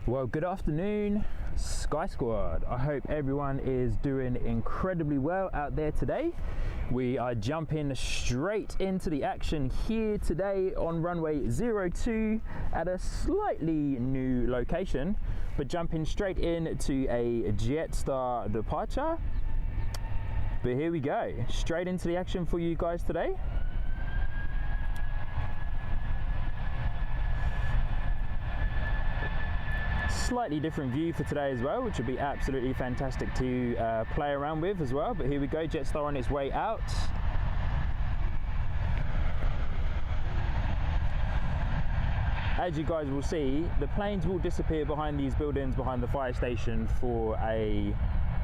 Well, good afternoon, Sky Squad. I hope everyone is doing incredibly well out there today. We are jumping straight into the action here today on runway 02 at a slightly new location, but jumping straight into a Jetstar departure. But here we go, straight into the action for you guys today. Slightly different view for today as well, which would be absolutely fantastic to play around with as well. But here we go, Jetstar on its way out. As you guys will see, the planes will disappear behind these buildings, behind the fire station for a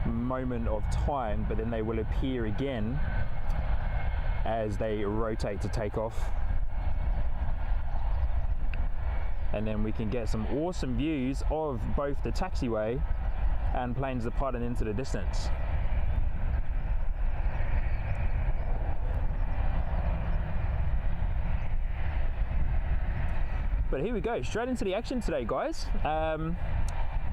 moment of time, but then they will appear again as they rotate to take off. And then we can get some awesome views of both the taxiway and planes departing into the distance. But here we go, straight into the action today, guys.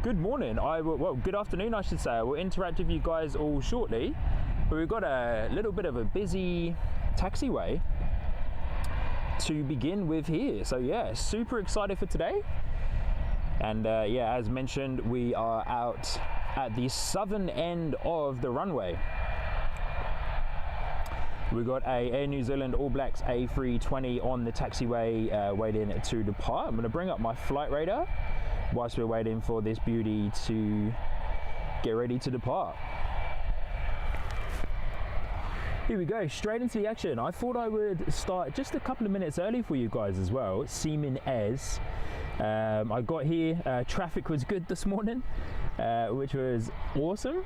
Good morning, well, good afternoon, I should say. I will interact with you guys all shortly, but we've got a little bit of a busy taxiway to begin with here. So yeah, super excited for today. And yeah, as mentioned, we are out at the southern end of the runway. We got a Air New Zealand All Blacks A380 on the taxiway waiting to depart. I'm going to bring up my flight radar whilst we're waiting for this beauty to get ready to depart. Here we go, straight into the action. I thought I would start just a couple of minutes early for you guys as well, seeming as I got here, traffic was good this morning, which was awesome.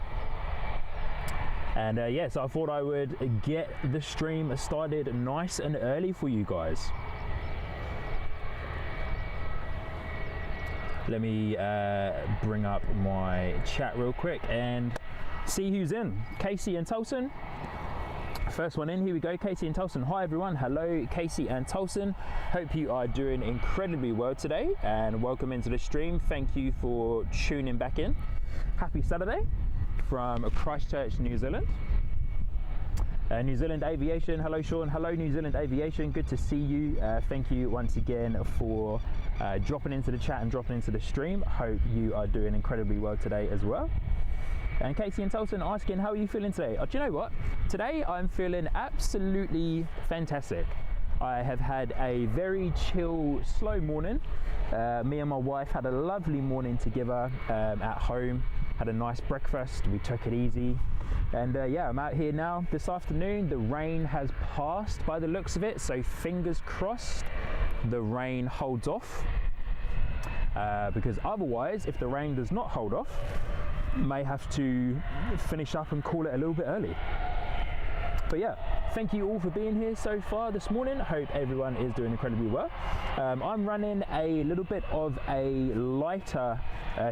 And yeah, so I thought I would get the stream started nice and early for you guys. Let me bring up my chat real quick and see who's in. Casey and Tolson. First one in, here we go, Casey and Tolson. Hi everyone, hello Casey and Tolson. Hope you are doing incredibly well today and welcome into the stream. Thank you for tuning back in. Happy Saturday from Christchurch, New Zealand. New Zealand Aviation, hello Sean, hello New Zealand Aviation, good to see you. Thank you once again for dropping into the chat and dropping into the stream. Hope you are doing incredibly well today as well. And Casey and Tolson asking, how are you feeling today? Oh, do you know what? Today I'm feeling absolutely fantastic. I have had a very chill, slow morning. Me and my wife had a lovely morning together at home. Had a nice breakfast, we took it easy. And yeah, I'm out here now this afternoon. The rain has passed by the looks of it, so fingers crossed the rain holds off. Because otherwise, if the rain does not hold off, may have to finish up and call it a little bit early. But yeah, thank you all for being here so far this morning. Hope everyone is doing incredibly well. I'm running a little bit of a lighter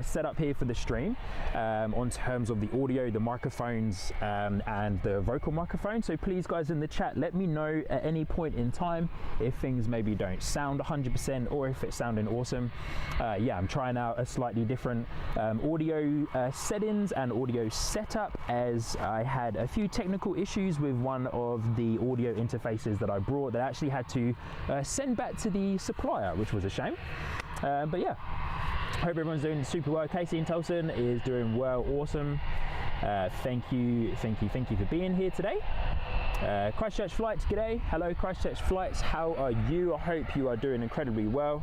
setup here for the stream on terms of the audio, the microphones and the vocal microphone. So please guys in the chat, let me know at any point in time if things maybe don't sound 100% or if it's sounding awesome. Yeah, I'm trying out a slightly different audio settings and audio setup as I had a few technical issues with one of the audio interfaces that I brought that I actually had to send back to the supplier, which was a shame. But yeah, hope everyone's doing super well. Casey and Tolson is doing well, awesome. Thank you for being here today. Christchurch Flights, g'day. Hello Christchurch Flights, how are you? I hope you are doing incredibly well.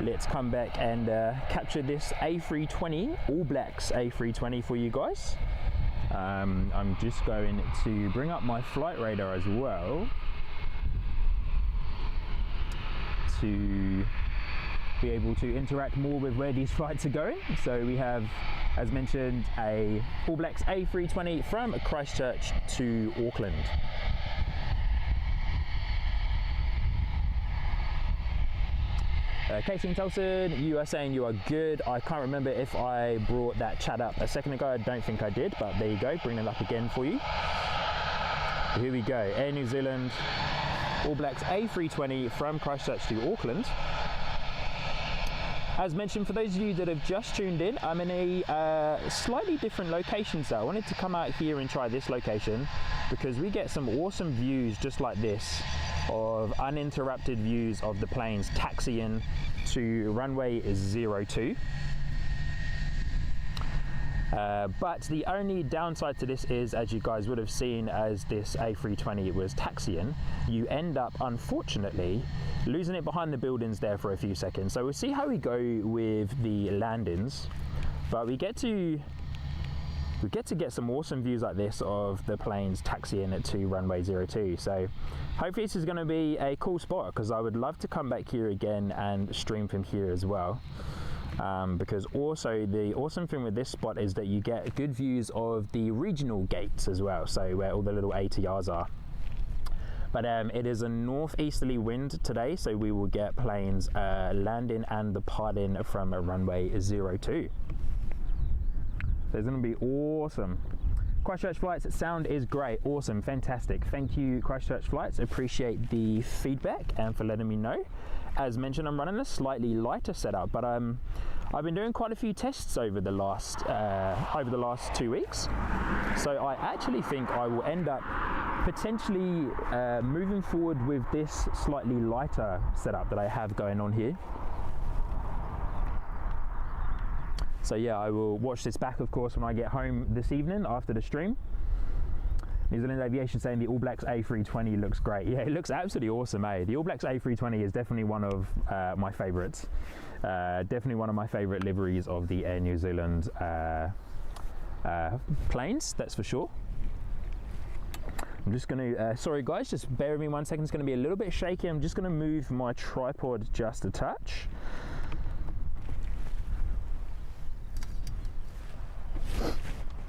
Let's come back and capture this A320, All Blacks A320 for you guys. I'm just going to bring up my flight radar as well to be able to interact more with where these flights are going. So we have, as mentioned, a All Blacks A320 from Christchurch to Auckland. Casey and Tolson, you are saying you are good. I can't remember if I brought that chat up a second ago. I don't think I did, but there you go, bring it up again for you. Here we go, Air New Zealand, All Blacks A320 from Christchurch to Auckland. As mentioned, for those of you that have just tuned in, I'm in a slightly different location, so I wanted to come out here and try this location because we get some awesome views just like this of uninterrupted views of the planes taxiing to runway 02. But the only downside to this is, as you guys would have seen as this A320 was taxiing, you end up unfortunately losing it behind the buildings there for a few seconds. So we'll see how we go with the landings, but we get to get some awesome views like this of the planes taxiing to runway 02. So hopefully this is going to be a cool spot, because I would love to come back here again and stream from here as well. Because also the awesome thing with this spot is that you get good views of the regional gates as well, so where all the little ATRs are. But it is a northeasterly wind today, so we will get planes landing and departing from runway 02. So it's going to be awesome. Christchurch Flights, sound is great, awesome, fantastic. Thank you, Christchurch Flights, appreciate the feedback and for letting me know. As mentioned, I'm running a slightly lighter setup, but I've been doing quite a few tests over the last 2 weeks. So I actually think I will end up potentially moving forward with this slightly lighter setup that I have going on here. So yeah, I will watch this back, of course, when I get home this evening after the stream. New Zealand Aviation saying the All Blacks A320 looks great. Yeah, it looks absolutely awesome, eh? The All Blacks A320 is definitely one of my favourites. Definitely one of my favourite liveries of the Air New Zealand planes, that's for sure. I'm just going to, sorry guys, just bear with me 1 second. It's going to be a little bit shaky. I'm just going to move my tripod just a touch.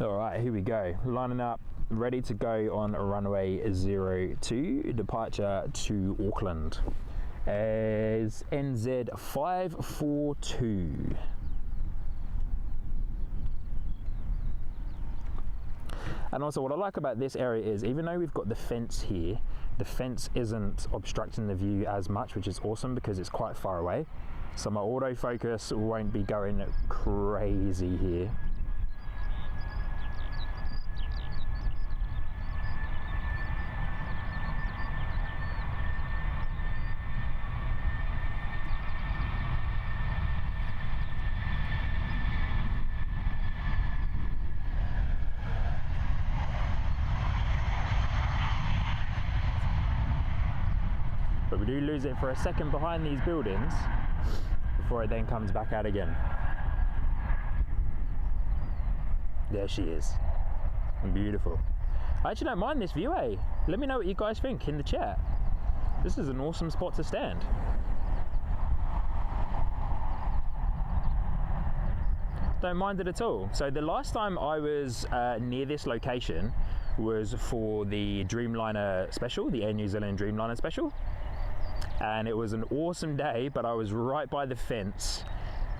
All right, here we go. Lining up, ready to go on runway 02, departure to Auckland as NZ542. And also what I like about this area is, even though we've got the fence here, the fence isn't obstructing the view as much, which is awesome because it's quite far away. So my autofocus won't be going crazy here. But we do lose it for a second behind these buildings before it then comes back out again. There she is. Beautiful. I actually don't mind this view, eh? Let me know what you guys think in the chat. This is an awesome spot to stand. Don't mind it at all. So the last time I was near this location was for the Dreamliner special, the Air New Zealand Dreamliner special. And it was an awesome day, but I was right by the fence.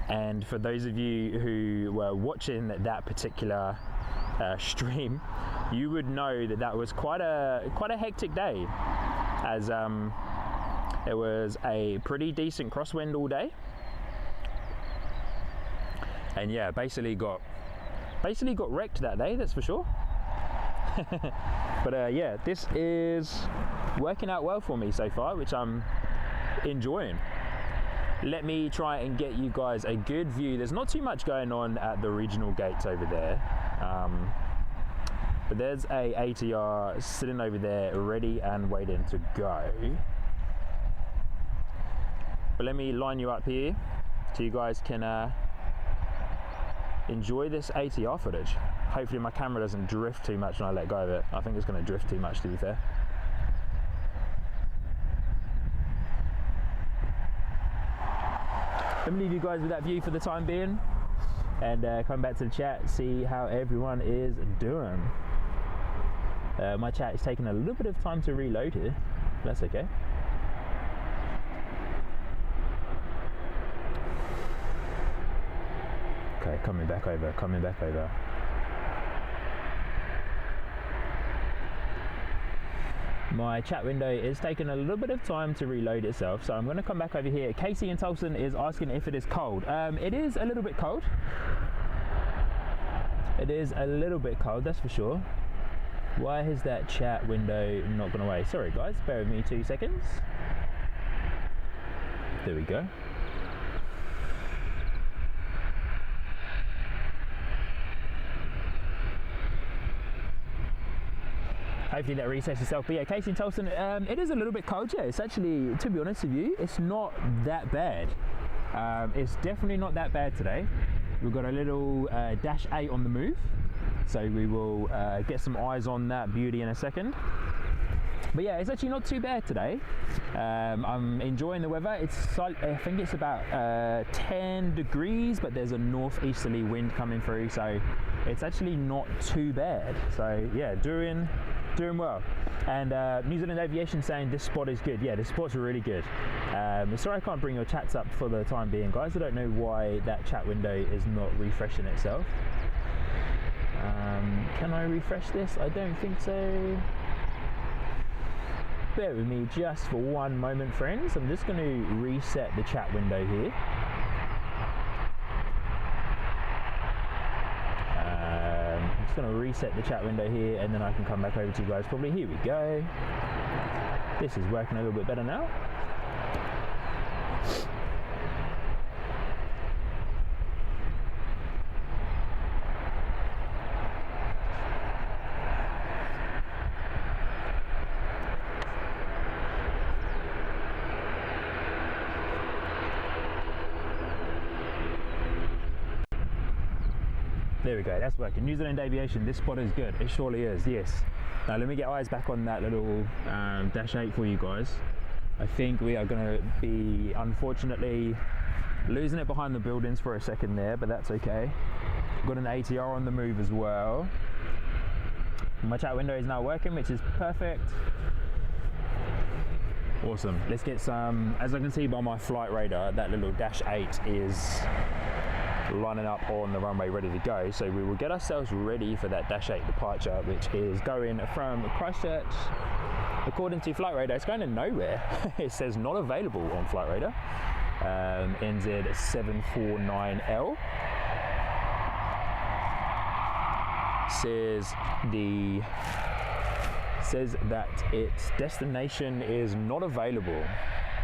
And for those of you who were watching that particular stream, you would know that that was quite a hectic day, as it was a pretty decent crosswind all day. And yeah, basically got wrecked that day, that's for sure. But yeah, this is working out well for me so far, which I'm enjoying. Let me try and get you guys a good view. There's not too much going on at the regional gates over there, but there's a ATR sitting over there ready and waiting to go. But let me line you up here so you guys can enjoy this ATR footage. Hopefully my camera doesn't drift too much when I let go of it. I think it's going to drift too much, to be fair. Let me leave you guys with that view for the time being, and come back to the chat, see how everyone is doing. My chat is taking a little bit of time to reload here. That's okay. Okay, coming back over. My chat window is taking a little bit of time to reload itself, so I'm going to come back over here. Casey in Tulsa is asking if it is cold. It is a little bit cold. It is a little bit cold, that's for sure. Why has that chat window not gone away? Sorry guys, bear with me 2 seconds. There we go. Hopefully that resets itself. But yeah, Casey in Tulsa, it is a little bit cold. Yeah, it's actually, to be honest with you, it's not that bad. It's definitely not that bad today. We've got a little Dash 8 on the move, so we will get some eyes on that beauty in a second. But yeah, it's actually not too bad today. I'm enjoying the weather. It's, I think it's about 10 degrees, but there's a northeasterly wind coming through, so it's actually not too bad. So yeah, doing well. And New Zealand Aviation saying this spot is good. Yeah, this spot's really good. Sorry I can't bring your chats up for the time being, guys. I don't know why that chat window is not refreshing itself. Can I refresh this? I don't think so. Bear with me just for one moment, friends. I'm just going to reset the chat window here. I'm just going to reset the chat window here, and then I can come back over to you guys probably. Here we go. This is working a little bit better now. There we go, that's working. New Zealand Aviation, this spot is good. It surely is, yes. Now let me get eyes back on that little Dash 8 for you guys. I think we are going to be, unfortunately, losing it behind the buildings for a second there, but that's okay. Got an ATR on the move as well. My chat window is now working, which is perfect. Awesome. Let's get some, as I can see by my flight radar, that little Dash 8 is lining up on the runway ready to go, so we will get ourselves ready for that Dash 8 departure, which is going from Christchurch. According to flight radar, it's going to nowhere. It says not available on flight radar. NZ749L says that its destination is not available.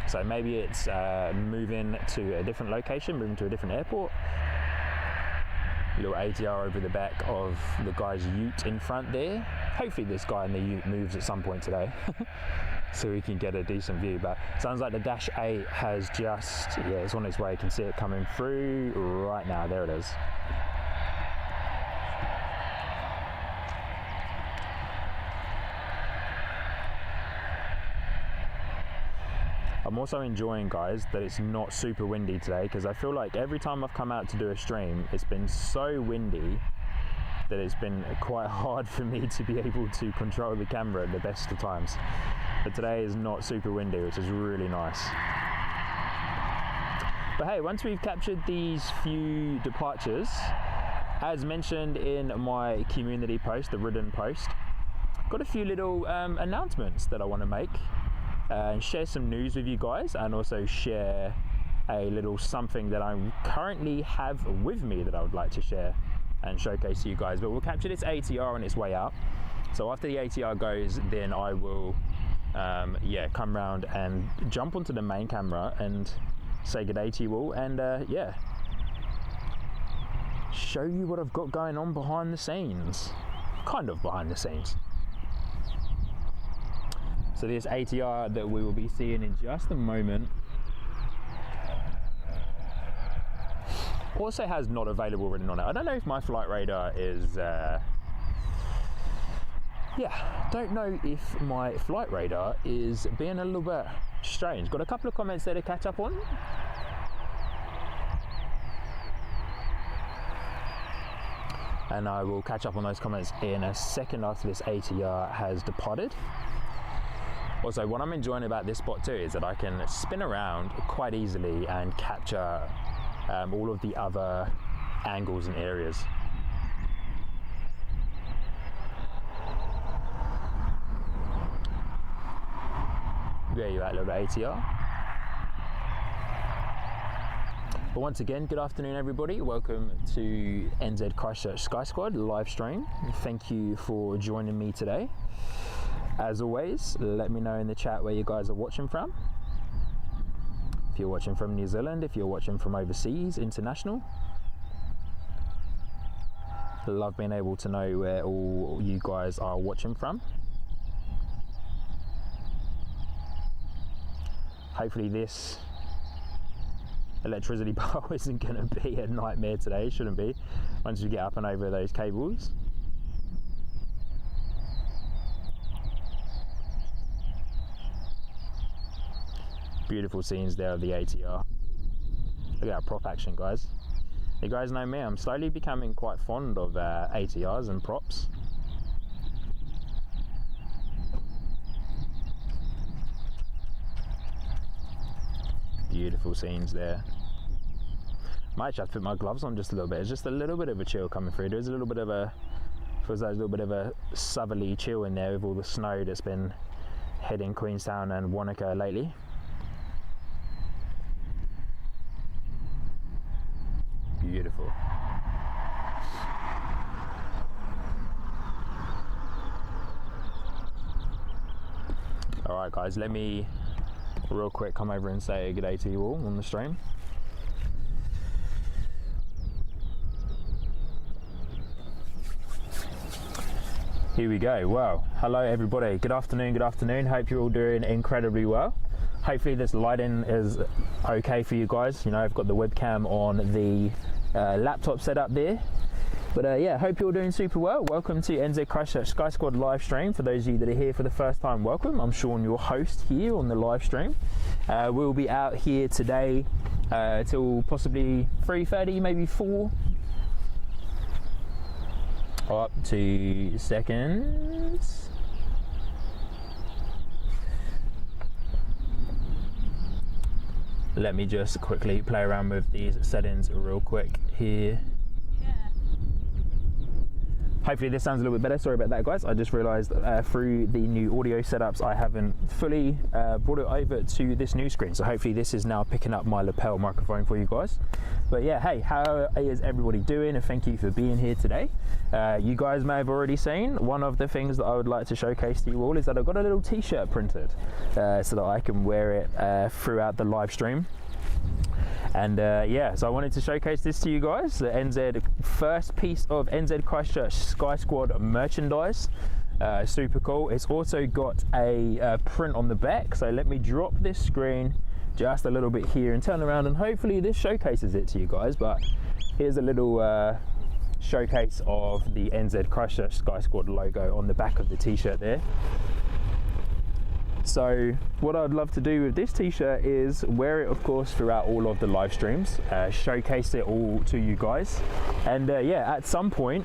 So maybe it's moving to a different location, moving to a different airport. Little ATR over the back of the guy's ute in front there. Hopefully this guy in the ute moves at some point today so we can get a decent view. But sounds like the Dash 8 has just, yeah, it's on its way. You can see it coming through right now. There it is. I'm also enjoying, guys, that it's not super windy today, because I feel like every time I've come out to do a stream, it's been so windy that it's been quite hard for me to be able to control the camera at the best of times. But today is not super windy, which is really nice. But hey, once we've captured these few departures, as mentioned in my community post, the written post, got a few little announcements that I want to make. And share some news with you guys, and also share a little something that I currently have with me that I would like to share and showcase to you guys. But we'll capture this ATR on its way out. So after the ATR goes, then I will yeah, come round and jump onto the main camera and say good day to you all, and yeah, show you what I've got going on behind the scenes, kind of behind the scenes. So this ATR that we will be seeing in just a moment also has not available written on it. I don't know if my flight radar is, yeah, don't know if my flight radar is being a little bit strange. Got a couple of comments there to catch up on. And I will catch up on those comments in a second after this ATR has departed. Also, what I'm enjoying about this spot too is that I can spin around quite easily and capture all of the other angles and areas. Where are you at, little ATR? But once again, good afternoon everybody. Welcome to NZ Christchurch Sky Squad live stream. Thank you for joining me today. As always, let me know in the chat where you guys are watching from. If you're watching from New Zealand, if you're watching from overseas, international. Love being able to know where all you guys are watching from. Hopefully this electricity pole isn't going to be a nightmare today. It shouldn't be, once you get up and over those cables. Beautiful scenes there of the ATR. Look at that prop action, guys. You guys know me, I'm slowly becoming quite fond of ATRs and props. Beautiful scenes there. Might actually have to put my gloves on just a little bit. It's just a little bit of a chill coming through. There's a little bit of a, feels like there's a little bit of a southerly chill in there with all the snow that's been hitting Queenstown and Wanaka lately. Beautiful. All right, guys, let me real quick come over and say good day to you all on the stream. Here we go. Well, hello everybody. Good afternoon. Good afternoon. Hope you're all doing incredibly well. Hopefully this lighting is okay for you guys. You know, I've got the webcam on the laptop set up there. But yeah, hope you're all doing super well. Welcome to NZ Christchurch Sky Squad live stream. For those of you that are here for the first time, welcome. I'm Sean, your host here on the live stream. We'll be out here today till possibly 3:30, maybe 4. Up to seconds. Let me just quickly play around with these settings real quick here. Hopefully this sounds a little bit better. Sorry about that, guys. I just realised through the new audio setups I haven't fully brought it over to this new screen. So hopefully this is now picking up my lapel microphone for you guys. But yeah, hey, how is everybody doing? And thank you for being here today. You guys may have already seen one of the things that I would like to showcase to you all is that I've got a little t-shirt printed so that I can wear it throughout the live stream. And yeah, so I wanted to showcase this to you guys, the NZ first piece of NZ Christchurch Sky Squad merchandise. Super cool. It's also got a print on the back, so let me drop this screen just a little bit here and turn around, and hopefully this showcases it to you guys. But here's a little showcase of the NZ Christchurch Sky Squad logo on the back of the t-shirt there. So what I'd love to do with this t-shirt is wear it, of course, throughout all of the live streams, showcase it all to you guys, and yeah, at some point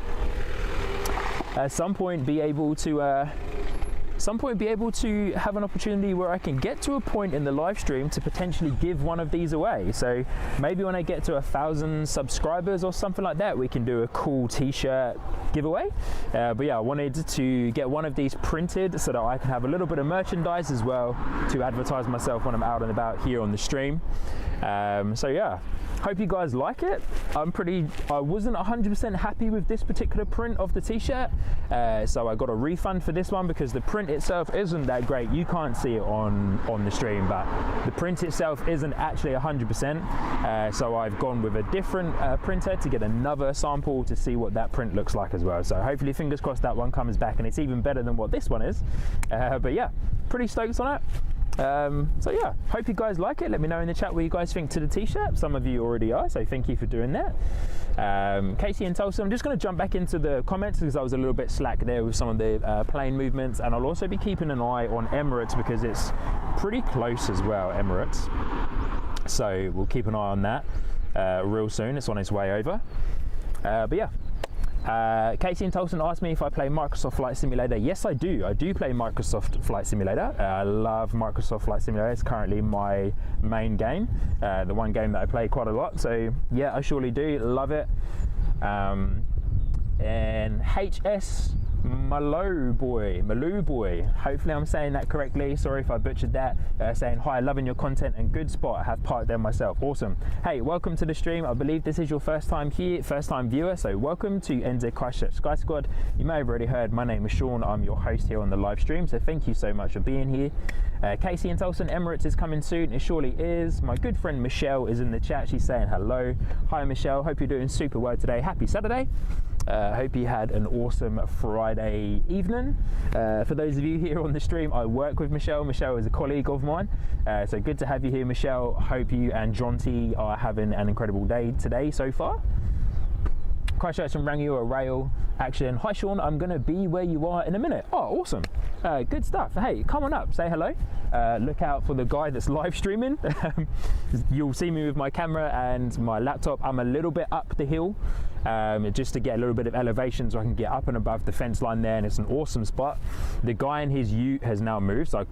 be able to have an opportunity where I can get to a point in the live stream to potentially give one of these away. So maybe when I get to 1,000 subscribers or something like that, we can do a cool t-shirt giveaway. But yeah, I wanted to get one of these printed so that I can have a little bit of merchandise as well to advertise myself when I'm out and about here on the stream. So yeah, hope you guys like it. I wasn't 100% happy with this particular print of the t-shirt, so I got a refund for this one because the print itself isn't that great. You can't see it on the stream, but the print itself isn't actually 100%, so I've gone with a different printer to get another sample to see what that print looks like as well. So hopefully, fingers crossed, that one comes back and it's even better than what this one is. But yeah, pretty stoked on it. So yeah, hope you guys like it. Let me know in the chat what you guys think to the t-shirt. Some of you already are, so thank you for doing that. Casey and Tulsa, I'm just going to jump back into the comments because I was a little bit slack there with some of the plane movements, and I'll also be keeping an eye on Emirates because it's pretty close as well, Emirates. So we'll keep an eye on that real soon. It's on its way over. But yeah. Casey and Tolson asked me if I play Microsoft Flight Simulator. Yes, I do. I do play Microsoft Flight Simulator. I love Microsoft Flight Simulator. It's currently my main game, the one game that I play quite a lot. So yeah, I surely do love it. And HS Malou boy. Hopefully I'm saying that correctly. Sorry if I butchered that. Saying hi, loving your content and good spot. I have parked there myself. Awesome. Hey, welcome to the stream. I believe this is your first time here, first time viewer. So welcome to NZCH Sky Squad. You may have already heard my name is Sean. I'm your host here on the live stream. So thank you so much for being here. Casey and Tulsa, Emirates is coming soon. It surely is. My good friend Michelle is in the chat. She's saying hello. Hi Michelle. Hope you're doing super well today. Happy Saturday. Hope you had an awesome Friday evening. For those of you here on the stream, I work with Michelle. Michelle is a colleague of mine. So good to have you here, Michelle. Hope you and Jonty are having an incredible day today so far. Christchurch and Rangiora Rail action. Hi Sean, I'm going to be where you are in a minute. Oh, awesome. Good stuff. Hey, come on up, say hello. Look out for the guy that's live streaming. You'll see me with my camera and my laptop. I'm a little bit up the hill just to get a little bit of elevation so I can get up and above the fence line there, and it's an awesome spot. The guy in his ute has now moved, so I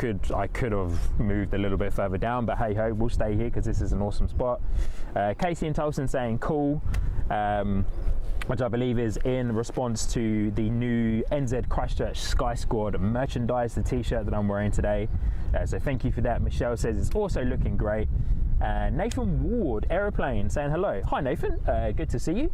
could have moved a little bit further down, but hey ho, we'll stay here because this is an awesome spot. Casey and Tulsa saying cool. Which I believe is in response to the new NZCH Sky Squad merchandise, the t-shirt that I'm wearing today. So thank you for that. Michelle says it's also looking great. Nathan Ward, Aeroplane, saying hello. Hi Nathan, good to see you.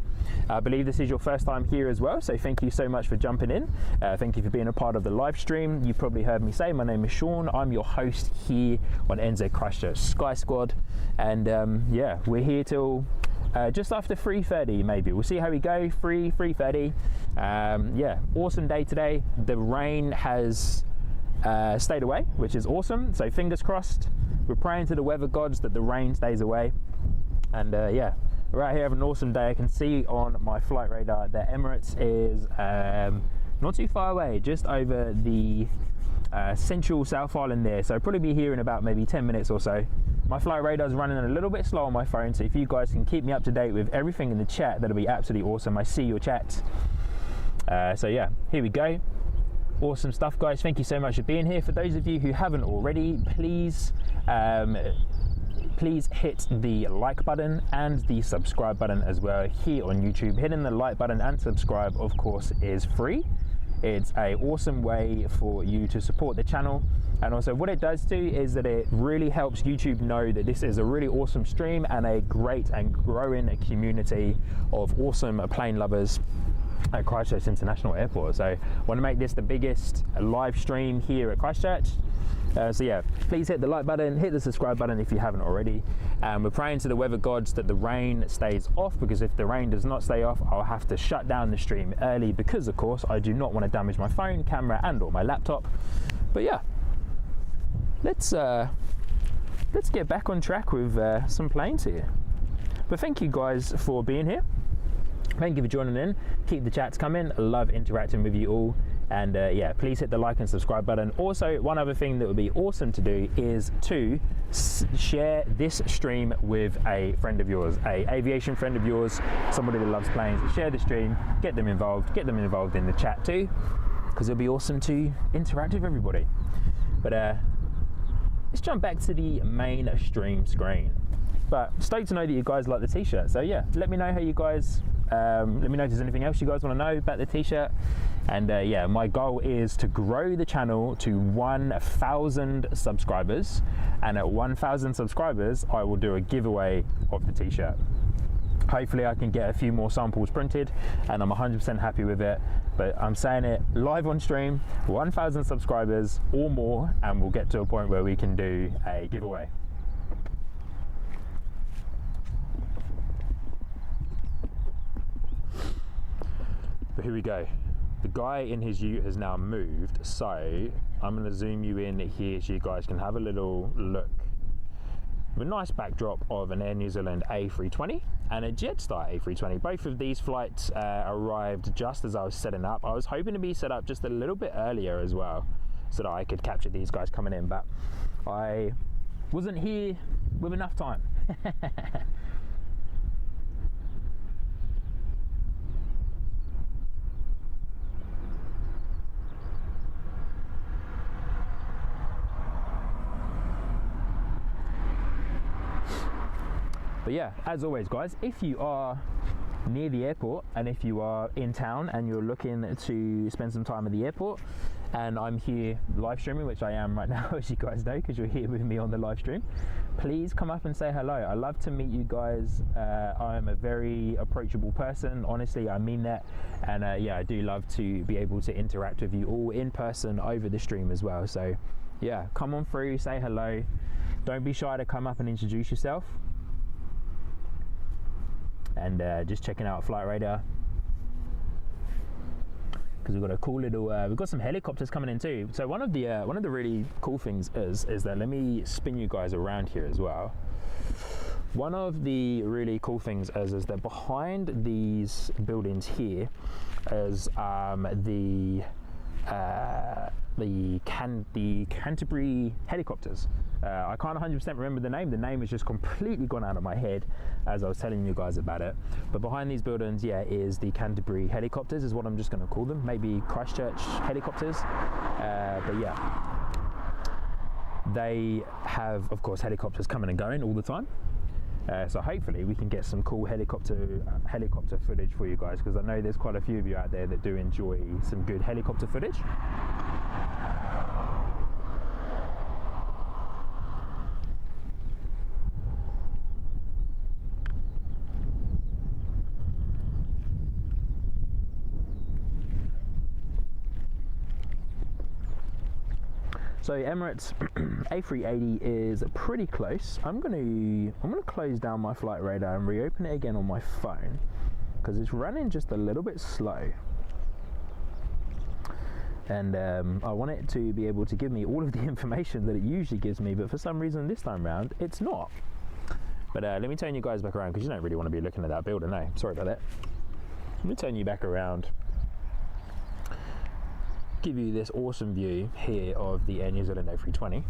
I believe this is your first time here as well, so thank you so much for jumping in. Thank you for being a part of the live stream. You've probably heard me say my name is Sean. I'm your host here on NZCH Sky Squad, and yeah, we're here till just after 3:30 maybe. We'll see how we go. 3:30. Yeah, awesome day today. The rain has stayed away, which is awesome, so fingers crossed. We're praying to the weather gods that the rain stays away, and yeah, we're out here having an awesome day. I can see on my flight radar that Emirates is not too far away, just over the central South Island there, so I'll probably be here in about maybe 10 minutes or so. My flight radar is running a little bit slow on my phone, so if you guys can keep me up to date with everything in the chat, that'll be absolutely awesome. I see your chat. So yeah, here we go. Awesome stuff, guys. Thank you so much for being here. For those of you who haven't already, please hit the like button and the subscribe button as well here on YouTube. Hitting the like button and subscribe, of course, is free. It's an awesome way for you to support the channel, and also what it does too is that it really helps YouTube know that this is a really awesome stream and a great and growing community of awesome plane lovers at Christchurch International Airport. So I want to make this the biggest live stream here at Christchurch. So yeah, please hit the like button, hit the subscribe button if you haven't already. We're praying to the weather gods that the rain stays off, because if the rain does not stay off, I'll have to shut down the stream early, because of course I do not want to damage my phone, camera and or my laptop. But yeah, let's get back on track with some planes here. But thank you guys for being here. Thank you for joining in. Keep the chats coming. I love interacting with you all. And yeah, please hit the like and subscribe button. Also, one other thing that would be awesome to do is to share this stream with a friend of yours, a aviation friend of yours, somebody that loves planes. Share the stream, get them involved in the chat too, because it'll be awesome to interact with everybody. But let's jump back to the main stream screen. But stoked to know that you guys like the t-shirt. So yeah, let me know how you guys, let me know if there's anything else you guys want to know about the t-shirt. And yeah, my goal is to grow the channel to 1,000 subscribers. And at 1,000 subscribers, I will do a giveaway of the t-shirt. Hopefully I can get a few more samples printed, and I'm 100% happy with it. But I'm saying it live on stream, 1,000 subscribers or more, and we'll get to a point where we can do a giveaway. But here we go. The guy in his ute has now moved, so I'm going to zoom you in here so you guys can have a little look. A nice backdrop of an Air New Zealand A320 and a Jetstar A320. Both of these flights arrived just as I was setting up. I was hoping to be set up just a little bit earlier as well, so that I could capture these guys coming in, but I wasn't here with enough time. But yeah, as always guys, if you are near the airport, and if you are in town and you're looking to spend some time at the airport, and I'm here live streaming, which I am right now, as you guys know, because you're here with me on the live stream, please come up and say hello. I love to meet you guys. I'm a very approachable person, honestly, I mean that. And yeah, I do love to be able to interact with you all in person over the stream as well. So yeah, come on through, say hello. Don't be shy to come up and introduce yourself. And just checking out Flight Radar, because we've got a cool little we've got some helicopters coming in too. So one of the really cool things is that, let me spin you guys around here as well. One of the really cool things is that behind these buildings here is the Canterbury helicopters. I can't 100% remember the name. The name has just completely gone out of my head as I was telling you guys about it. But behind these buildings, yeah, is the Canterbury helicopters, is what I'm just going to call them. Maybe Christchurch helicopters. But yeah, they have, of course, helicopters coming and going all the time. So hopefully we can get some cool helicopter footage for you guys, because I know there's quite a few of you out there that do enjoy some good helicopter footage. So Emirates A380 is pretty close. I'm gonna close down my Flight Radar and reopen it again on my phone, because it's running just a little bit slow. And I want it to be able to give me all of the information that it usually gives me, but for some reason this time round it's not. But let me turn you guys back around, because you don't really want to be looking at that building, no? Sorry about that. Let me turn you back around. Give you this awesome view here of the Air New Zealand A320.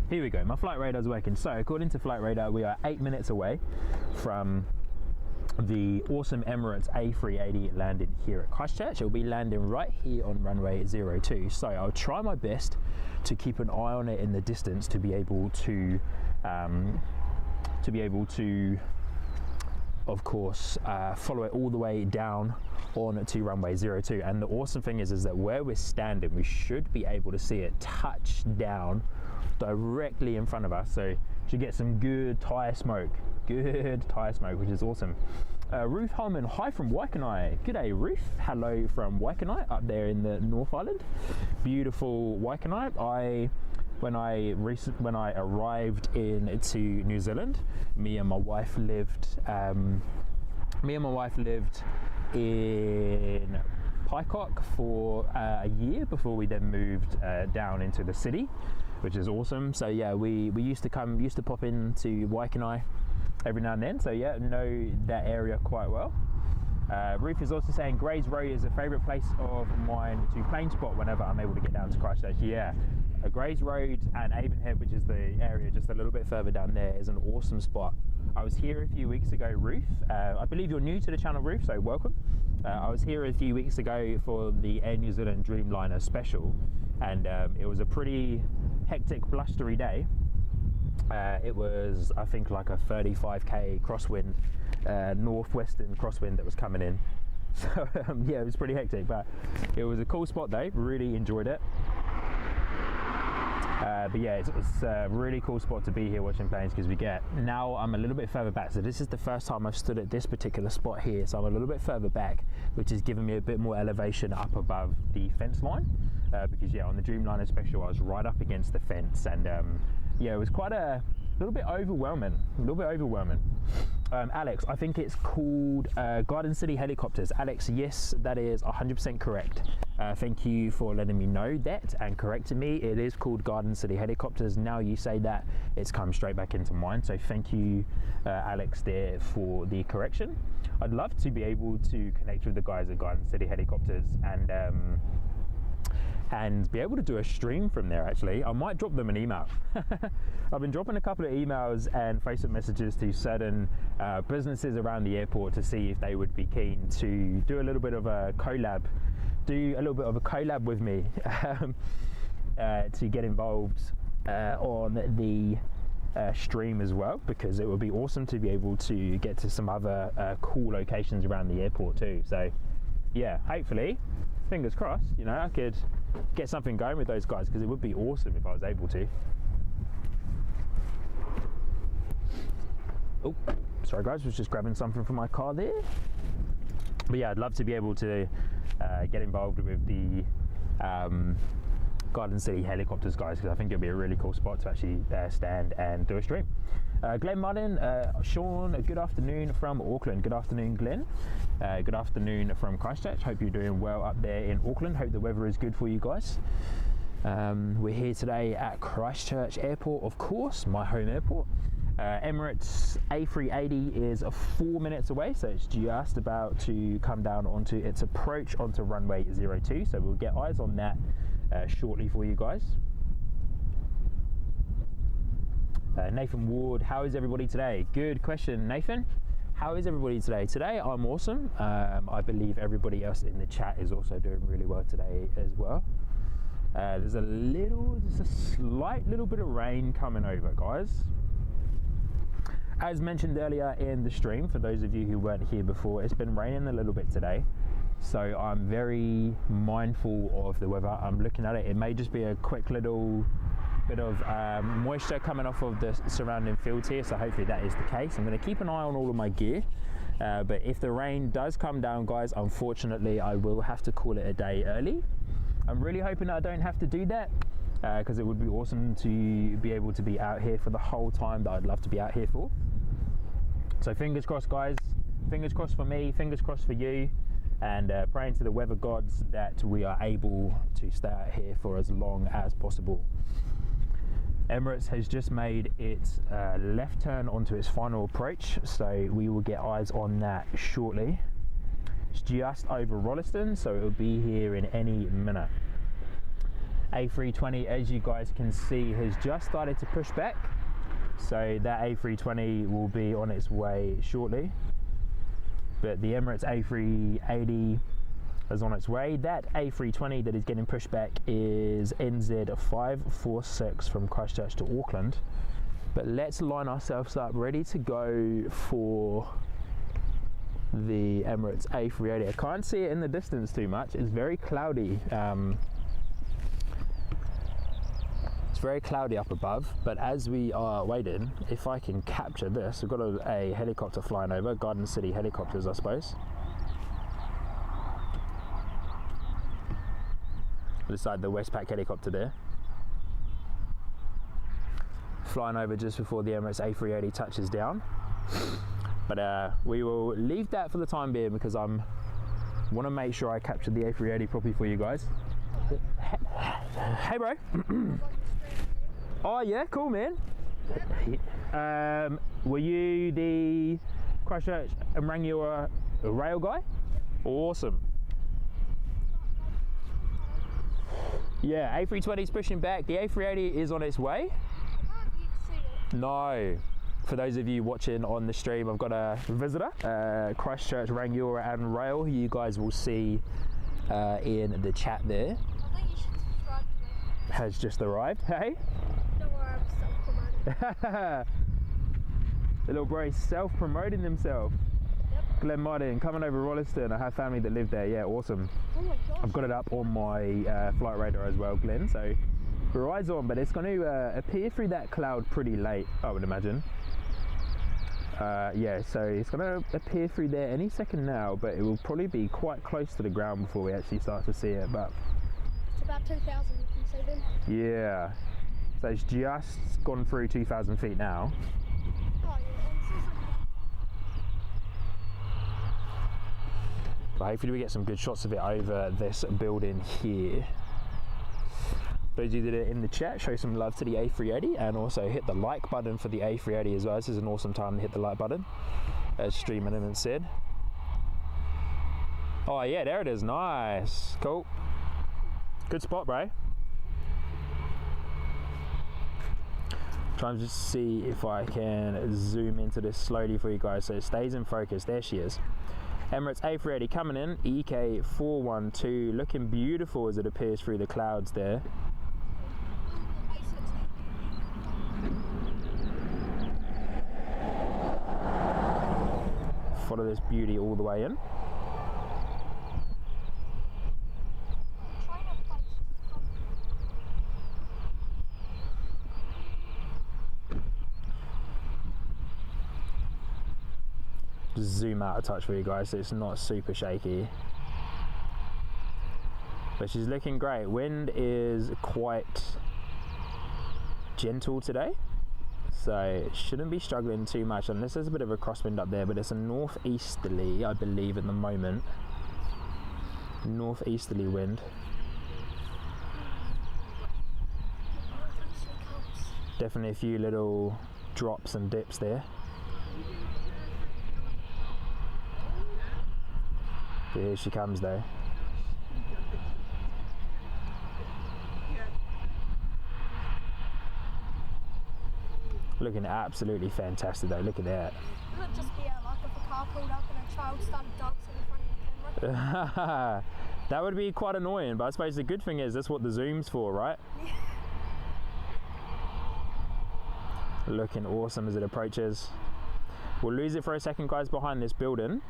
Here we go, my Flight Radar's working. So according to Flight Radar, we are 8 minutes away from the awesome Emirates A380 landing here at Christchurch. It'll be landing right here on runway 02. So I'll try my best to keep an eye on it in the distance to be able to of course follow it all the way down on to runway 02. And the awesome thing is that where we're standing, we should be able to see it touch down directly in front of us. So should get some good tyre smoke, which is awesome. Ruth Holman, hi from Waikanae. G'day Ruth, hello from Waikanae up there in the North Island. Beautiful Waikanae. When I arrived into New Zealand, me and my wife lived in Paikok for a year before we then moved down into the city, which is awesome. So yeah, we used to pop into Waikanae every now and then. So yeah, know that area quite well. Ruth is also saying Grays Road is a favourite place of mine to plane spot whenever I'm able to get down to Christchurch. Yeah, Grays Road and Avonhead, which is the area just a little bit further down there, is an awesome spot. I was here a few weeks ago, Ruth. I believe you're new to the channel, Ruth, so welcome. I was here a few weeks ago for the Air New Zealand Dreamliner special, and it was a pretty hectic, blustery day. It was, I think, like a 35k crosswind, northwestern crosswind that was coming in. So yeah, it was pretty hectic, but it was a cool spot though, really enjoyed it. But yeah, it's a really cool spot to be here watching planes, because now I'm a little bit further back. So this is the first time I've stood at this particular spot here. So I'm a little bit further back, which is giving me a bit more elevation up above the fence line. Because yeah, on the Dreamliner special, I was right up against the fence, and yeah, it was quite a little bit overwhelming. Alex, I think it's called Garden City Helicopters. Alex, yes, that is 100% correct. Thank you for letting me know that and correcting me. It is called Garden City Helicopters. Now you say that, it's come straight back into mind. So thank you, Alex, there for the correction. I'd love to be able to connect with the guys at Garden City Helicopters and be able to do a stream from there. Actually, I might drop them an email. I've been dropping a couple of emails and Facebook messages to certain businesses around the airport to see if they would be keen to do a little bit of a collab with me to get involved on the stream as well, because it would be awesome to be able to get to some other cool locations around the airport too. So yeah, hopefully, fingers crossed, you know, I could get something going with those guys, because it would be awesome if I was able to. Oh, sorry guys, was just grabbing something from my car there. But yeah, I'd love to be able to get involved with the Garden City helicopters guys, because I think it'll be a really cool spot to actually stand and do a stream. Glenn Martin, Sean, good afternoon from Auckland. Good afternoon, Glenn. Good afternoon from Christchurch. Hope you're doing well up there in Auckland. Hope the weather is good for you guys. We're here today at Christchurch Airport, of course, my home airport. Emirates A380 is 4 minutes away, so it's just about to come down onto its approach onto runway 02, so we'll get eyes on that shortly for you guys. Nathan Ward, how is everybody today? Good question, Nathan. How is everybody today? Today I'm awesome. I believe everybody else in the chat is also doing really well today as well. There's just a slight little bit of rain coming over, guys. As mentioned earlier in the stream, for those of you who weren't here before, it's been raining a little bit today, so I'm very mindful of the weather. I'm looking at it, it may just be a quick little bit of moisture coming off of the surrounding fields here, so hopefully that is the case. I'm going to keep an eye on all of my gear, but if the rain does come down, guys, unfortunately I will have to call it a day early. I'm really hoping that I don't have to do that, because it would be awesome to be able to be out here for the whole time that I'd love to be out here for. So fingers crossed, guys, fingers crossed for me, fingers crossed for you, and praying to the weather gods that we are able to stay out here for as long as possible. Emirates has just made its left turn onto its final approach, so we will get eyes on that shortly. It's just over Rolleston, so it will be here in any minute. A320, as you guys can see, has just started to push back, so that A320 will be on its way shortly. But the Emirates A380 is on its way. That A320 that is getting pushed back is NZ546 from Christchurch to Auckland. But let's line ourselves up ready to go for the Emirates A380. I can't see it in the distance too much. It's very cloudy. It's very cloudy up above, but as we are waiting, if I can capture this, we've got a helicopter flying over, Garden City helicopters, I suppose. Beside the Westpac helicopter there. Flying over just before the Emirates A380 touches down. But we will leave that for the time being, because I want to make sure I capture the A380 properly for you guys. Hey bro. Oh yeah, cool man. Were you the Christchurch and Rangiora rail guy? Awesome. Yeah, A320 is pushing back. The A380 is on its way. I can't yet see it. No. For those of you watching on the stream, I've got a visitor, Christchurch, Rangiora and Rail, who you guys will see in the chat there. I think you should subscribe to me. Has just arrived. Hey? Don't worry, I'm self-promoting. The little bro self-promoting himself. Yep. Glenn Martin, coming over Rolleston. I have family that live there. Yeah, awesome. Oh my gosh. I've got it up on my flight radar as well, Glenn. So we're eyes on, but it's going to appear through that cloud pretty late, I would imagine. Yeah, so it's going to appear through there any second now, but it will probably be quite close to the ground before we actually start to see it. But It's about 2,000, you can see them. yeah, so it's just gone through 2,000 feet now. Oh yeah, and this is But hopefully we get some good shots of it over this building here. Those of you that are in the chat, show some love to the A380 and also hit the like button for the A380 as well. This is an awesome time to hit the like button, as Stream Element said. Oh yeah, there it is, nice, cool. Good spot, bro. Trying to just see if I can zoom into this slowly for you guys so it stays in focus. There she is. Emirates A380 coming in, EK412, looking beautiful as it appears through the clouds there. follow this beauty all the way in. Just zoom out a touch for you guys so it's not super shaky. But she's looking great. Wind is quite gentle today, so shouldn't be struggling too much unless there's a bit of a crosswind up there, but it's a northeasterly, I believe, at the moment. Northeasterly wind. Definitely a few little drops and dips there. Here she comes though. Looking absolutely fantastic though, look at that. Would it just be like if a car pulled up and a child started dancing in front of the camera? That would be quite annoying, but I suppose the good thing is that's what the zoom's for, right? Yeah. Looking awesome as it approaches. We'll lose it for a second, guys, behind this building.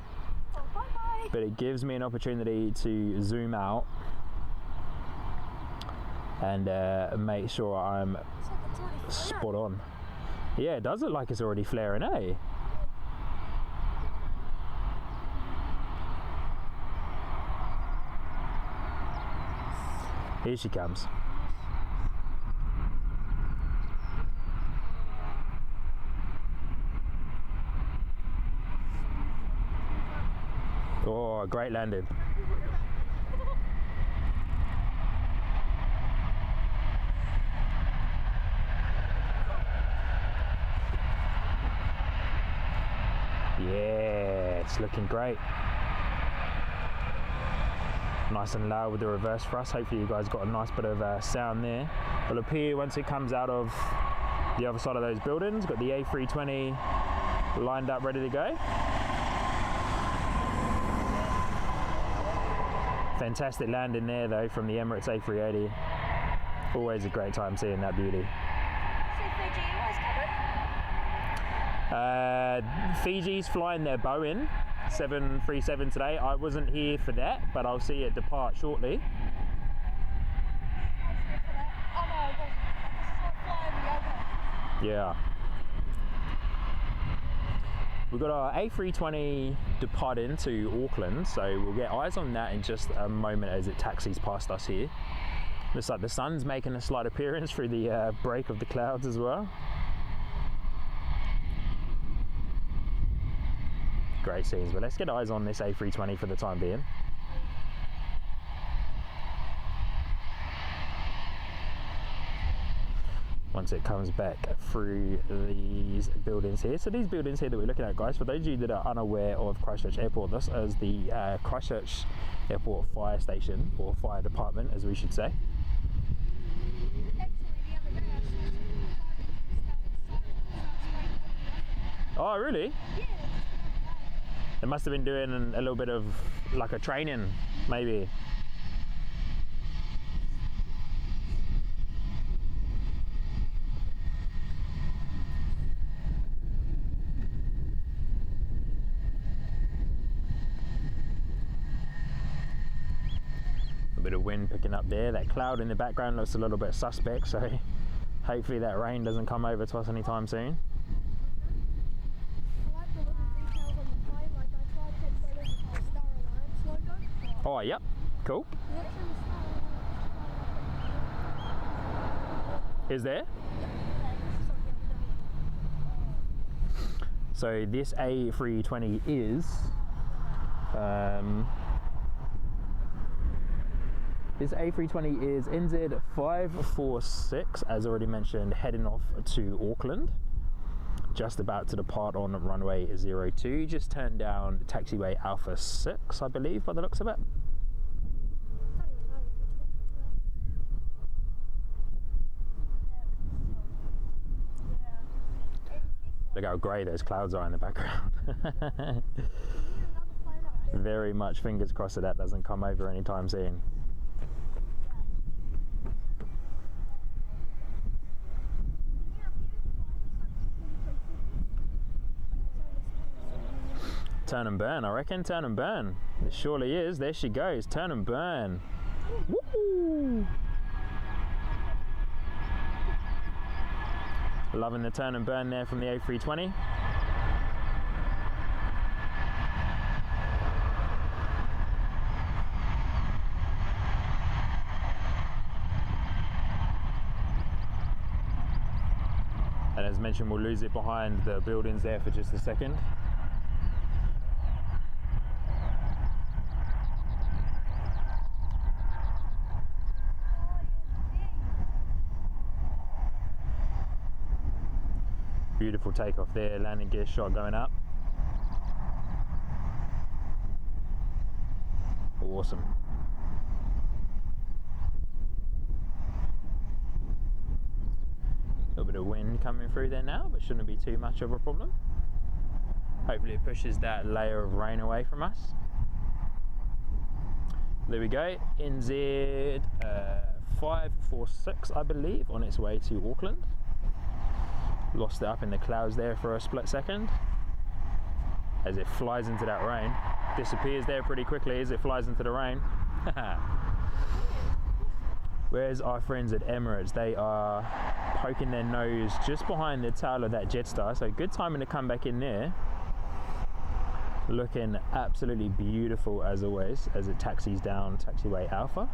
Oh, bye-bye. But it gives me an opportunity to zoom out and make sure I'm It's like it's already flaring. spot on. Yeah, it does look like it's already flaring, eh? Here she comes. Oh, great landing. Yeah, it's looking great. Nice and loud with the reverse thrust. Hopefully you guys got a nice bit of sound there. It'll appear once it comes out of the other side of those buildings. Got the A320 lined up, ready to go. Fantastic landing there though from the Emirates A380. Always a great time seeing that beauty. See Fiji Airways coming? Fiji's flying their Boeing 737 today. I wasn't here for that, but I'll see it depart shortly. I was here for that. Oh no, I wasn't. I just saw it flying the other. Yeah. We've got our A320 departing to Auckland, so we'll get eyes on that in just a moment as it taxis past us here. Looks like the sun's making a slight appearance through the break of the clouds as well. Great scenes, but let's get eyes on this A320 for the time being. Once it comes back through these buildings here. So these buildings here that we're looking at, guys, for those of you that are unaware of Christchurch Airport, this is the Christchurch Airport Fire Station, or Fire Department as we should say. Actually, the other day I saw some fire engines started Oh really? Yeah, They must have been doing a little bit of like a training maybe. Bit of wind picking up there. That cloud in the background looks a little bit suspect, so hopefully that rain doesn't come over to us anytime soon. I like the little details on the plane, like I tried to take photos of the Star Alliance logo. Oh, yep, cool. The actual Star Alliance. Is there? Yeah, So this A320 is this A320 is NZ546, as already mentioned, heading off to Auckland. Just about to depart on runway 02. Just turned down taxiway Alpha 6, I believe, by the looks of it. Look how grey those clouds are in the background. Very much fingers crossed that doesn't come over anytime soon. Turn and burn, I reckon. Turn and burn. It surely is. There she goes. Turn and burn. Woo! Loving the turn and burn there from the A320. And as mentioned, we'll lose it behind the buildings there for just a second. Beautiful takeoff there, landing gear shot going up. Awesome. A little bit of wind coming through there now, but shouldn't be too much of a problem. Hopefully it pushes that layer of rain away from us. There we go, NZ 546 I believe, on its way to Auckland. Lost it up in the clouds there for a split second as it flies into that rain. Disappears there pretty quickly as it flies into the rain. Where's our friends at Emirates? They are poking their nose just behind the tail of that Jetstar, so good timing to come back in there. Looking absolutely beautiful as always as it taxis down taxiway Alpha.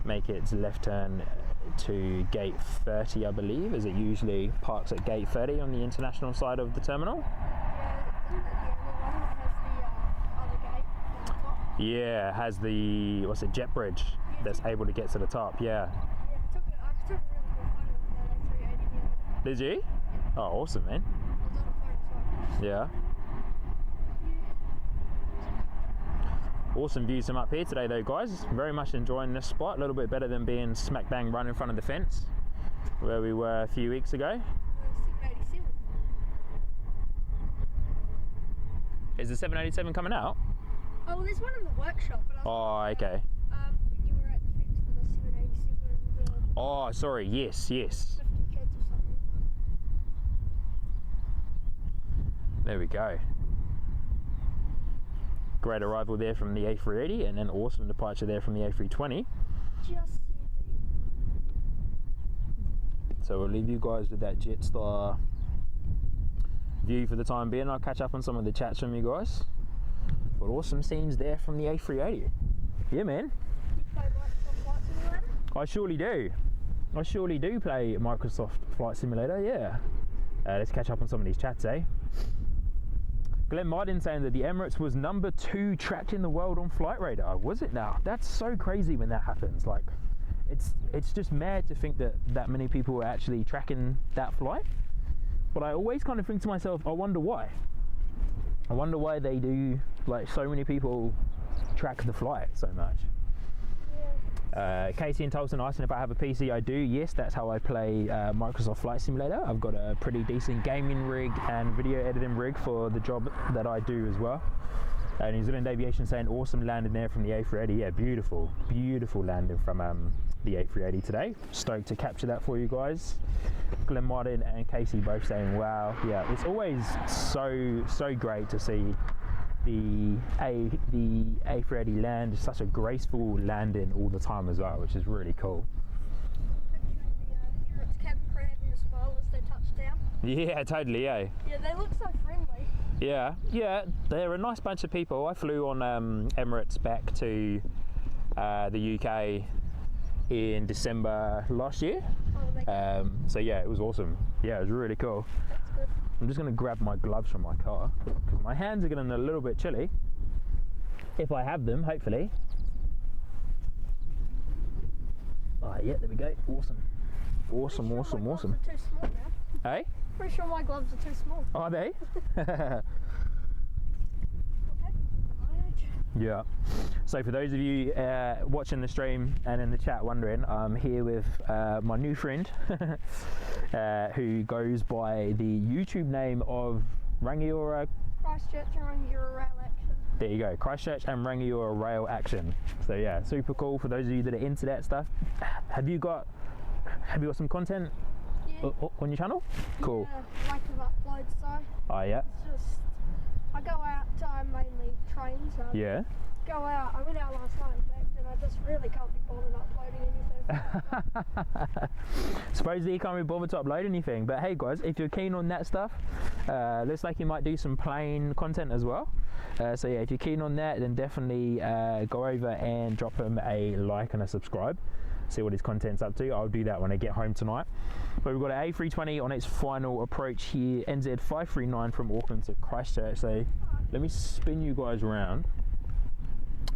Make its left turn to gate 30 I believe, as it usually parks at gate 30 on the international side of the terminal. Yeah, it has the, what's it, jet bridge that's able to get to the top, yeah. I took a really cool photo of that A380 the other day. Did you? Yeah. Oh, awesome, man. I was on a phone as well. Yeah. Awesome views from up here today though, guys. Very much enjoying this spot. A little bit better than being smack bang right in front of the fence where we were a few weeks ago. 787. Is the 787 coming out? Oh, well, there's one in the workshop. But Oh, okay. When you were at the fence for the 787, Oh, sorry. Yes, yes. 50 kids or something. There we go. Great arrival there from the A380 and then awesome departure there from the A320. Just So we'll leave you guys with that Jetstar view for the time being. I'll catch up on some of the chats from you guys. But awesome scenes there from the A380. Yeah, man. you play Microsoft Flight Simulator? I surely do. I surely do play Microsoft Flight Simulator, yeah. Let's catch up on some of these chats, eh? Glenn Martin saying that the Emirates was number 2 tracked in the world on Flight Radar. Was it now? That's so crazy when that happens. Like, it's just mad to think that that many people are actually tracking that flight. But I always kind of think to myself, I wonder why. I wonder why they do, like, so many people track the flight so much. Casey and Tolson asking if I have a PC. I do, yes, that's how I play Microsoft Flight Simulator. I've got a pretty decent gaming rig and video editing rig for the job that I do as well. New Zealand Aviation saying awesome landing there from the A380. Yeah, beautiful, beautiful landing from the A380 today. Stoked to capture that for you guys. Glenn Martin and Casey both saying wow. Yeah, it's always so great to see the A380 land. Such a graceful landing all the time as well, which is really cool. Picturing the Emirates cabin crew having a smile as they touch down. Yeah, totally, yeah. Yeah, they look so friendly. Yeah, they're a nice bunch of people. I flew on Emirates back to the UK in December last year. Oh, so yeah, it was awesome. Yeah, it was really cool. that's good. I'm just going to grab my gloves from my car because my hands are getting a little bit chilly. If I have them, hopefully. Oh yeah, there we go. Awesome. Awesome, Pretty sure awesome, my awesome. gloves are too small now. Hey? Pretty sure my gloves are too small. Are they? What happens with my age? Yeah. So for those of you watching the stream and in the chat wondering, I'm here with my new friend who goes by the YouTube name of Rangiora. Christchurch and Rangiora Rail Action. There you go, Christchurch and Rangiora Rail Action. So yeah, super cool for those of you that are into that stuff. Have you got some content? Yeah, on your channel? Cool. Yeah, like of uploads, so Oh yeah. it's just I go out mainly train, so Yeah. go out. I went out last night, in fact, and I just really can't be bothered uploading anything. Supposedly you can't be bothered to upload anything, but hey guys, if you're keen on that stuff, looks like you might do some plane content as well. So yeah, if you're keen on that, then definitely go over and drop him a like and a subscribe. See what his content's up to. I'll do that when I get home tonight. But we've got an A320 on its final approach here, NZ 539 from Auckland to Christchurch. So let me spin you guys around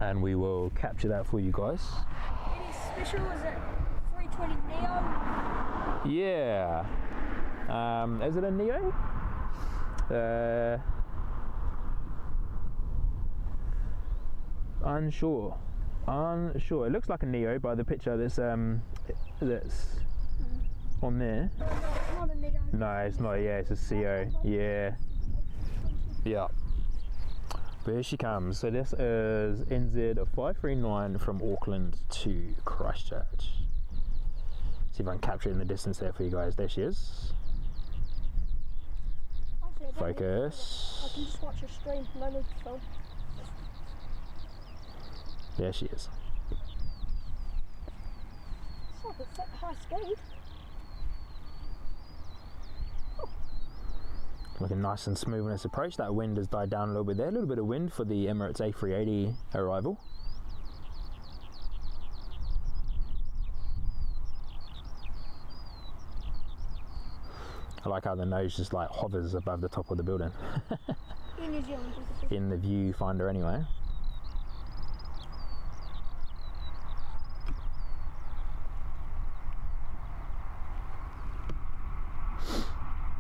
and we will capture that for you guys. Any special? Is it 320 Neo? Yeah. Is it a Neo? Unsure. It looks like a Neo by the picture that's on there. No, it's not a Neo. No, it's not. Yeah, it's a CO. Yeah. Yeah. But here she comes. So this is NZ 539 from Auckland to Christchurch. See if I can capture it in the distance there for you guys. There she is. Actually, I don't need to Focus. I can just watch your stream. No need to film. There she is. It's like it's at high speed. Looking nice and smooth on its approach. That wind has died down a little bit there. A little bit of wind for the Emirates A380 arrival. I like how the nose just like hovers above the top of the building. In New Zealand. In the viewfinder anyway.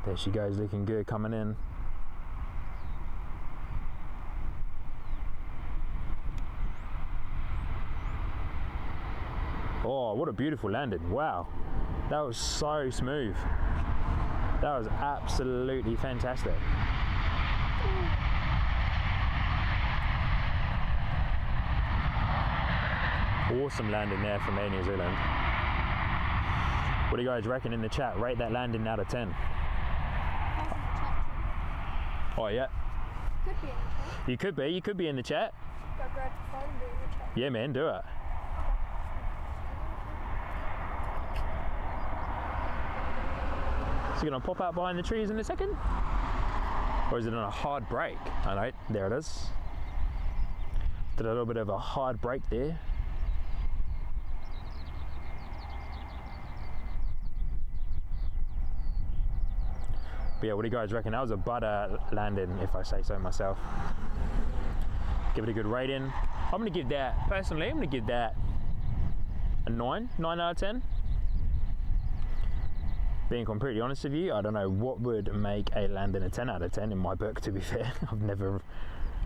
There she goes, looking good coming in. Oh, what a beautiful landing. Wow. That was so smooth. That was absolutely fantastic. Awesome landing there from Air New Zealand. What do you guys reckon in the chat? Rate that landing out of 10. Oh yeah. Could be in the chat. You could be in the chat. Go grab the phone and be in the chat. Yeah man, do it. Is it gonna pop out behind the trees in a second? Or is it on a hard brake? I know, there it is. Did a little bit of a hard brake there. But yeah, what do you guys reckon? That was a butter landing, if I say so myself. Give it a good rating. I'm gonna give that, personally, I'm gonna give that a 9 out of 10. Being completely honest with you, I don't know what would make a landing a 10 out of 10 in my book, to be fair. I've never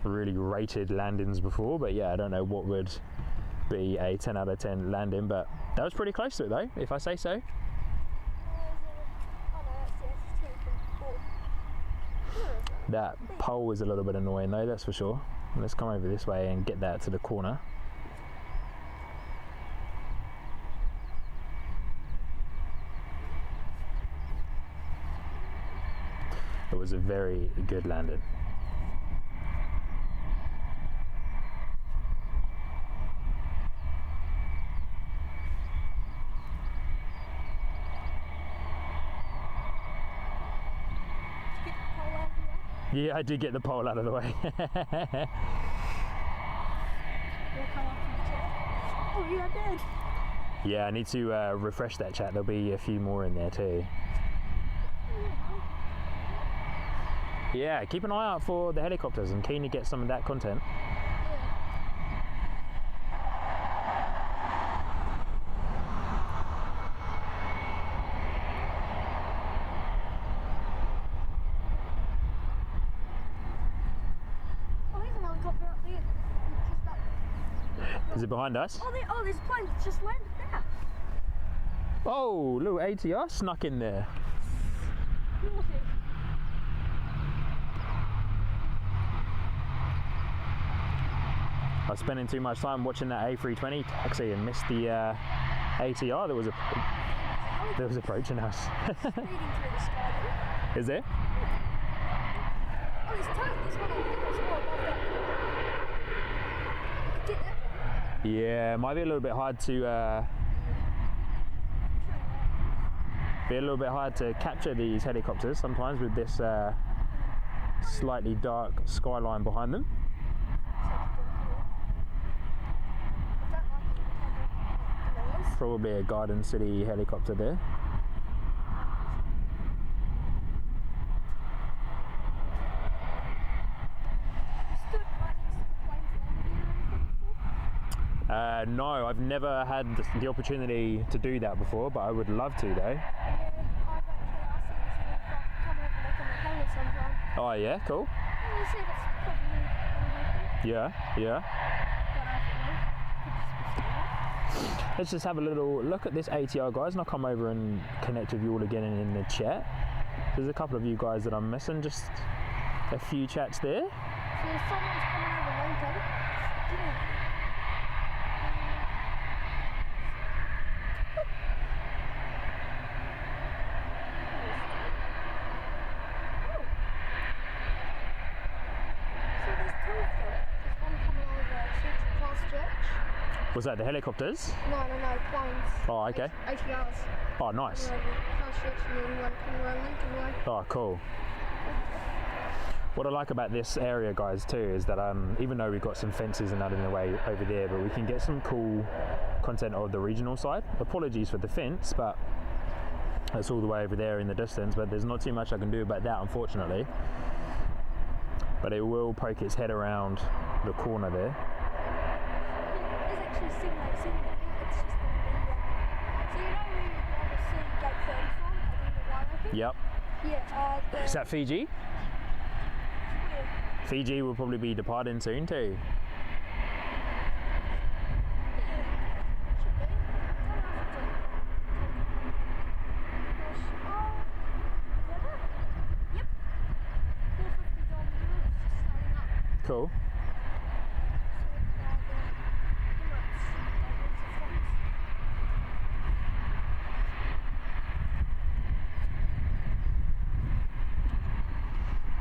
really rated landings before, but yeah, I don't know what would be a 10 out of 10 landing, but that was pretty close to it though, if I say so. That pole is a little bit annoying though, that's for sure. Let's come over this way and get that to the corner. It was a very good landing. Yeah, I did get the pole out of the way. Oh, yeah, I did. Yeah, I need to refresh that chat. There'll be a few more in there too. Yeah, keep an eye out for the helicopters. I'm keen to get some of that content. Is it behind us? Oh, there's a plane that's just landed there. Oh, little ATR snuck in there. I was spending too much time watching that A320 taxi and missed the ATR. There was a... That was approaching us. Speeding through the sky there. Is there? Oh, there's tons. There's one over there as well above that. You could get that one. Yeah, might be a little bit hard to capture these helicopters sometimes with this slightly dark skyline behind them. Probably a Garden City helicopter there. No, I've never had the opportunity to do that before, but I would love to though. Yeah, I've come over like on the hangar sometime. Oh yeah, cool. And you see that's probably going to happen. Yeah. Don't know if it will. Could just be still. Let's just have a little look at this ATR, guys, and I'll come over and connect with you all again in the chat. There's a couple of you guys that I'm missing, just a few chats there. So someone's coming over Lincoln. Yeah. Was that the helicopters? No, planes. Oh, okay. ATRs. Oh, nice. Christchurch and then one coming around Lincoln way. Oh, cool. What I like about this area, guys, too, is that even though we've got some fences and that in the way over there, but we can get some cool content of the regional side. Apologies for the fence, but that's all the way over there in the distance, but there's not too much I can do about that, unfortunately. But it will poke its head around the corner there. It's actually similar. It's just so you know where you're able to see gate 30 from, at the end of Yep. Yeah. Is that Fiji? Yeah. Fiji will probably be departing soon too. Cool.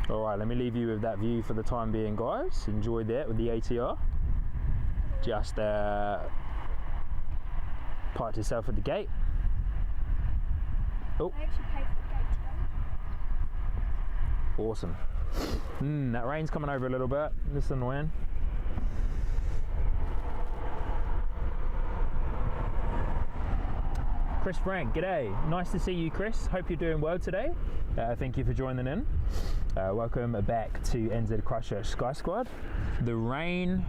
Alright, let me leave you with that view for the time being, guys. Enjoy that with the ATR. Just parked yourself at the gate. Oh. I actually paid for the gate today. Awesome. That rain's coming over a little bit. This is annoying. Chris Frank, g'day. Nice to see you, Chris. Hope you're doing well today. Thank you for joining in. Welcome back to NZ Christchurch Sky Squad. The rain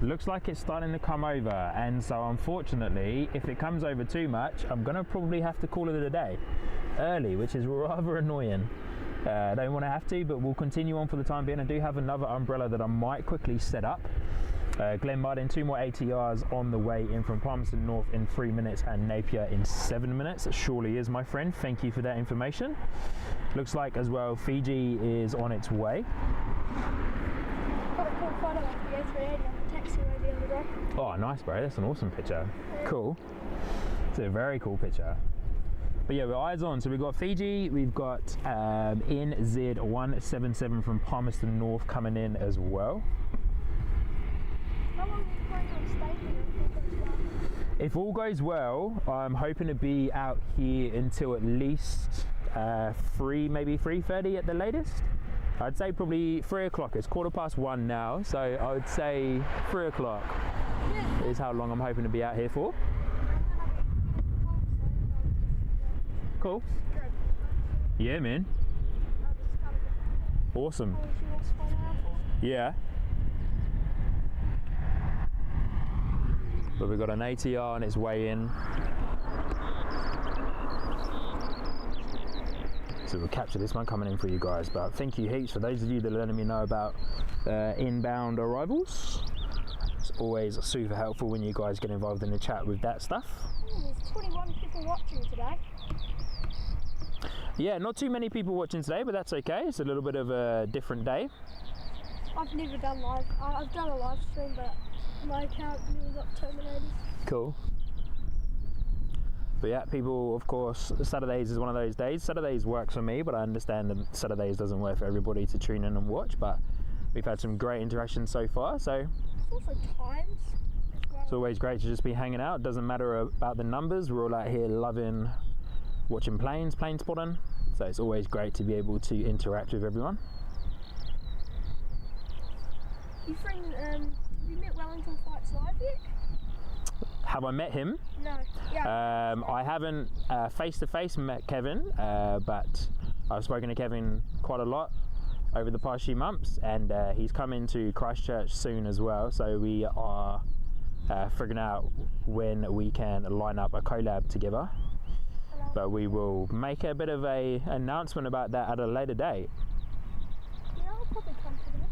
looks like it's starting to come over, and so unfortunately, if it comes over too much, I'm gonna probably have to call it a day early, which is rather annoying. I don't want to have to, but we'll continue on for the time being. I do have another umbrella that I might quickly set up. Glen Martin, 2 more ATRs on the way in from Palmerston North in 3 minutes and Napier in 7 minutes. It surely is, my friend. Thank you for that information. Looks like as well Fiji is on its way. Got a cool photo of the A380 on the taxiway the other day. Oh, nice, bro. That's an awesome picture. Cool. It's a very cool picture. But yeah, we're eyes on. So we've got Fiji, we've got NZ177 from Palmerston North coming in as well. How long is the plane going to stay here if all goes well? I'm hoping to be out here until at least 3, maybe 3:30 at the latest. I'd say probably 3 o'clock. It's 1:15 now, so I would say 3 o'clock is how long I'm hoping to be out here for. Cool. Yeah, man. Awesome. Yeah. But we've got an ATR on its way in. So we'll capture this one coming in for you guys. But thank you heaps for those of you that are letting me know about inbound arrivals. It's always super helpful when you guys get involved in the chat with that stuff. There's 21 people watching today. Yeah, not too many people watching today, but that's okay. It's a little bit of a different day. I've never done live. I've done a live stream, but my account nearly got terminated. Cool. But yeah, people, of course, Saturdays is one of those days. Saturdays works for me, but I understand that Saturdays doesn't work for everybody to tune in and watch. But we've had some great interactions so far, so It's also times as well. it's always great to just be hanging out. Doesn't matter about the numbers. We're all out here loving watching planes, plane spotting. So it's always great to be able to interact with everyone. Your friend, have you met Wellington Flights Live yet? Have I met him? No. Yeah. I haven't face-to-face met Kevin, but I've spoken to Kevin quite a lot over the past few months, and he's coming to Christchurch soon as well, so we are figuring out when we can line up a collab together. But we will make a bit of a announcement about that at a later date. Yeah, I'll probably come to that.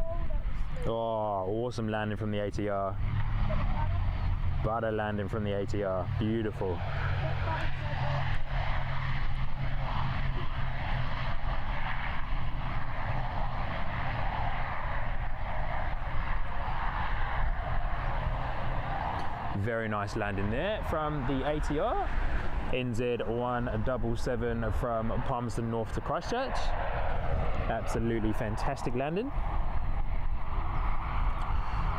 Oh, that was smooth. Oh, awesome landing from the ATR. Butter landing from the ATR. Beautiful. That butter's so good. Very nice landing there from the ATR. NZ177 from Palmerston North to Christchurch. Absolutely fantastic landing.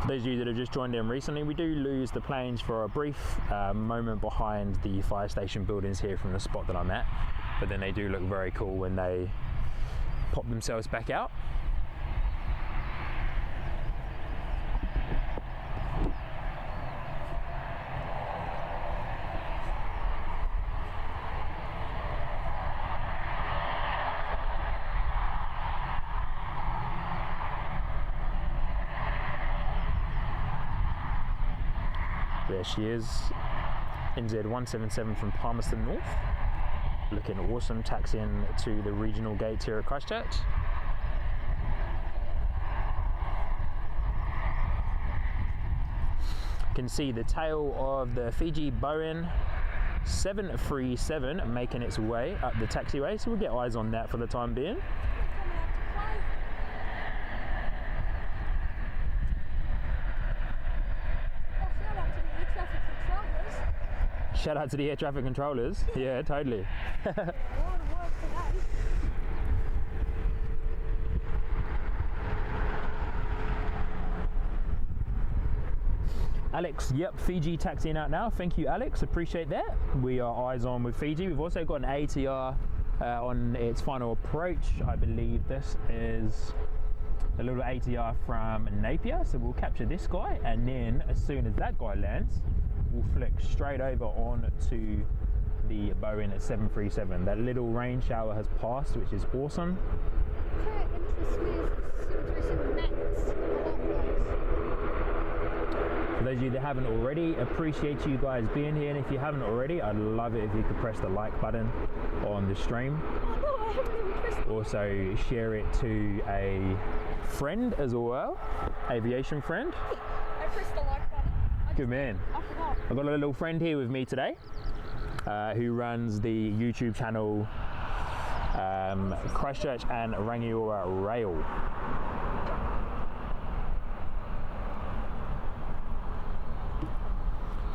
For those of you that have just joined in recently, we do lose the planes for a brief moment behind the fire station buildings here from the spot that I'm at, but then they do look very cool when they pop themselves back out. There she is, NZ177 from Palmerston North, looking awesome, taxiing to the regional gates here at Christchurch. You can see the tail of the Fiji Boeing 737 making its way up the taxiway, so we'll get eyes on that for the time being. Shout out to the air traffic controllers. Yeah, totally. Alex, yep, Fiji taxiing out now. Thank you, Alex. Appreciate that. We are eyes on with Fiji. We've also got an ATR on its final approach. I believe this is a little ATR from Napier. So we'll capture this guy, and then as soon as that guy lands, we'll flick straight over on to the Boeing 737. That little rain shower has passed, which is awesome. Okay, interesting. 737 Max. For those of you that haven't already, appreciate you guys being here, and if you haven't already, I'd love it if you could press the like button on the stream. Oh, I haven't even pressed it. Also share it to a friend as well, aviation friend. I pressed the like button. Good man. I forgot. I've got a little friend here with me today who runs the YouTube channel Christchurch and Rangiora Rail.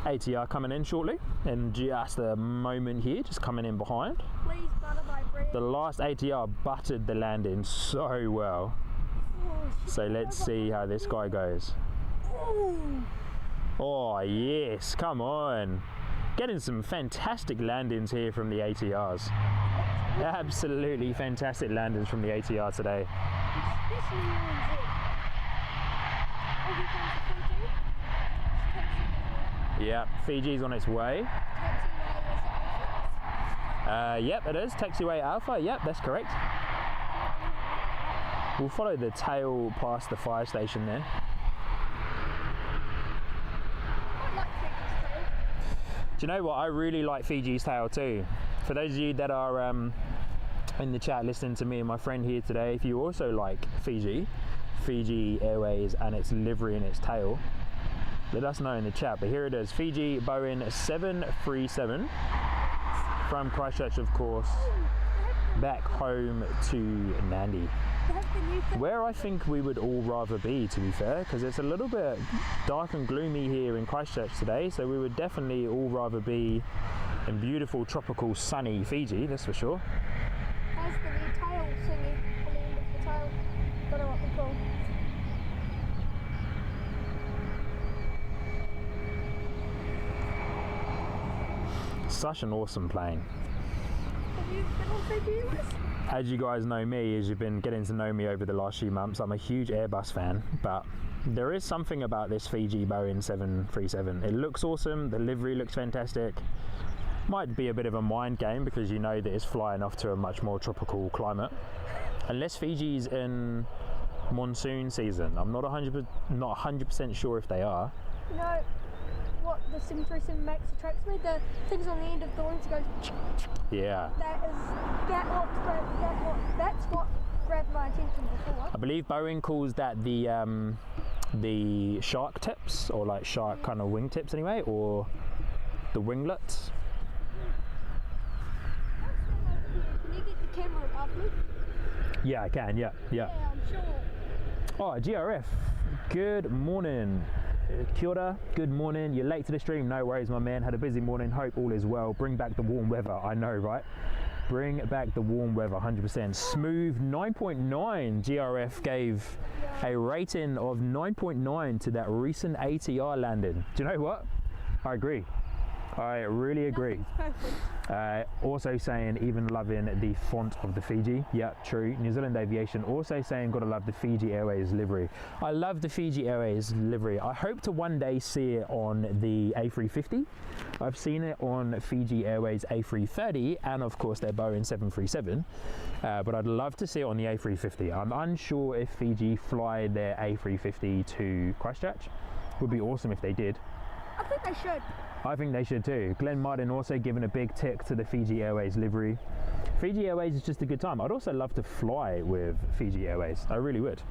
ATR coming in shortly, and just a moment here, just coming in behind. Please butter my bread. The last ATR buttered the landing so well. So let's see how this guy goes. Ooh. Oh yes, come on. Getting some fantastic landings here from the ATRs. Absolutely fantastic landings from the ATR today. Especially in NZ. Oh, here comes the Fiji. Yeah, Fiji's on its way. Yep, it is. Taxiway Alpha, yep, that's correct. We'll follow the tail past the fire station there. Do you know what? I really like Fiji's tail too. For those of you that are in the chat listening to me and my friend here today, if you also like Fiji Airways and its livery and its tail, let us know in the chat. But here it is, Fiji Boeing 737 from Christchurch, of course, back home to Nandi. That's the new thing. Where I think we would all rather be, to be fair, because it's a little bit dark and gloomy here in Christchurch today, so we would definitely all rather be in beautiful, tropical, sunny Fiji, that's for sure. That's the new tail thingy on the end of the tail. Don't know what they're called. Such an awesome plane. Have you been on Fiji Airways? As you guys know me, as you've been getting to know me over the last few months, I'm a huge Airbus fan, but there is something about this Fiji Boeing 737. It looks awesome, the livery looks fantastic. Might be a bit of a mind game because you know that it's flying off to a much more tropical climate. Unless Fiji's in monsoon season, I'm not 100% sure if they are. You know what the 737 Max attracts me? The things on the end of the wings goes. Yeah. That's what grabbed my attention before. I believe Boeing calls that the shark tips, or like shark kind of wing tips anyway, or the winglets. Can you get the camera above me? Yeah, I can. Yeah. Yeah, I'm sure. Oh, GRF. Good morning. Kia ora, good morning. You're late to the stream, no worries, my man. Had a busy morning, hope all is well. Bring back the warm weather, I know, right? Bring back the warm weather, 100%. Smooth 9.9. GRF gave a rating of 9.9 to that recent ATR landing. Do you know what? I agree. I really agree. Also saying, even loving the font of the Fiji. Yeah, true. New Zealand Aviation also saying, gotta love the Fiji Airways livery. I love the Fiji Airways livery. I hope to one day see it on the A350. I've seen it on Fiji Airways A330 and of course their Boeing 737. But I'd love to see it on the A350. I'm unsure if Fiji fly their A350 to Christchurch. Would be awesome if they did. I think they should. I think they should too. Glenn Martin also giving a big tick to the Fiji Airways livery. Fiji Airways is just a good time. I'd also love to fly with Fiji Airways. I really would.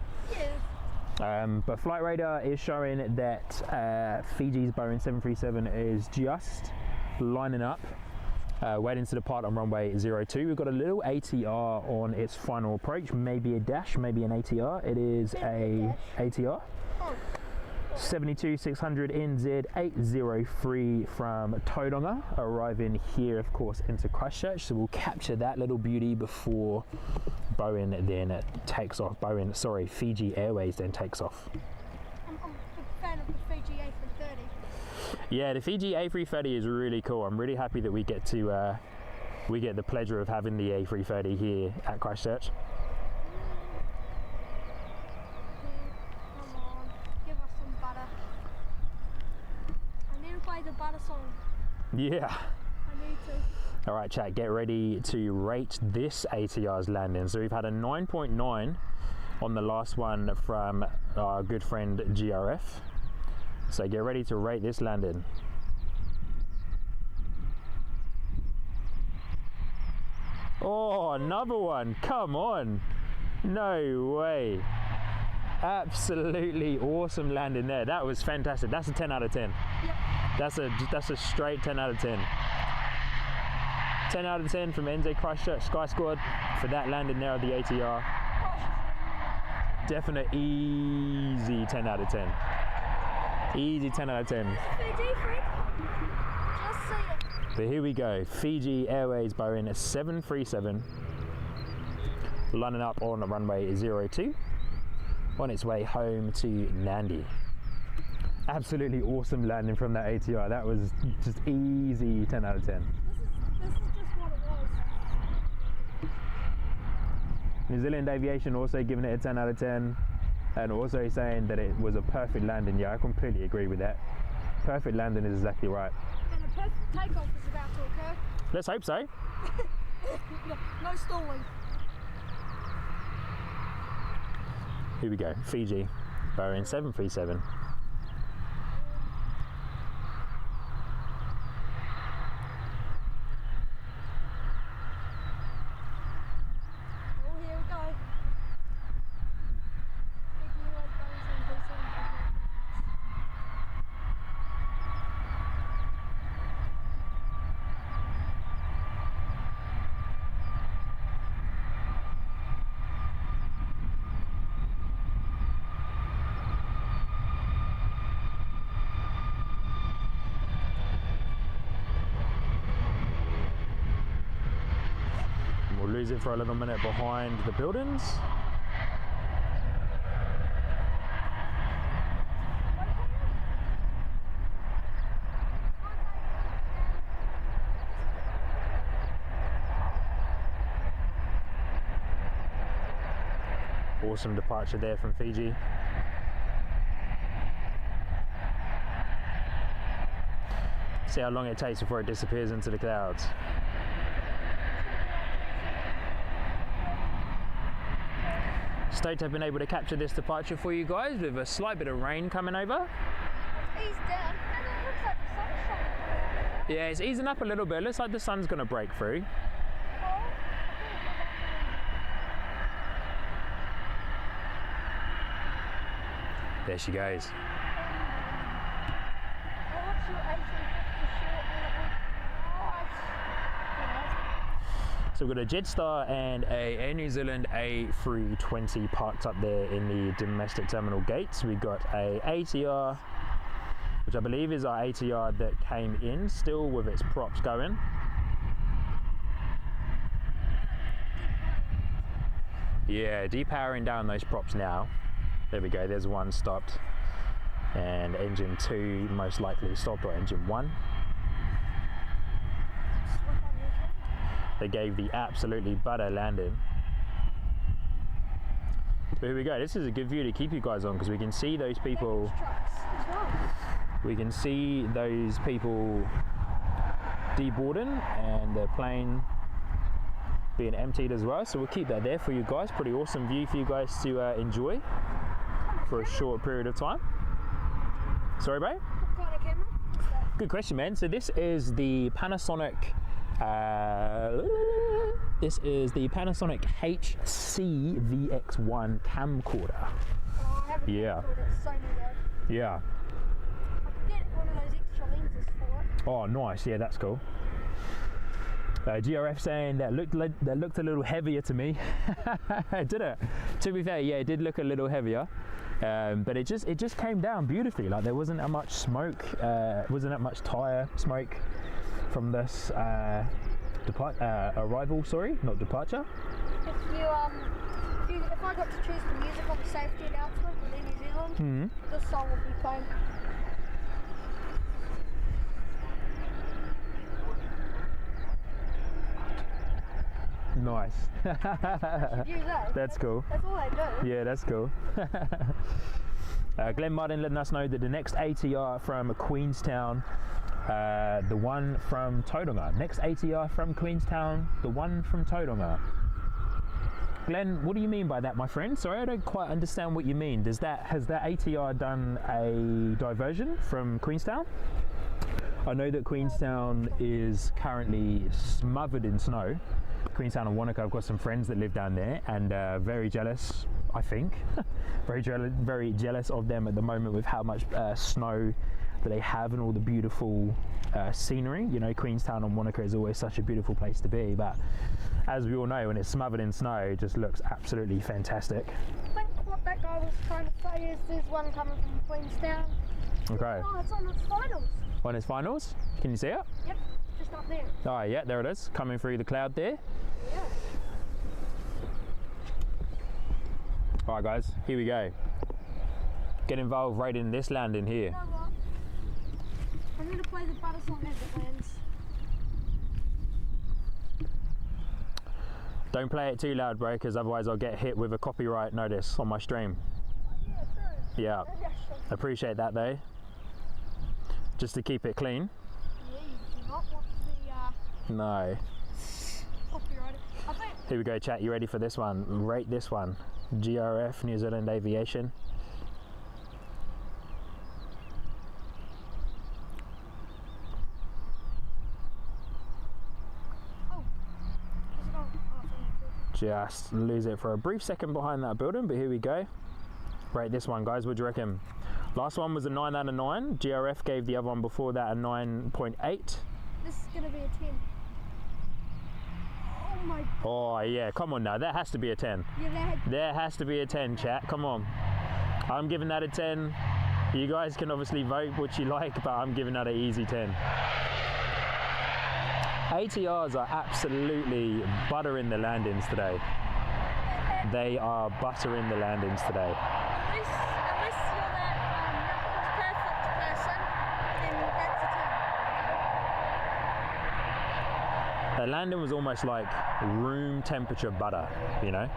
Yeah. But Flight Radar is showing that Fiji's Boeing 737 is just lining up, waiting to depart on runway 02. We've got a little ATR on its final approach, maybe a dash, maybe an ATR. It is a ATR. Oh. 72600 NZ 803 from Tauranga, arriving here of course into Christchurch, so we'll capture that little beauty before Boeing then takes off. Fiji Airways then takes off. I'm a big fan of the Fiji A330. Yeah, the Fiji A330 is really cool. I'm really happy that we get the pleasure of having the A330 here at Christchurch. The butter song. Yeah. I need to. All right, chat, get ready to rate this ATR's landing. So we've had a 9.9 on the last one from our good friend GRF. So get ready to rate this landing. Oh, another one. Come on. No way. Absolutely awesome landing there. That was fantastic. That's a 10 out of 10. Yep. That's a straight 10 out of 10. 10 out of 10 from NZCH Sky Squad for that landing there of the ATR. Definite easy 10 out of 10. Easy 10 out of 10. Fiji, Fred. Just say it. But here we go. Fiji Airways Boeing 737 lining up on runway 02 on its way home to Nandi. Absolutely awesome landing from that ATR. That was just easy 10 out of 10. This is just what it was. New Zealand Aviation also giving it a 10 out of 10 and also saying that it was a perfect landing. Yeah, I completely agree with that. Perfect landing is exactly right. And a perfect takeoff is about to occur. Let's hope so. No stalling. Here we go. Fiji Boeing 737. lose it for a little minute behind the buildings. Awesome departure there from Fiji. See how long it takes before it disappears into the clouds. Stoked I've been able to capture this departure for you guys with a slight bit of rain coming over. It's eased down and it looks like the sun's shining. Yeah, it's easing up a little bit. It looks like the sun's going to break through. There she goes. So we've got a Jetstar and a Air New Zealand A380 parked up there in the domestic terminal gates. We've got a ATR, which I believe is our ATR that came in, still with its props going. Yeah, depowering down those props now. There we go, there's one stopped. And engine 2 most likely stopped, or engine 1. They gave the absolutely butter landing. But here we go, this is a good view to keep you guys on because we can see those people. We can see those people deboarding and the plane being emptied as well. So we'll keep that there for you guys. Pretty awesome view for you guys to enjoy for a short period of time. Sorry, bro? What kind of camera is that? Good question, man. So this is the Panasonic HC VX1 camcorder. Oh, I haven't Yeah. It's Sony though. Yeah. I could get one of those extra lenses for it. Oh, nice. Yeah, that's cool. GRF saying that looked a little heavier to me. Did it? To be fair, yeah, it did look a little heavier. But it just came down beautifully. Like there wasn't that much smoke, wasn't that much tire smoke from this arrival. Sorry, not departure. If I got to choose the music on the safety announcement in New Zealand, this song would be playing. Nice. Use that. That's cool. That's all they do. Yeah, that's cool. Glenn Martin letting us know that the next ATR from Queenstown, the one from Tauranga. Next ATR from Queenstown, the one from Tauranga. Glenn, what do you mean by that, my friend? Sorry, I don't quite understand what you mean. Has that ATR done a diversion from Queenstown? I know that Queenstown is currently smothered in snow. Queenstown and Wanaka, I've got some friends that live down there and very jealous, I think. very jealous of them at the moment with how much snow that they have and all the beautiful scenery. You know, Queenstown and Wanaka is always such a beautiful place to be, but as we all know, when it's smothered in snow, it just looks absolutely fantastic. I think what that guy was trying to say is there's one coming from Queenstown. Okay. Oh, it's on its finals. On its finals? Can you see it? Yep, just up there. Oh yeah, there it is, coming through the cloud there. Yeah. Alright guys, here we go. Get involved right in this landing here. You know what? I'm going to play the butter song as it lands. Don't play it too loud, bro, because otherwise I'll get hit with a copyright notice on my stream. Yeah, true. Yeah, Maybe I should. appreciate that though. Just to keep it clean. Yeah, you do not want the No. copyright. I think Here we go, chat. You ready for this one? Rate this one. GRF, New Zealand Aviation. Just lose it for a brief second behind that building, but here we go. Rate this one, guys. What do you reckon? Last one was a 9 out of 9. GRF gave the other one before that a 9.8. this is going to be a 10. Oh my. Oh yeah, come on now. That has to be a 10. Yeah, There has to be a 10, chat. Come on. I'm giving that a 10. You guys can obviously vote what you like, but I'm giving that an easy 10. ATRs are absolutely buttering the landings today. They are buttering the landings today. Unless you're that perfect person, then that's a 10. The landing was almost like room temperature butter, you know?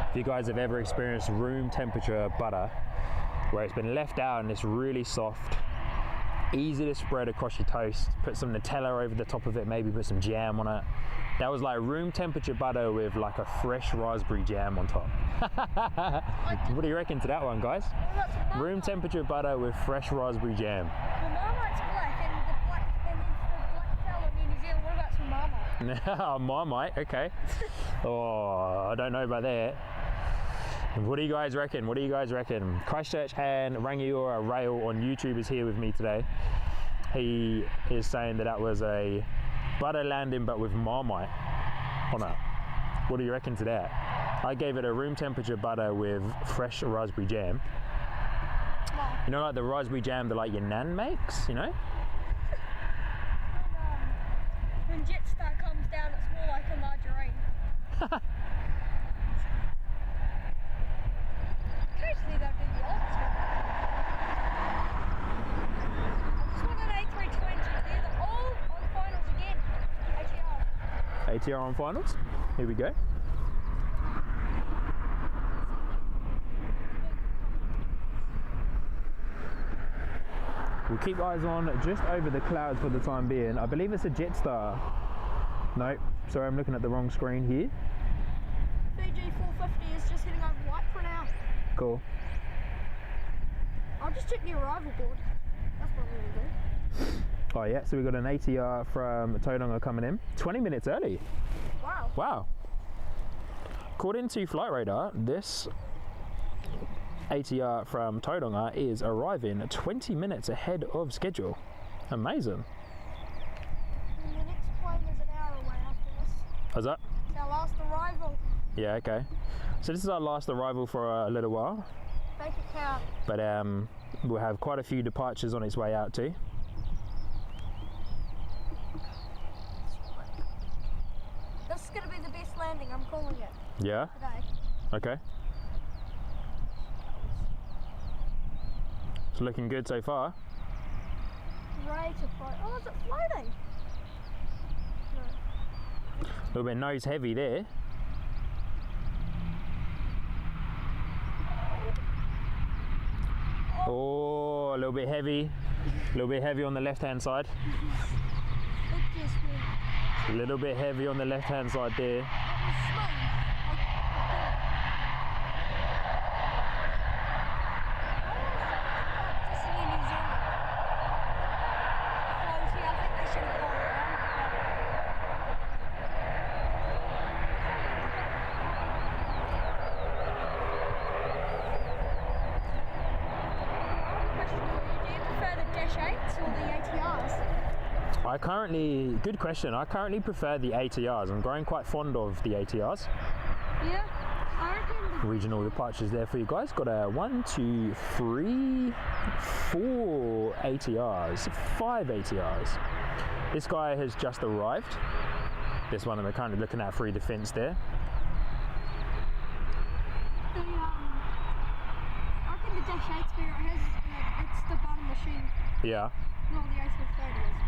If you guys have ever experienced room temperature butter, where it's been left out and it's really soft, easy to spread across your toast, put some Nutella over the top of it, maybe put some jam on it. That was like room temperature butter with like a fresh raspberry jam on top. What do you reckon to that one, guys? Room temperature butter with fresh raspberry jam. The Marmite's black and the black tail in New Zealand. What about some Marmite? Marmite, okay. Oh, I don't know about that. What do you guys reckon? What do you guys reckon? Christchurch and Rangiora Rail on YouTube is here with me today. He is saying that was a butter landing but with Marmite on it. What do you reckon to that? I gave it a room temperature butter with fresh raspberry jam. You know, like the raspberry jam that like your nan makes, you know? When Jetstar comes down, it's more like a margarine. Occasionally they'll do the opposite. I just want an A320. They're all on finals again. ATR. ATR on finals. Here we go. We'll keep eyes on just over the clouds for the time being. I believe it's a Jetstar. No, sorry, I'm looking at the wrong screen here. Fiji 450 is just heading over white for now. Cool. I'll just check the arrival board. That's what I'm going to do. Oh yeah, so we've got an ATR from Tauranga coming in. 20 minutes early. Wow. Wow. According to Flight Radar, this ATR from Tauranga is arriving 20 minutes ahead of schedule. Amazing. And the next plane is an hour away after this. How's that? It's our last arrival. Yeah, okay. So this is our last arrival for a little while. Make it count. But we'll have quite a few departures on its way out too. This is going to be the best landing, I'm calling it. Yeah? Today. Okay. It's looking good so far. Rate of float. Oh, is it floating? No. A little bit nose heavy there. Oh, a little bit heavy. A little bit heavy on the left hand side. It just went. A little bit heavy on the left hand side there. It was smooth. Practicing in New Zealand. Floaty, I think they should have gone around. Do you prefer the Dash 8s or the ATRs? Good question. I currently prefer the ATRs. I'm growing quite fond of the ATRs. Yeah, I reckon. Regional departures there for you guys. Got a 1, 2, 3, 4 ATRs, 5 ATRs. This guy has just arrived. This one that we're currently looking at through the fence there. I reckon the Dash 8's better. It has, it's the bottom machine. Yeah. Not the A330 is.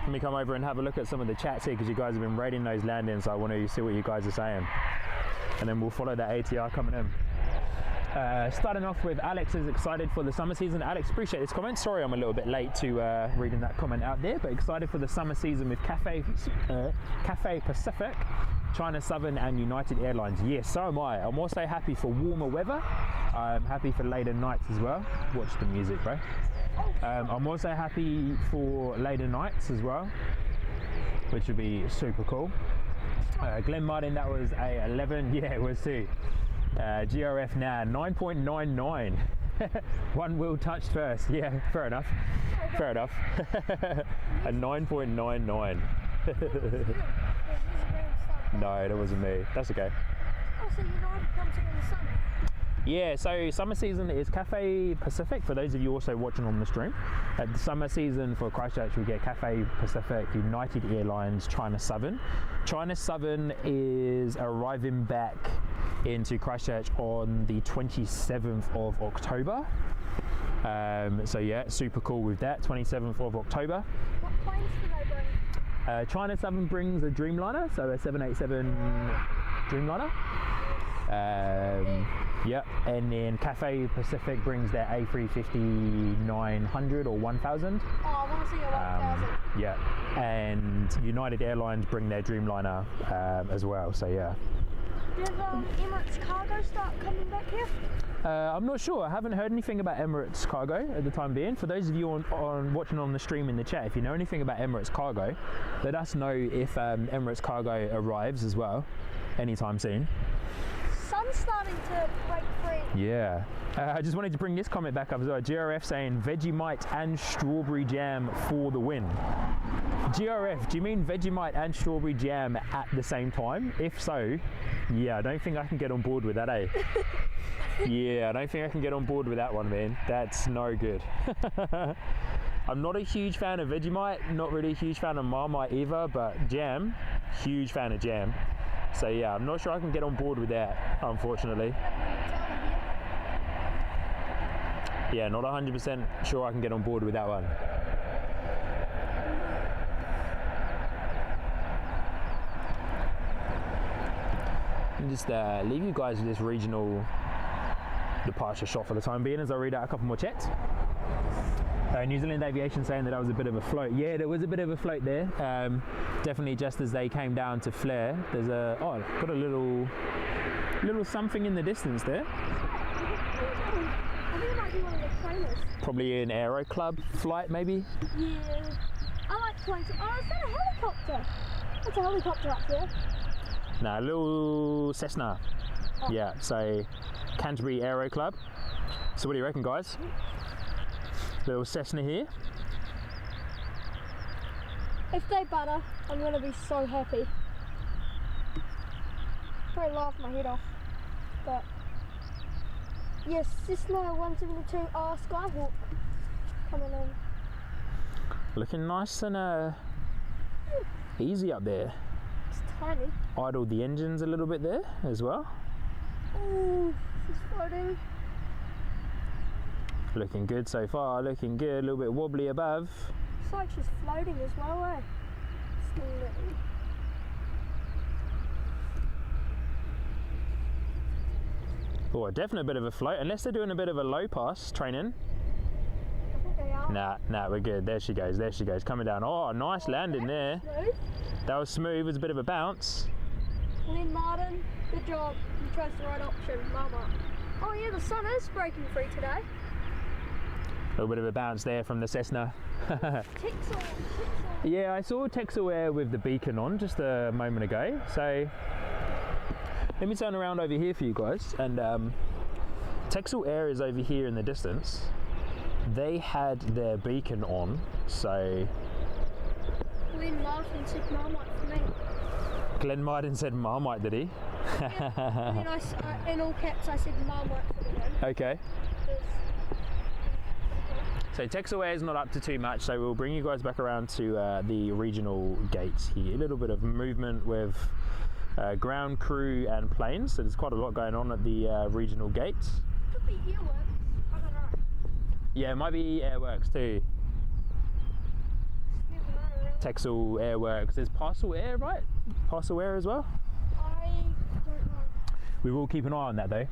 Let me come over and have a look at some of the chats here because you guys have been rating those landings. So I want to see what you guys are saying. And then we'll follow that ATR coming in. Starting off with Alex is excited for the summer season. Alex, appreciate this comment. Sorry I'm a little bit late to reading that comment out there, but excited for the summer season with Cathay Pacific, China Southern and United Airlines. Yes, so am I. I'm also happy for warmer weather. I'm happy for later nights as well. Watch the music, bro. I'm also happy for later nights as well, which would be super cool. Glenn Martin, that was a 11. Yeah, it was too. GRF now 9.99. One wheel touched first. Yeah, fair enough. Fair enough. A 9.99. No, that wasn't me. That's okay. Oh, so United comes in the summer? Yeah, so summer season is Cathay Pacific, for those of you also watching on the stream. At the summer season for Christchurch, we get Cathay Pacific, United Airlines, China Southern. China Southern is arriving back into Christchurch on the 27th of October. So yeah, super cool with that, 27th of October. What planes do they bring? China Southern brings a Dreamliner, so a 787 Dreamliner. Yeah, and then Cathay Pacific brings their A350-900 or 1000. Oh, I want to see a 1000. Yeah, and United Airlines bring their Dreamliner as well, so yeah. Did Emirates Cargo start coming back here? I'm not sure. I haven't heard anything about Emirates Cargo at the time being. For those of you on watching on the stream in the chat, if you know anything about Emirates Cargo, let us know if Emirates Cargo arrives as well anytime soon. Sun's starting to break free. Yeah. I just wanted to bring this comment back up as well. GRF saying Vegemite and strawberry jam for the win. GRF, do you mean Vegemite and strawberry jam at the same time? If so, yeah, I don't think I can get on board with that, eh? Yeah, I don't think I can get on board with that one, man. That's no good. I'm not a huge fan of Vegemite, not really a huge fan of Marmite either, but jam, huge fan of jam. So yeah, I'm not sure I can get on board with that, unfortunately. Yeah, not 100% sure I can get on board with that one. I'll just leave you guys with this regional departure shot for the time being as I read out a couple more chats. New Zealand Aviation saying that was a bit of a float. Yeah, there was a bit of a float there. Definitely just as they came down to flare. There's got a little something in the distance there. I think it might be one of the trainers. Probably an aero club flight, maybe. Yeah. I like planes. Oh, is that a helicopter? That's a helicopter up there. No, a little Cessna. Oh. Yeah, so Canterbury Aero Club. So what do you reckon, guys? Little Cessna here. If they butter, I'm going to be so happy. Probably laugh my head off. But yes, Cessna 172R Skyhawk coming in. Looking nice and easy up there. It's tiny. Idled the engines a little bit there as well. Ooh, she's floating. Looking good so far, looking good, a little bit wobbly above. It's like she's floating as well, eh? Slowly. Oh, definitely a bit of a float, unless they're doing a bit of a low pass training. I think they are. Nah, we're good. There she goes, coming down. Oh, nice landing there. Smooth. That was smooth, it was a bit of a bounce. Lynn Martin, good job. You chose the right option, mama. Oh yeah, the sun is breaking free today. A little bit of a bounce there from the Cessna. Texel. Yeah, I saw Texel Air with the beacon on just a moment ago. So let me turn around over here for you guys. And Texel Air is over here in the distance. They had their beacon on, so... Glenn Martin said Marmite for me. Glenn Martin said Marmite, did he? Yeah, and then in all caps I said Marmite for the win. Okay. So Texel Air is not up to too much, so we'll bring you guys back around to the regional gates here. A little bit of movement with ground crew and planes, so there's quite a lot going on at the regional gates. Could be Airworks, I don't know. Yeah, it might be Airworks too. Texel Airworks. There's Parcel Air, right? Parcel Air as well? I don't know. We will keep an eye on that though.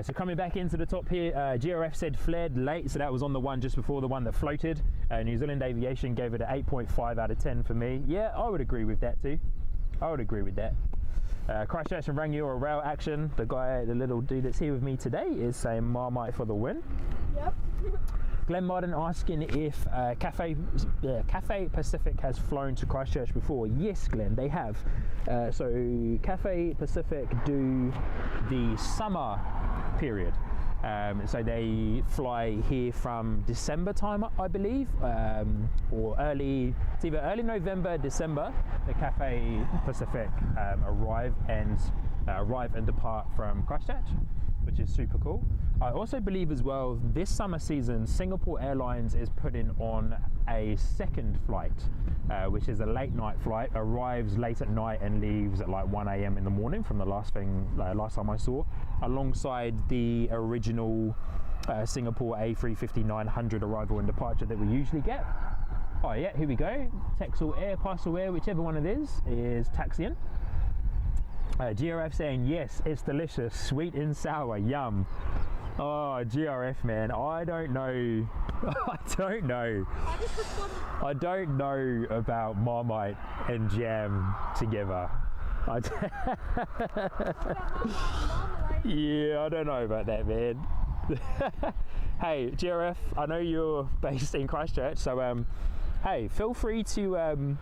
So coming back into the top here, GRF said flared late, so that was on the one just before the one that floated. New Zealand Aviation gave it an 8.5 out of 10 for me. Yeah, I would agree with that too. I would agree with that. Christchurch and Rangiora rail action. The little dude that's here with me today is saying Marmite for the win. Yep. Glenn Martin asking if Cathay Pacific has flown to Christchurch before. Yes, Glenn, they have. So Cathay Pacific do the summer period. So they fly here from December time, I believe, or it's either early November, December, the Cathay Pacific arrive, and arrive and depart from Christchurch, which is super cool. I also believe as well this summer season Singapore Airlines is putting on a second flight, which is a late night flight, arrives late at night and leaves at like 1 a.m. in the morning from the last time I saw, alongside the original Singapore A350-900 arrival and departure that we usually get. Oh yeah, here we go. Texel Air, Parcel Air, whichever one it is taxiing. GRF saying yes, it's delicious, sweet and sour, yum. Oh, GRF man, I don't know. I don't know about Marmite and jam together. Yeah, I don't know about that, man. Hey, GRF, I know you're based in Christchurch, so hey, feel free to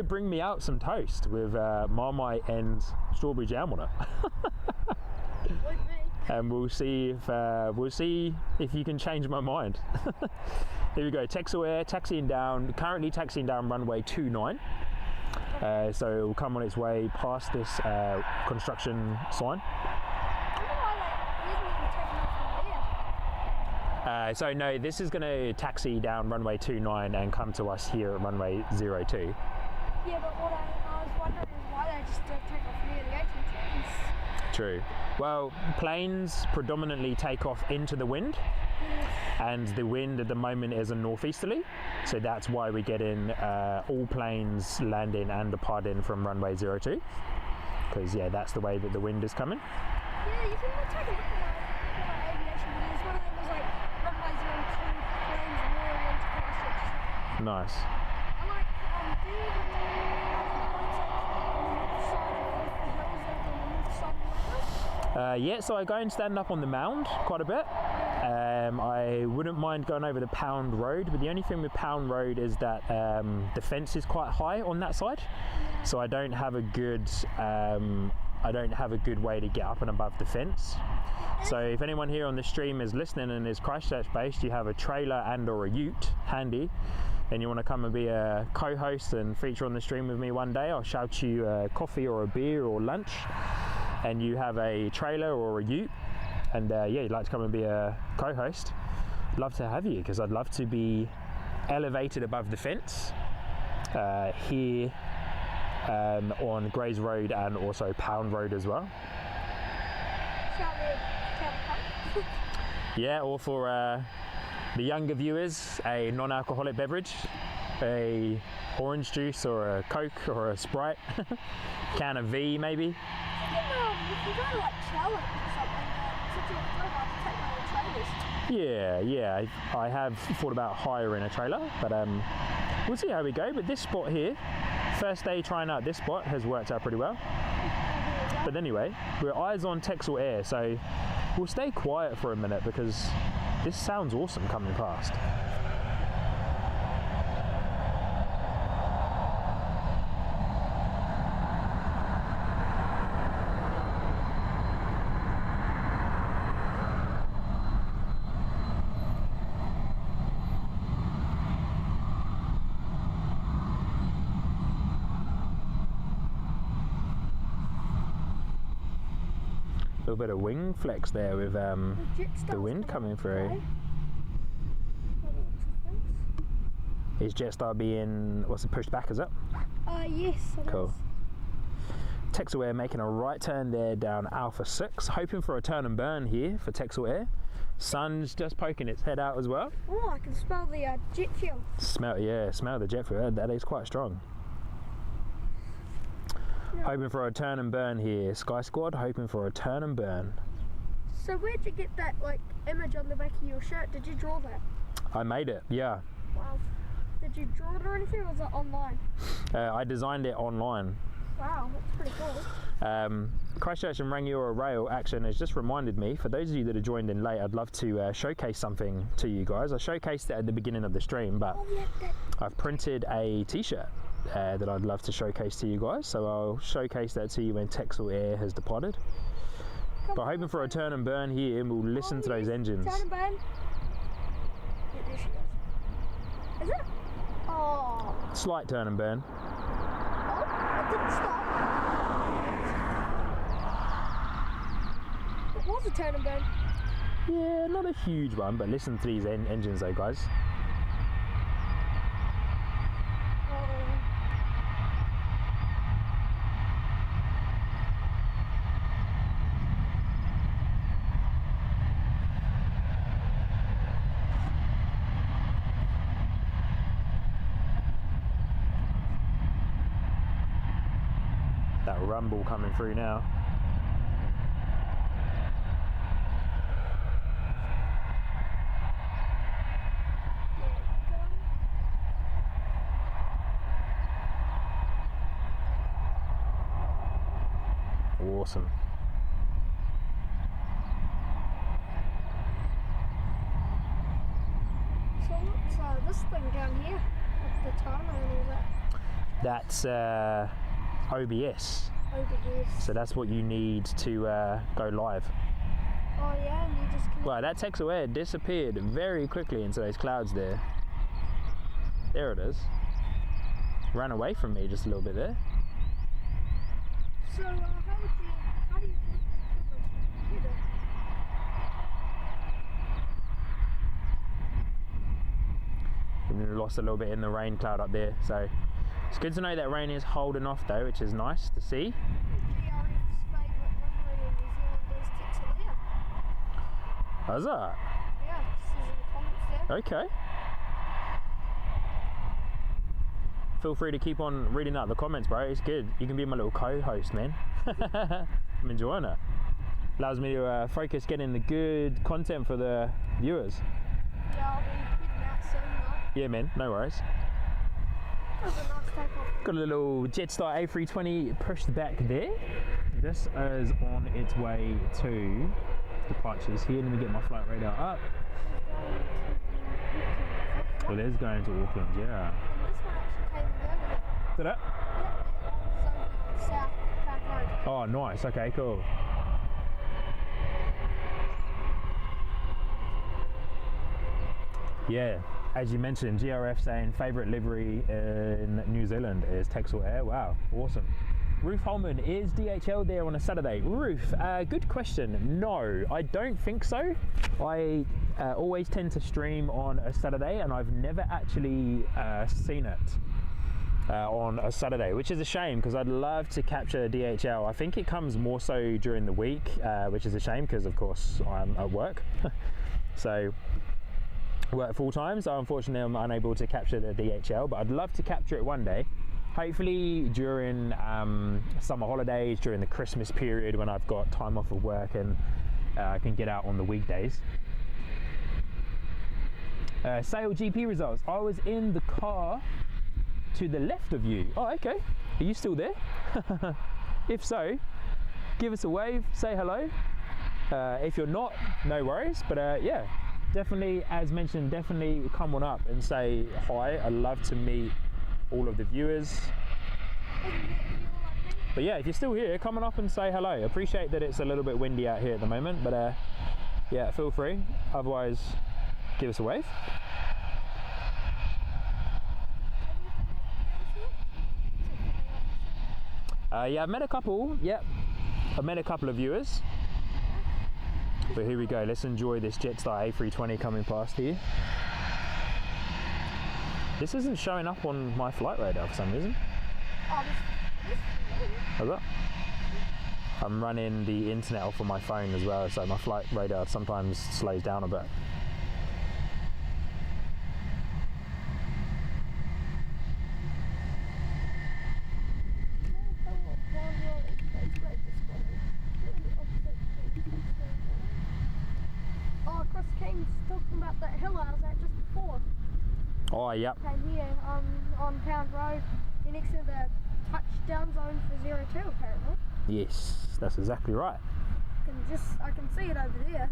bring me out some toast with Marmite and strawberry jam on it. And we'll see if you can change my mind. Here we go, Texel Air currently taxiing down runway 29. So it will come on its way past this construction sign. So no, this is going to taxi down runway 29 and come to us here at runway 02. Yeah, but what I was wondering is why they just don't take off near the 18 True. Well, planes predominantly take off into the wind, and the wind at the moment is a northeasterly, so that's why we get in all planes landing and departing from runway 02, because yeah, that's the way that the wind is coming. Yeah, you can take a look at aviation, but it's one of them was like runway 02 planes roaring into Christchurch. Nice. I like do you have the Yeah, so I go and stand up on the mound quite a bit. I wouldn't mind going over the Pound Road, but the only thing with Pound Road is that the fence is quite high on that side, so I don't have a good way to get up and above the fence. So if anyone here on the stream is listening and is Christchurch based, you have a trailer and or a ute handy, and you want to come and be a co-host and feature on the stream with me one day, I'll shout you a coffee or a beer or lunch, and you have a trailer or a ute, and yeah, you'd like to come and be a co-host, I'd love to have you, because I'd love to be elevated above the fence here on Grays Road and also Pound Road as well. Yeah, or for the younger viewers, a non-alcoholic beverage, a orange juice or a Coke or a Sprite, can of V maybe. You can go to like Challenge or something, Yeah, I have thought about hiring a trailer, but we'll see how we go. But this spot here, first day trying out this spot, has worked out pretty well. But anyway, we're eyes on Texel Air, so we'll stay quiet for a minute because this sounds awesome coming past. A little bit of wing flex there with the wind coming through. Is Jetstar being, what's it, pushed back, is it? Yes. Cool. Texel Air making a right turn there down Alpha 6, hoping for a turn and burn here for Texel Air. Sun's just poking its head out as well. Oh, I can smell the jet fuel. Smell the jet fuel. That is quite strong. Yeah. Hoping for a turn and burn here. Sky Squad hoping for a turn and burn. So where'd you get that like image on the back of your shirt? Did you draw that? I made it, yeah. Wow. Did you draw it or anything, or was it online? I designed it online. Wow, that's pretty cool. Christchurch and Rangiora Rail action has just reminded me, for those of you that have joined in late, I'd love to showcase something to you guys. I showcased it at the beginning of the stream, but I've printed a t-shirt that I'd love to showcase to you guys, so I'll showcase that to you when Texel Air has departed. But hoping for a turn and burn here, and we'll listen to those engines. Turn and burn. Yeah, there she goes. Is it? Oh. Slight turn and burn. Oh, it didn't stop. was a turn and burn. Yeah, not a huge one, but listen to these engines though, guys. That rumble coming through now. Awesome. So what's this thing down here with the timer and all that? That's OBS. OBS. So that's what you need to go live. Oh yeah, and you just connect. Wow, that text away disappeared very quickly into those clouds there. There it is. Ran away from me just a little bit there. So how do you connect the camera to the computer? We lost a little bit in the rain cloud up there, so it's good to know that rain is holding off though, which is nice to see. GRF's favourite livery in New Zealand is Texalia. How's that? Yeah, it says in the comments there. Okay. Feel free to keep on reading out the comments, bro. It's good. You can be my little co-host, man. I'm enjoying it. Allows me to focus getting the good content for the viewers. Yeah, I'll be heading out soon though. Yeah, man. No worries. That was a nice takeoff. Got a little Jetstar A320 pushed back there. This is on its way to departures here. Let me get my flight radar up. Well, it is going to Auckland, yeah. And this one actually came in earlier. Did it? Yep, so south Pound Road. Oh, nice. Okay, cool. Yeah, as you mentioned, GRF saying favourite livery in New Zealand is Texel Air. Wow, awesome. Ruth Holman, is DHL there on a Saturday? Ruth, good question. No, I don't think so. I always tend to stream on a Saturday, and I've never actually seen it on a Saturday, which is a shame because I'd love to capture DHL. I think it comes more so during the week, which is a shame because of course I'm at work. So work full time, so unfortunately I'm unable to capture the DHL, but I'd love to capture it one day. Hopefully during summer holidays, during the Christmas period when I've got time off of work and I can get out on the weekdays. Sale GP results. I was in the car to the left of you. Oh, okay. Are you still there? If so, give us a wave, say hello. If you're not, no worries, but yeah, definitely, as mentioned, definitely come on up and say hi. I'd love to meet all of the viewers. But yeah, if you're still here, come on up and say hello. Appreciate that it's a little bit windy out here at the moment, but yeah, feel free. Otherwise, give us a wave. Yeah, I've met a couple. Yep, I've met a couple of viewers. But here we go. Let's enjoy this Jetstar A320 coming past here. This isn't showing up on my flight radar for some reason. Oh, How's that? I'm running the internet off of my phone as well, so my flight radar sometimes slows down a bit. Oh, Chris King's talking about that hill I was at just before. Oh, yep. Came here on Pound Road, next to the touchdown zone for 02 apparently. Yes, that's exactly right. I can see it over there,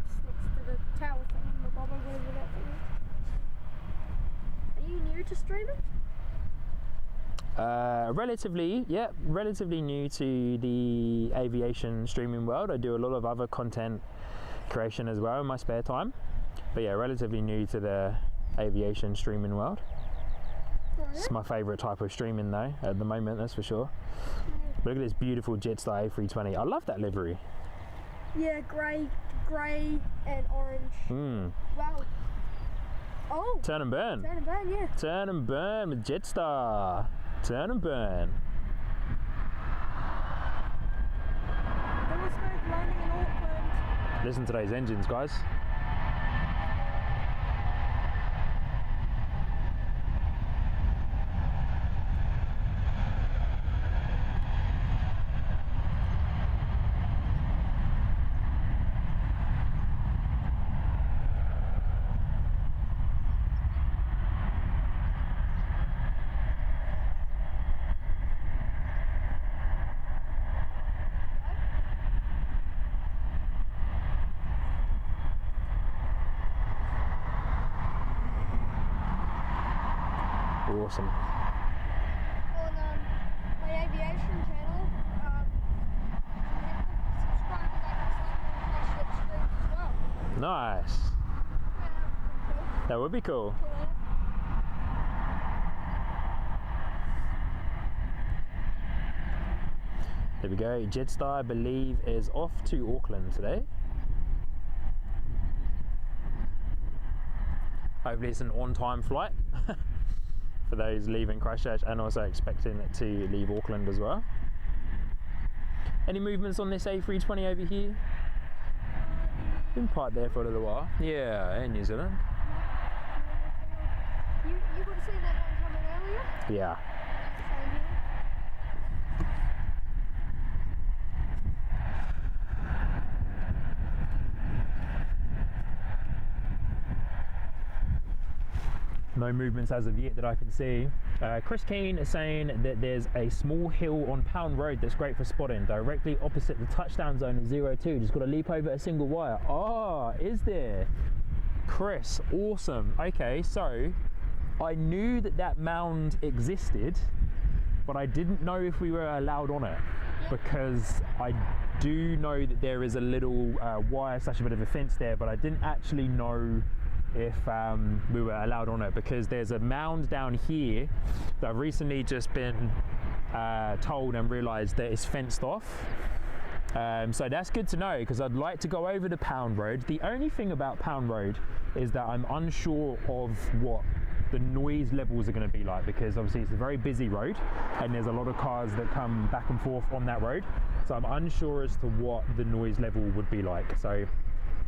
just next to the tower thing, the bubble, whatever that thing is. Are you new to streaming? Relatively new to the aviation streaming world. I do a lot of other content creation as well in my spare time, but yeah, relatively new to the aviation streaming world. It's my favourite type of streaming though at the moment, that's for sure. But look at this beautiful Jetstar A320. I love that livery. Yeah, grey and orange. Wow. Oh. Turn and burn. Turn and burn, yeah. Turn and burn with Jetstar. Turn and burn. There was no landing in Auckland. Listen to those engines, guys. Awesome. On my aviation channel, subscribers I can see streams as well. Nice. Cool. That would be cool. There we go. Jetstar, I believe, is off to Auckland today. Hopefully it's an on-time flight for those leaving Christchurch and also expecting it to leave Auckland as well. Any movements on this A320 over here? Been parked there for a little while. Yeah, in New Zealand. You would have seen that one coming earlier? Yeah. Same here. No movements as of yet that I can see. Chris Keane is saying that there's a small hill on Pound Road that's great for spotting, directly opposite the touchdown zone of 02. Just got to leap over a single wire. Oh, is there? Chris, awesome. Okay, so I knew that that mound existed, but I didn't know if we were allowed on it, because I do know that there is a little wire / a bit of a fence there, but I didn't actually know if we were allowed on it, because there's a mound down here that I've recently just been told and realised that it's fenced off. So that's good to know, because I'd like to go over to Pound Road. The only thing about Pound Road is that I'm unsure of what the noise levels are going to be like, because obviously it's a very busy road and there's a lot of cars that come back and forth on that road. So I'm unsure as to what the noise level would be like. So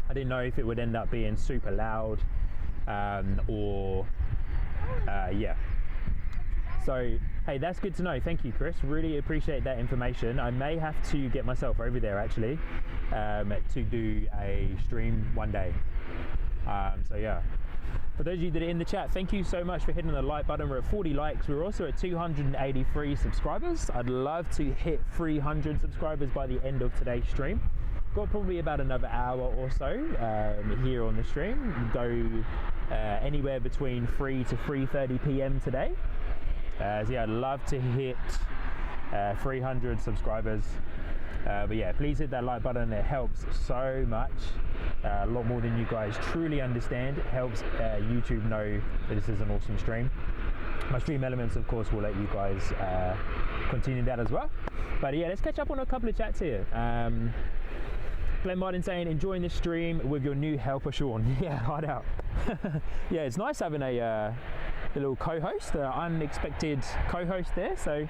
I didn't know if it would end up being super loud or yeah. So hey, that's good to know. Thank you, Chris. Really appreciate that information. I may have to get myself over there actually to do a stream one day. So yeah. For those of you that are in the chat, thank you so much for hitting the like button. We're at 40 likes. We're also at 283 subscribers. I'd love to hit 300 subscribers by the end of today's stream. Got probably about another hour or so here on the stream. Go anywhere between 3 to 3:30 p.m. today. So yeah, I'd love to hit 300 subscribers. But yeah, please hit that like button. It helps so much. A lot more than you guys truly understand. It helps YouTube know that this is an awesome stream. My stream elements, of course, will let you guys continue that as well. But yeah, let's catch up on a couple of chats here. Glenn Martin saying, enjoying this stream with your new helper, Sean. Yeah, hard out. Yeah, it's nice having a little co-host, unexpected co-host there. So,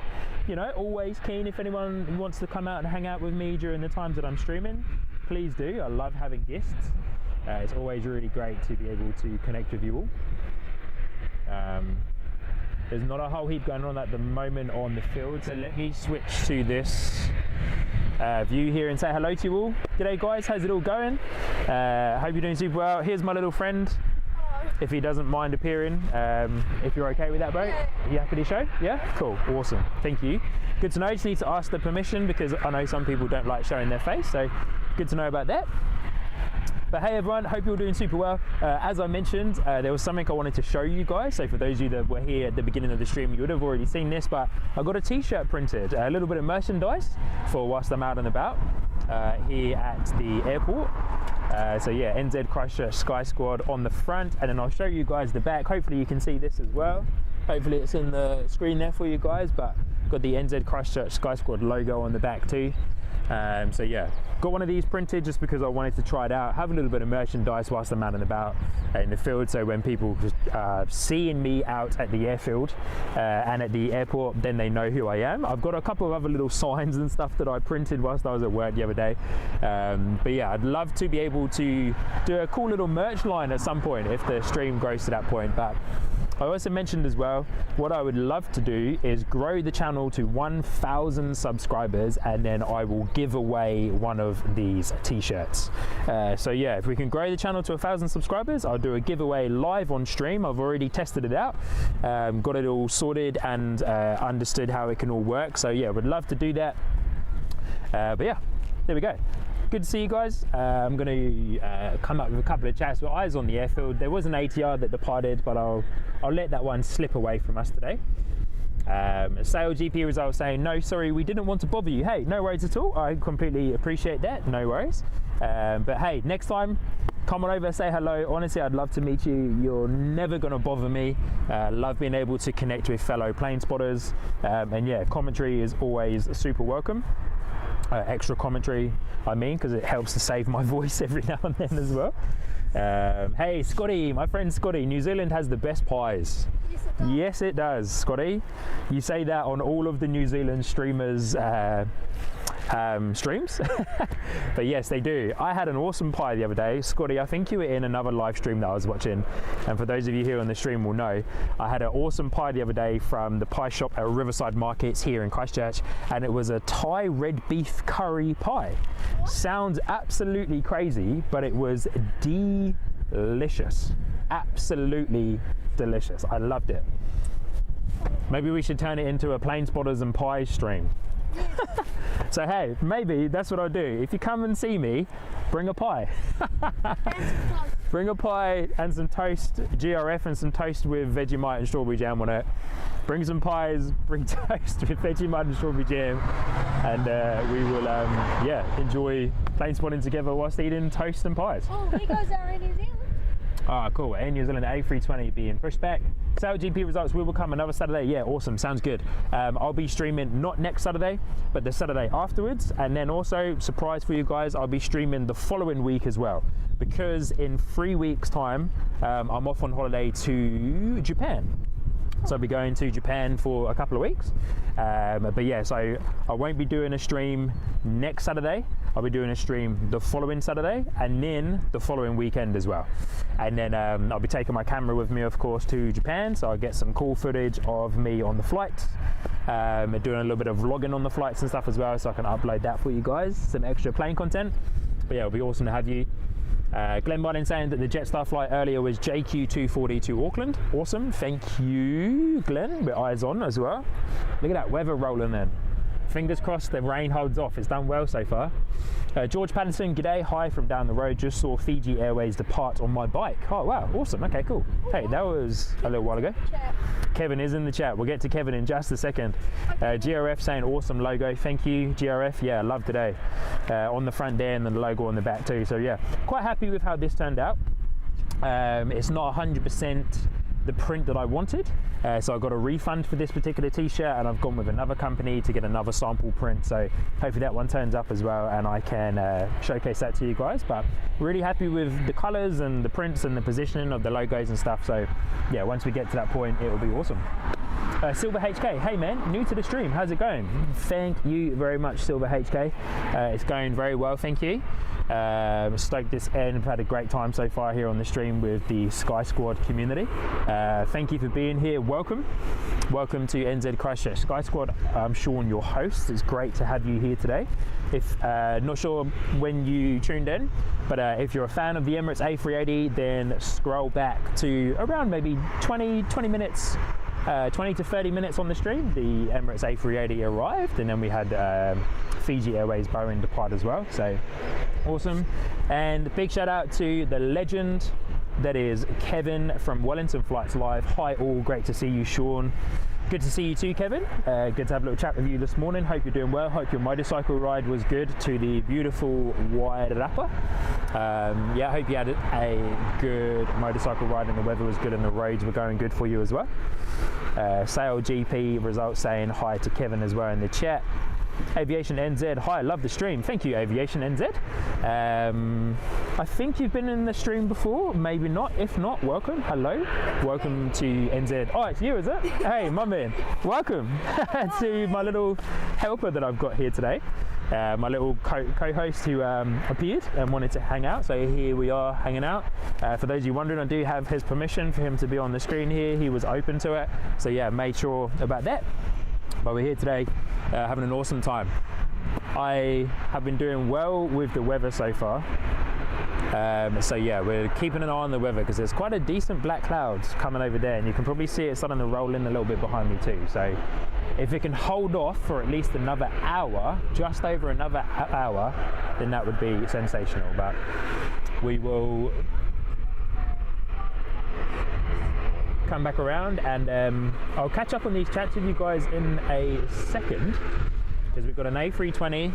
you know, always keen if anyone wants to come out and hang out with me during the times that I'm streaming. Please do. I love having guests. It's always really great to be able to connect with you all. There's not a whole heap going on at the moment on the field, so let me switch to this view here and say hello to you all. G'day guys, how's it all going? Hope you're doing super well. Here's my little friend, if he doesn't mind appearing, if you're okay with that, bro. Yeah. You happy to show? Yeah? Cool, awesome, thank you. Good to know. Just need to ask the permission, because I know some people don't like showing their face, so good to know about that. But hey everyone, hope you're doing super well. As I mentioned, there was something I wanted to show you guys. So for those of you that were here at the beginning of the stream, you would have already seen this, but I got a t-shirt printed, a little bit of merchandise for whilst I'm out and about here at the airport. So yeah, NZ Christchurch Sky Squad on the front, and then I'll show you guys the back. Hopefully you can see this as well. Hopefully it's in the screen there for you guys, but got the NZ Christchurch Sky Squad logo on the back too. So yeah, got one of these printed just because I wanted to try it out, have a little bit of merchandise whilst I'm out and about in the field, so when people seeing me out at the airfield and at the airport, then they know who I am. I've got a couple of other little signs and stuff that I printed whilst I was at work the other day, but yeah, I'd love to be able to do a cool little merch line at some point if the stream grows to that point. But I also mentioned as well, what I would love to do is grow the channel to 1,000 subscribers, and then I will give away one of these t-shirts. So yeah, if we can grow the channel to 1,000 subscribers, I'll do a giveaway live on stream. I've already tested it out, got it all sorted and understood how it can all work. So yeah, would love to do that. But yeah, there we go. Good to see you guys. I'm going to come up with a couple of chats with eyes on the airfield. There was an ATR that departed, but I'll let that one slip away from us today. Sale GP results saying, no, sorry, we didn't want to bother you. Hey, no worries at all. I completely appreciate that. No worries. But hey, next time, come on over, say hello. Honestly, I'd love to meet you. You're never going to bother me. Love being able to connect with fellow plane spotters. And yeah, commentary is always super welcome. Extra commentary, I mean, because it helps to save my voice every now and then as well. Hey, Scotty, my friend Scotty, New Zealand has the best pies. Yes, it does, Scotty. You say that on all of the New Zealand streamers' streams, but yes, they do. I had an awesome pie the other day. Scotty, I think you were in another live stream that I was watching, and for those of you here on the stream will know, I had an awesome pie the other day from the pie shop at Riverside Markets here in Christchurch, and it was a Thai red beef curry pie. Sounds absolutely crazy, but it was delicious. Absolutely delicious. I loved it. Maybe we should turn it into a plane spotters and pie stream. So hey, maybe that's what I'll do. If you come and see me, bring a pie. Bring a pie and some toast, GRF and some toast with Vegemite and strawberry jam on it. Bring some pies, bring toast with Vegemite and strawberry jam, and we will yeah, enjoy plane spotting together whilst eating toast and pies. Oh, here goes our Air New Zealand. Ah, cool. Air New Zealand A380 being pushed back. Sale GP results will come another Saturday. Yeah, awesome. Sounds good. I'll be streaming not next Saturday, but the Saturday afterwards. And then also, surprise for you guys, I'll be streaming the following week as well. Because in 3 weeks' time, I'm off on holiday to Japan. So I'll be going to Japan for a couple of weeks. But yeah, so I won't be doing a stream next Saturday. I'll be doing a stream the following Saturday and then the following weekend as well. And then I'll be taking my camera with me, of course, to Japan. So I'll get some cool footage of me on the flights, doing a little bit of vlogging on the flights and stuff as well. So I can upload that for you guys, some extra plane content. But yeah, it'll be awesome to have you. Glenn Biden saying that the Jetstar flight earlier was JQ240 to Auckland. Awesome, thank you, Glenn. With eyes on as well. Look at that weather rolling in. Fingers crossed the rain holds off. It's done well so far. George Patterson, g'day, hi from down the road. Just saw Fiji Airways depart on my bike. Oh wow, awesome. Okay, cool. Hey, that was a little while ago. Kevin is in the chat. We'll get to Kevin in just a second. GRF saying awesome logo. Thank you, GRF. Yeah, love today. On the front there and then the logo on the back too. So yeah, quite happy with how this turned out. It's not 100% the print that I wanted. So I got a refund for this particular t-shirt, and I've gone with another company to get another sample print. So hopefully that one turns up as well, and I can showcase that to you guys. But really happy with the colors and the prints and the positioning of the logos and stuff. So yeah, once we get to that point, it will be awesome. Silver HK, hey man, new to the stream, how's it going? Thank you very much, Silver HK. It's going very well, thank you. Stoked this end. I've had a great time so far here on the stream with the Sky Squad community. Thank you for being here. Welcome to NZ Christchurch Sky Squad. I'm Sean, your host. It's great to have you here today. If not sure when you tuned in, but if you're a fan of the Emirates A380, then scroll back to around maybe 20 minutes. 20 to 30 minutes on the stream, the Emirates A380 arrived, and then we had Fiji Airways Boeing depart as well. So awesome. And big shout out to the legend that is Kevin from Wellington Flights Live. Hi all, great to see you, Sean. Good to see you too, Kevin. Good to have a little chat with you this morning. Hope you're doing well. Hope your motorcycle ride was good to the beautiful Wairarapa. Yeah, I hope you had a good motorcycle ride and the weather was good and the roads were going good for you as well. Sale GP results saying hi to Kevin as well in the chat. Aviation NZ, hi, love the stream. Thank you, Aviation NZ. I think you've been in the stream before, maybe not. If not, welcome. Hello, welcome to NZ. Oh, it's you, is it? Hey, my man, welcome to my little helper that I've got here today. My little co-host who appeared and wanted to hang out, so here we are hanging out. For those of you wondering, I do have his permission for him to be on the screen here. He was open to it, so yeah, made sure about that. But we're here today having an awesome time. I have been doing well with the weather so far. So yeah, we're keeping an eye on the weather because there's quite a decent black clouds coming over there, and you can probably see it starting to roll in a little bit behind me too. So if it can hold off for at least another hour, just over another hour, then that would be sensational. But we will come back around and I'll catch up on these chats with you guys in a second, because we've got an A320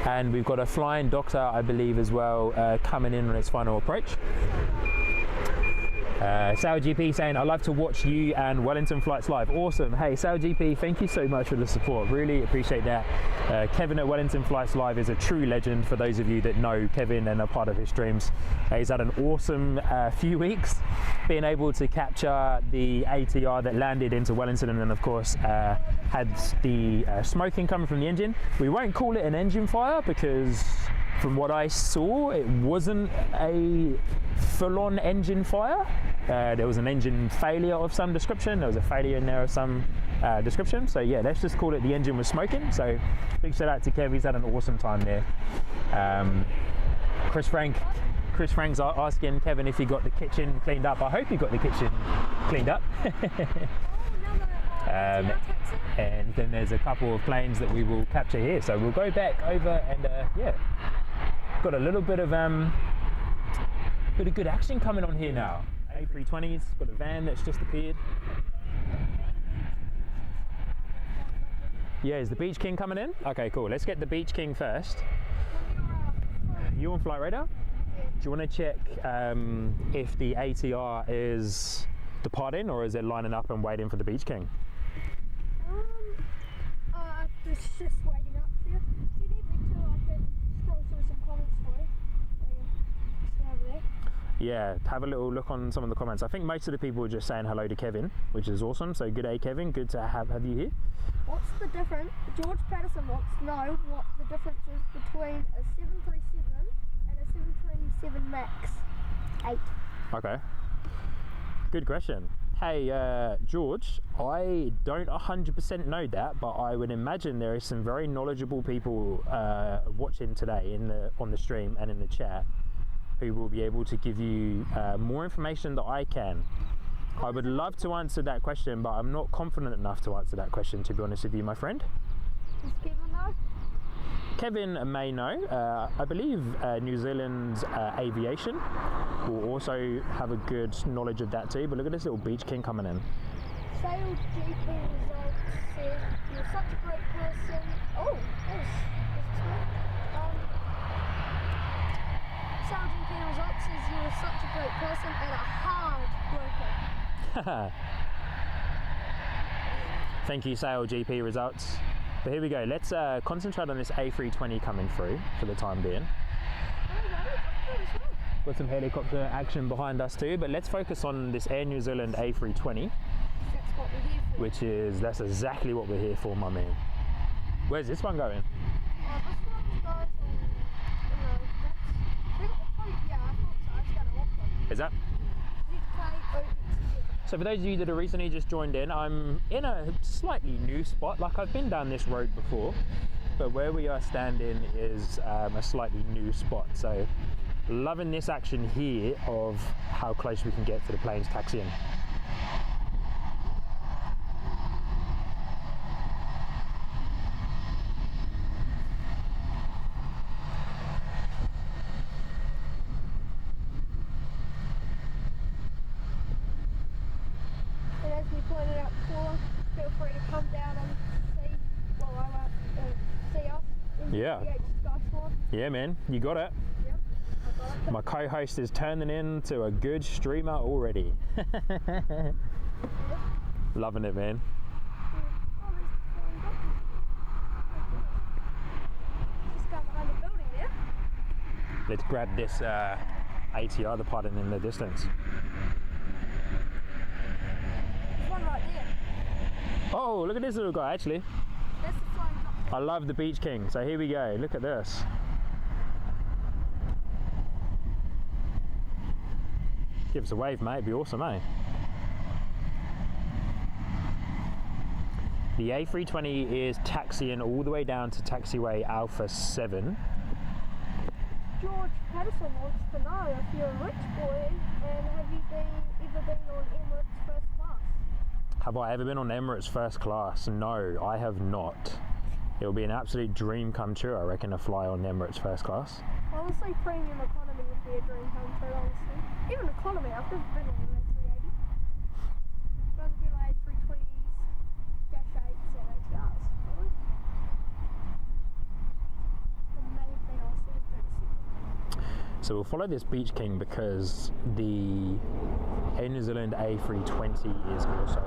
and we've got a flying doctor, I believe, as well, coming in on its final approach. Sal GP saying, I love to watch you and Wellington flights live. Awesome. Hey, Sal GP, thank you so much for the support. Really appreciate that. Kevin at Wellington Flights Live is a true legend. For those of you that know Kevin and are part of his streams, he's had an awesome few weeks being able to capture the ATR that landed into Wellington, and then of course had the smoking coming from the engine. We won't call it an engine fire because from what I saw, it wasn't a full-on engine fire. There was an engine failure of some description. There was a failure in there of some description. So yeah, let's just call it the engine was smoking. So big shout out to Kev. He's had an awesome time there. Chris Frank's asking Kevin if he got the kitchen cleaned up. I hope he got the kitchen cleaned up. And then there's a couple of planes that we will capture here. So we'll go back over and yeah, got a little bit of good action coming on here now. A320s, got a van that's just appeared. Yeah, is the Beach King coming in? Okay, cool. Let's get the Beach King first. You on flight radar? Do you want to check if the ATR is departing or is it lining up and waiting for the Beach King? It's just waiting up there. Do you need me to, I can scroll through some comments for you? See over there? Yeah, have a little look on some of the comments. I think most of the people are just saying hello to Kevin, which is awesome. So good day, Kevin. Good to have you here. What's the difference? George Patterson wants to know what the difference is between a 737 and a 737 MAX 8. Okay. Good question. Hey, George, I don't 100% know that, but I would imagine there are some very knowledgeable people watching today on the stream and in the chat who will be able to give you more information than I can. I would love to answer that question, but I'm not confident enough to answer that question, to be honest with you, my friend. Does Kevin know? Kevin may know. I believe New Zealand's aviation will also have a good knowledge of that too, but look at this little Beach King coming in. Sales GP results says you're such a great person. Oh, Sales GP results says you're such a great person and a hard worker. Thank you, Sale GP results. But here we go. Let's concentrate on this A320 coming through for the time being. Got some helicopter action behind us too, but let's focus on this Air New Zealand A320. That's what we're here for. That's exactly what we're here for, my man. Where's this one going? This one's going to, I thought so. It's going to Auckland. Is that? So for those of you that have recently just joined in, I'm in a slightly new spot. Like, I've been down this road before, but where we are standing is a slightly new spot. So loving this action here of how close we can get to the planes taxiing. And as we pointed out before, feel free to come down and see, see us in NZCH Sky Squad. Yeah, man, you got it. Yep, I got it. My co-host is turning into a good streamer already. Loving it, man. Oh, there's the flying doctor. let's grab this ATR departing in the distance. There's one right there. Oh, look at this little guy actually. That's the flying doctor. I love the Beach King. So here we go. Look at this. Give us a wave, mate. It'd be awesome, eh? The A320 is taxiing all the way down to taxiway Alpha 7. George Patterson wants to know if you're a rich boy and have you ever been on Emirates first class? Have I ever been on Emirates first class? No, I have not. It will be an absolute dream come true, I reckon, to fly on Emirates first class. Honestly, premium economy would be a dream come true, honestly. Even economy, I've never been on an A380. I've only been on A320s, Dash 8s and ATRs, really. And maybe on 737. So we'll follow this Beach King because the Air New Zealand A320 is also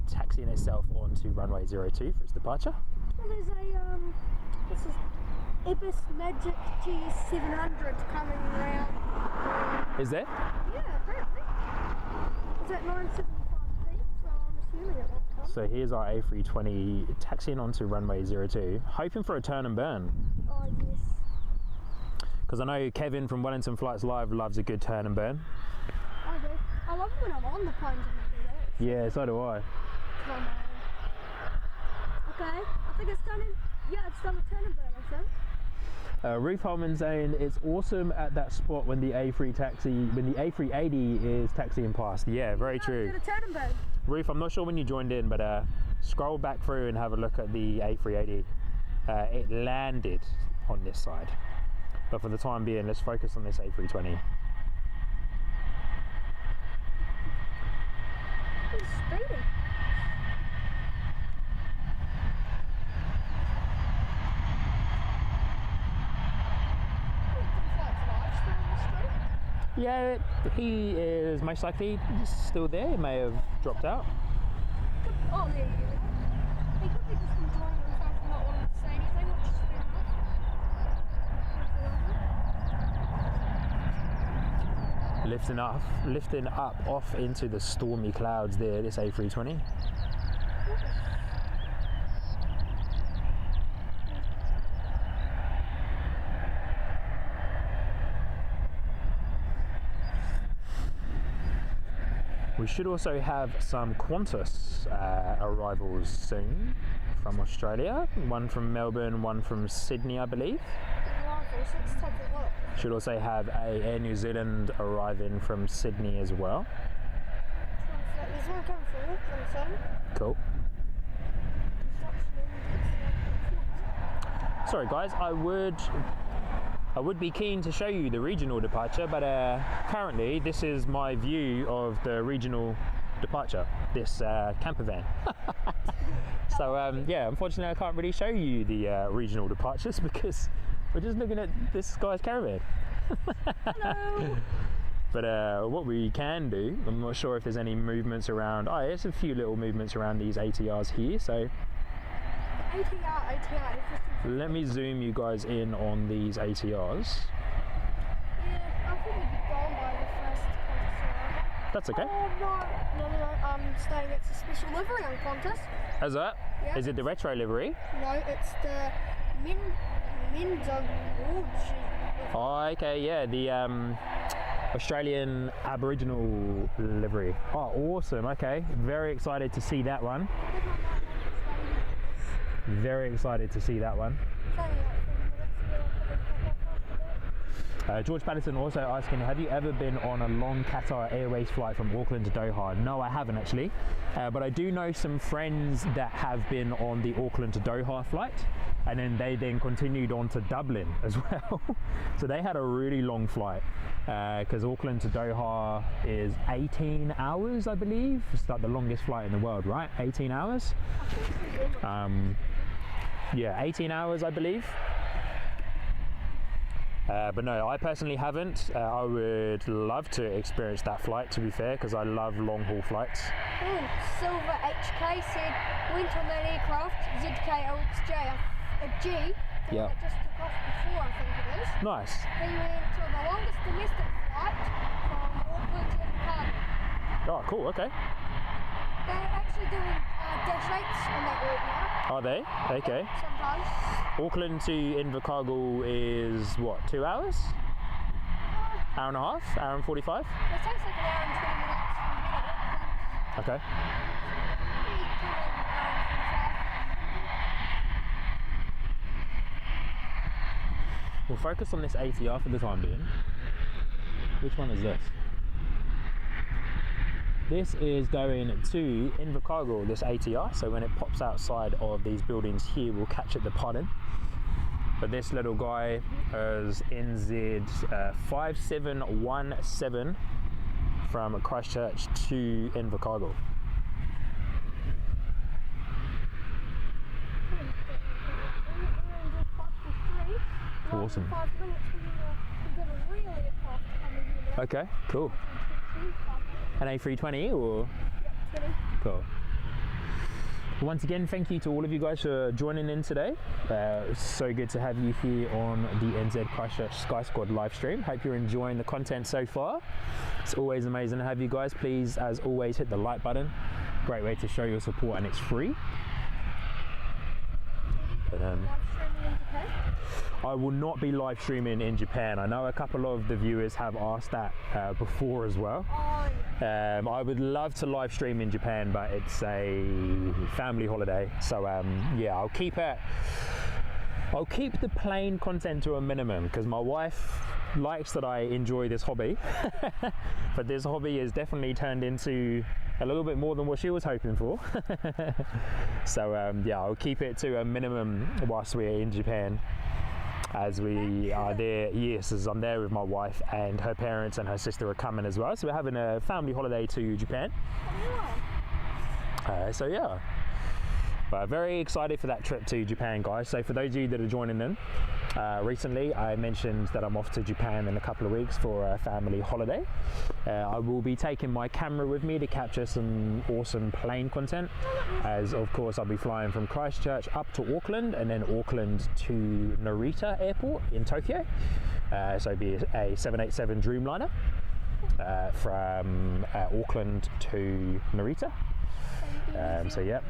taxiing itself onto runway 02 for its departure. Well, there's a, this is Ibis Magic GS700 coming around. Is there? Yeah, apparently. It's at 975 feet, so I'm assuming it won't come. So here's our A320 taxiing onto runway 02, hoping for a turn and burn. Oh, yes. Because I know Kevin from Wellington Flights Live loves a good turn and burn. I do. I love it when I'm on the planes and we do that. Yeah, so do I. Come on. Okay, I think it's done in, yeah, it's done a turn and burn, I think. Ruth Holman saying it's awesome at that spot when the A380 is taxiing past. Yeah, very true. Did a turn and burn. Ruth, I'm not sure when you joined in, but scroll back through and have a look at the A380. It landed on this side. But for the time being, let's focus on this A320. It's speeding. Yeah, he is most likely still there. He may have dropped out. Oh, there you go. He could be just enjoying himself and not wanting to say anything, which is fair enough. Lifting up off into the stormy clouds there, this A320. We should also have some Qantas arrivals soon from Australia. One from Melbourne, one from Sydney, I believe. Let's take a look. Should also have a Air New Zealand arriving from Sydney as well. There's one coming from Auckland soon. Cool. Sorry guys, I would be keen to show you the regional departure, but currently this is my view of the regional departure, this camper van. So yeah, unfortunately I can't really show you the regional departures because we're just looking at this guy's caravan. Hello. But what we can do, I'm not sure if there's any movements around. Oh, there's a few little movements around these ATRs here, so ATR. let me zoom you guys in on these ATRs. Yeah, I'll probably be gone by the first Qantas arrival. That's okay. Oh no, I'm staying at the special livery on Qantas. Is that? Yeah. Is it the retro livery? No, it's the Minzo Gorge. Oh, okay, yeah, the Australian Aboriginal livery. Oh, awesome, okay. Very excited to see that one. Very excited to see that one. George Patterson also asking, have you ever been on a long Qatar Airways flight from Auckland to Doha? No, I haven't actually, but I do know some friends that have been on the Auckland to Doha flight, and then they continued on to Dublin as well. So they had a really long flight, because Auckland to Doha is 18 hours, I believe. It's like the longest flight in the world, right? 18 hours? Yeah, 18 hours, I believe. But no, I personally haven't. I would love to experience that flight, to be fair, because I love long haul flights. Silver HK said, went on that aircraft, ZKLXJ, a G, the Yeah. one that just took off before, I think it is. Nice. He went to the longest domestic flight from Auckland to Invercargill. Oh, cool. Okay. They're actually doing dash 8s on that route now. Are they? Okay. Sometimes. Auckland to Invercargill is what? 2 hours? Hour and a half? Hour and 45? It takes like an hour and 20 minutes from here to Auckland. Okay. We'll focus on this ATR for the time being. Which one is this? This is going to Invercargill, this ATR. So when it pops outside of these buildings here, we'll catch it departing. But this little guy is NZ 5717 from Christchurch to Invercargill. Awesome. 5 minutes we've got a really aircraft coming in now. Okay, cool. An A320 or? Yep, 20. Cool. Once again, thank you to all of you guys for joining in today. So good to have you here on the NZCH Sky Squad live stream. Hope you're enjoying the content so far. It's always amazing to have you guys. Please, as always, hit the like button. Great way to show your support, and it's free. But, I will not be live streaming in Japan. I know a couple of the viewers have asked that before as well. Oh, yeah. I would love to live stream in Japan, but it's a family holiday. So yeah, I'll keep the plane content to a minimum because my wife likes that I enjoy this hobby. But this hobby has definitely turned into a little bit more than what she was hoping for. So yeah, I'll keep it to a minimum whilst we're in Japan. As we are there, yes, as I'm there with my wife, and her parents and her sister are coming as well. So we're having a family holiday to Japan. So yeah, but very excited for that trip to Japan, guys. So for those of you that are joining in, recently I mentioned that I'm off to Japan in a couple of weeks for a family holiday. I will be taking my camera with me to capture some awesome plane content, as of course I'll be flying from Christchurch up to Auckland and then Auckland to Narita Airport in Tokyo. So it'll be a 787 Dreamliner from Auckland to Narita. So yeah.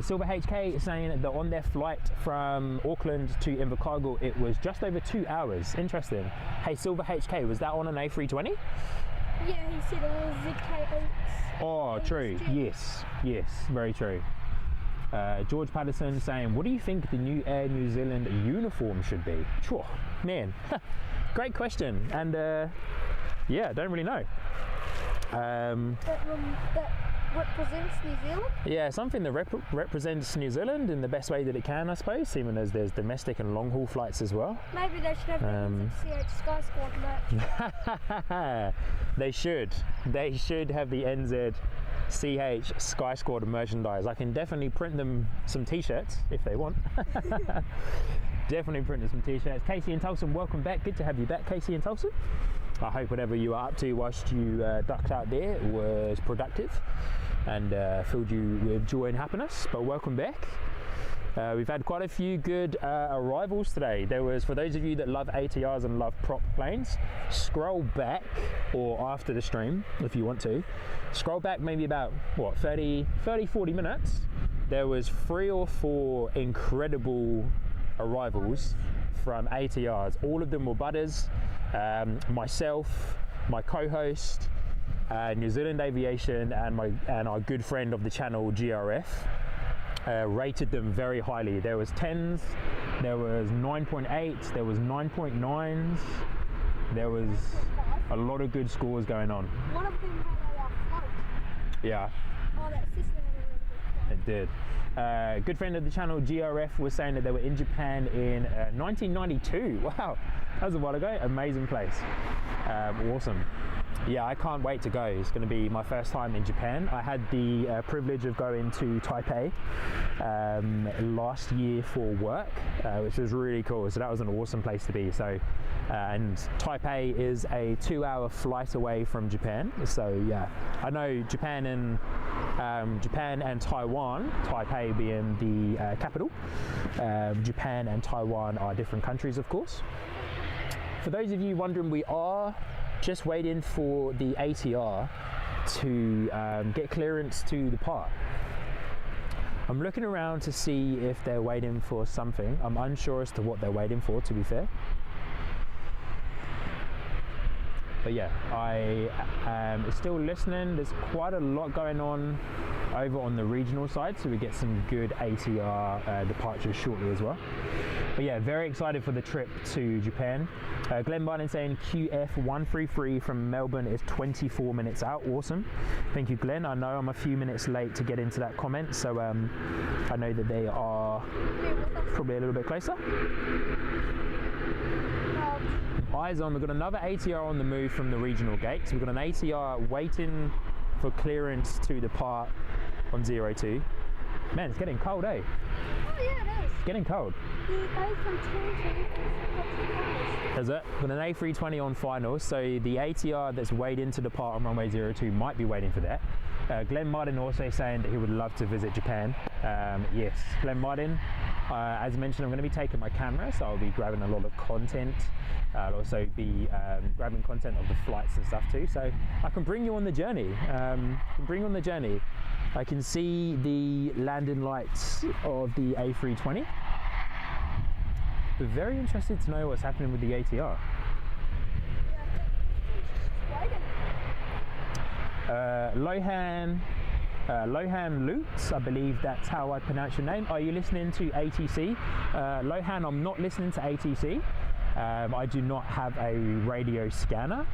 Silver HK is saying that on their flight from Auckland to Invercargill, it was just over 2 hours. Interesting. Hey, Silver HK, was that on an A320? Yeah, he said it was ZK8. Oh, true. Yes, yes, very true. George Patterson saying, what do you think the new Air New Zealand uniform should be? Sure, man, great question. And yeah, don't really know. That represents New Zealand? Yeah, something that represents New Zealand in the best way that it can, I suppose, even as there's domestic and long haul flights as well. Maybe they should have the NZCH Sky Squad merch. They should have the NZCH Sky Squad merchandise. I can definitely print them some t-shirts if they want. Definitely print them some t-shirts. Casey and Tulsa, welcome back. Good to have you back, Casey and Tulsa. I hope whatever you were up to whilst you ducked out there was productive and filled you with joy and happiness, but welcome back. We've had quite a few good arrivals today. There was, for those of you that love ATRs and love prop planes, scroll back, or after the stream if you want to, scroll back maybe about, what, 30, 40 minutes. There was 3 or 4 incredible arrivals from ATRs. All of them were butters. Myself, my co-host, New Zealand Aviation, and our good friend of the channel, GRF, rated them very highly. There was 10s, there was 9.8, there was 9.9s, there was a lot of good scores going on. One of them had a float. Yeah. Oh, that system had a really good float. It did. Good friend of the channel, GRF, was saying that they were in Japan in 1992. Wow, that was a while ago. Amazing place. Awesome. Yeah, I can't wait to go. It's going to be my first time in Japan. I had the privilege of going to Taipei last year for work, which was really cool. So that was an awesome place to be. So, and Taipei is a 2-hour flight away from Japan. So yeah, I know Japan and Taiwan, Taipei being the capital. Japan and Taiwan are different countries, of course. For those of you wondering, we are just waiting for the ATR to get clearance to depart. I'm looking around to see if they're waiting for something. I'm unsure as to what they're waiting for, to be fair. But yeah, I am still listening. There's quite a lot going on over on the regional side, so we get some good ATR departures shortly as well. But yeah, very excited for the trip to Japan. Glenn Biden saying QF133 from Melbourne is 24 minutes out. Awesome. Thank you, Glenn. I know I'm a few minutes late to get into that comment, so I know that they are probably a little bit closer. Eyes on, we've got another ATR on the move from the regional gate. So we've got an ATR waiting for clearance to depart on 02. Man, it's getting cold, eh? Oh yeah, it is. It's getting cold. The A320 Is it? We've got an A320 on finals, so the ATR that's waiting to depart on runway 02 might be waiting for that. Glenn Martin also saying that he would love to visit Japan. Yes, Glenn Martin. As mentioned, I'm going to be taking my camera, so I'll be grabbing a lot of content. I'll also be grabbing content of the flights and stuff too, so I can bring you on the journey. I can see the landing lights of the A320. But very interested to know what's happening with the ATR. Lohan Lutz, I believe that's how I pronounce your name. Are you listening to ATC? Lohan, I'm not listening to ATC. I do not have a radio scanner.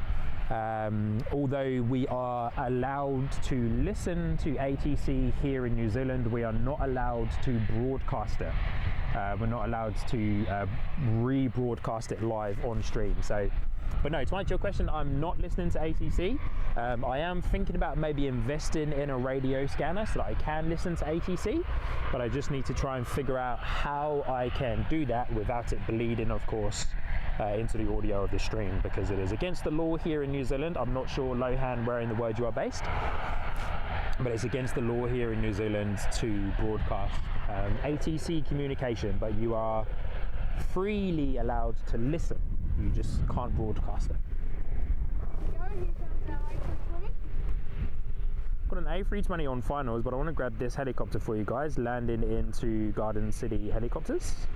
Although we are allowed to listen to ATC here in New Zealand, we are not allowed to broadcast it. We're not allowed to rebroadcast it live on stream. So, but no, to answer your question, I'm not listening to ATC. I am thinking about maybe investing in a radio scanner so that I can listen to ATC, but I just need to try and figure out how I can do that without it bleeding, of course, into the audio of the stream, because it is against the law here in New Zealand. I'm not sure, Lohan, where in the world you are based, but it's against the law here in New Zealand to broadcast ATC communication, but you are freely allowed to listen. You just can't broadcast it. Got an A320 on finals, but I want to grab this helicopter for you guys, landing into Garden City Helicopters.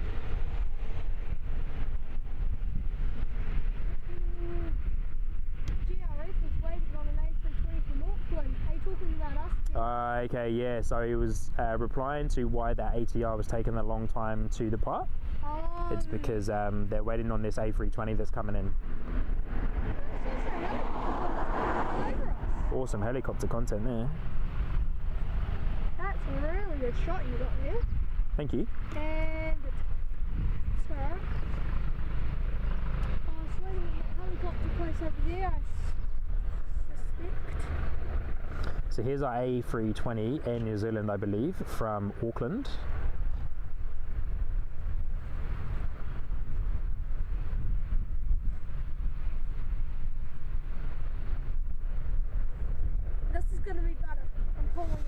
Okay, yeah, so he was replying to why that ATR was taking a long time to depart. It's because they're waiting on this A320 that's coming in. Awesome helicopter content there. That's a really good shot you got there. Thank you. And so, I was waiting at the helicopter place over there, I suspect. So here's our A320 Air New Zealand, I believe, from Auckland. This is going to be better. I'm pulling it.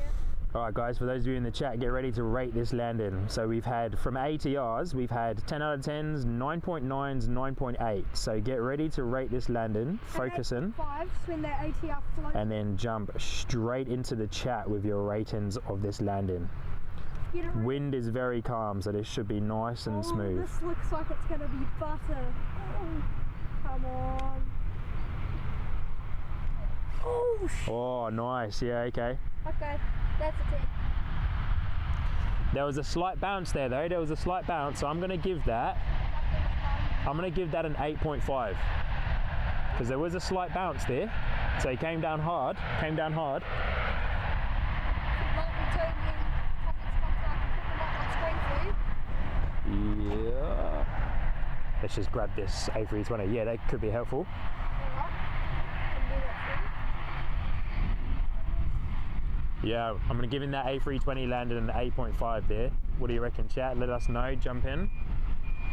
Alright guys, for those of you in the chat, get ready to rate this landing. So we've had, from ATRs, we've had 10 out of 10s, 9.9s, 9.8. So get ready to rate this landing, focus in, when that ATR floats. and then jump straight into the chat with your ratings of this landing. Wind is very calm, so this should be nice and smooth. This looks like it's going to be butter. Oh, come on. Oh, Oh, nice, yeah, okay. okay, that's a 10. There was a slight bounce there though, there was a slight bounce, so I'm going to give that an 8.5. Because there was a slight bounce there, so it came down hard, Yeah. Let's just grab this A320. Yeah, that could be helpful. Can do that for you. Yeah, I'm going to give him that A320 landed in 8.5 there. What do you reckon, chat? Let us know, jump in.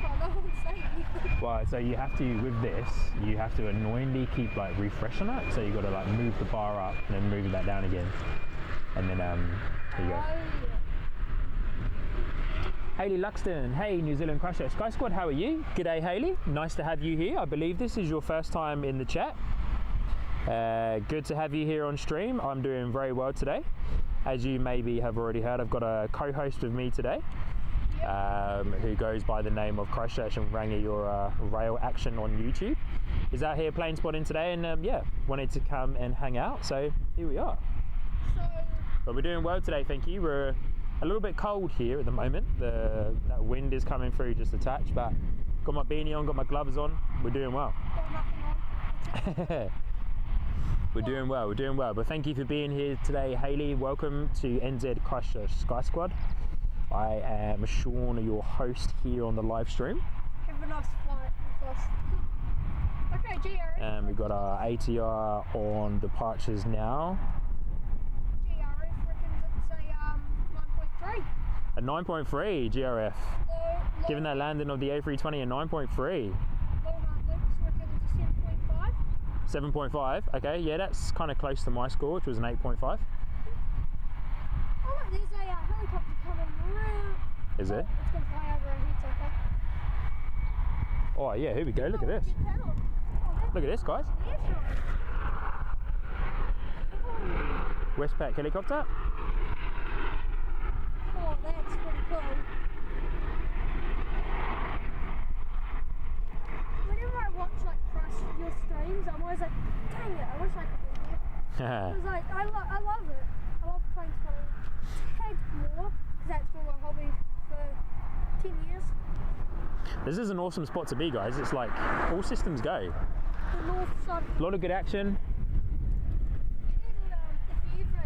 Oh, no one's saying anything. Right, so you have to, with this, you have to annoyingly keep like refreshing it. So you got to like move the bar up and then move that down again. And then, here you go. Oh, Hayley Luxton, hey New Zealand Christchurch Sky Squad, how are you? G'day Hayley, nice to have you here. I believe this is your first time in the chat. Good to have you here on stream. I'm doing very well today. As you maybe have already heard, I've got a co-host with me today who goes by the name of Christchurch and Rangi, your rail action on YouTube. Is out here plane spotting today and yeah, wanted to come and hang out, so here we are. so But we're doing well today, thank you. We're a little bit cold here at the moment. That wind is coming through just a touch, but got my beanie on, got my gloves on. We're doing well. got nothing on. We're doing well. But thank you for being here today, Hayley. Welcome to NZ Christchurch Sky Squad. I am Sean, your host here on the live stream. Have a nice flight with us. Okay, GRF. And we've got our ATR on departures now. GRF reckons it's a 9.3. A 9.3 GRF. Given that landing of the A320 a 9.3. Longheart Lucas reckons a 7.5. 7.5, okay, yeah, that's kind of close to my score, which was an 8.5. Oh look, there's a helicopter coming around. Is it? It's going to fly over our heads, I think. Oh yeah, here we go, look at this. Get that on. Oh, Look at this, guys. yeah, sure. Westpac helicopter. Oh, that's pretty cool. Whenever I watch like your streams, I'm always like, dang it, I wish I could be here. Because like, I love it. I love plane spotting. Tag more, because that's been my hobby for 10 years. This is an awesome spot to be, guys. It's like all systems go. The north side. A lot of good action. If you ever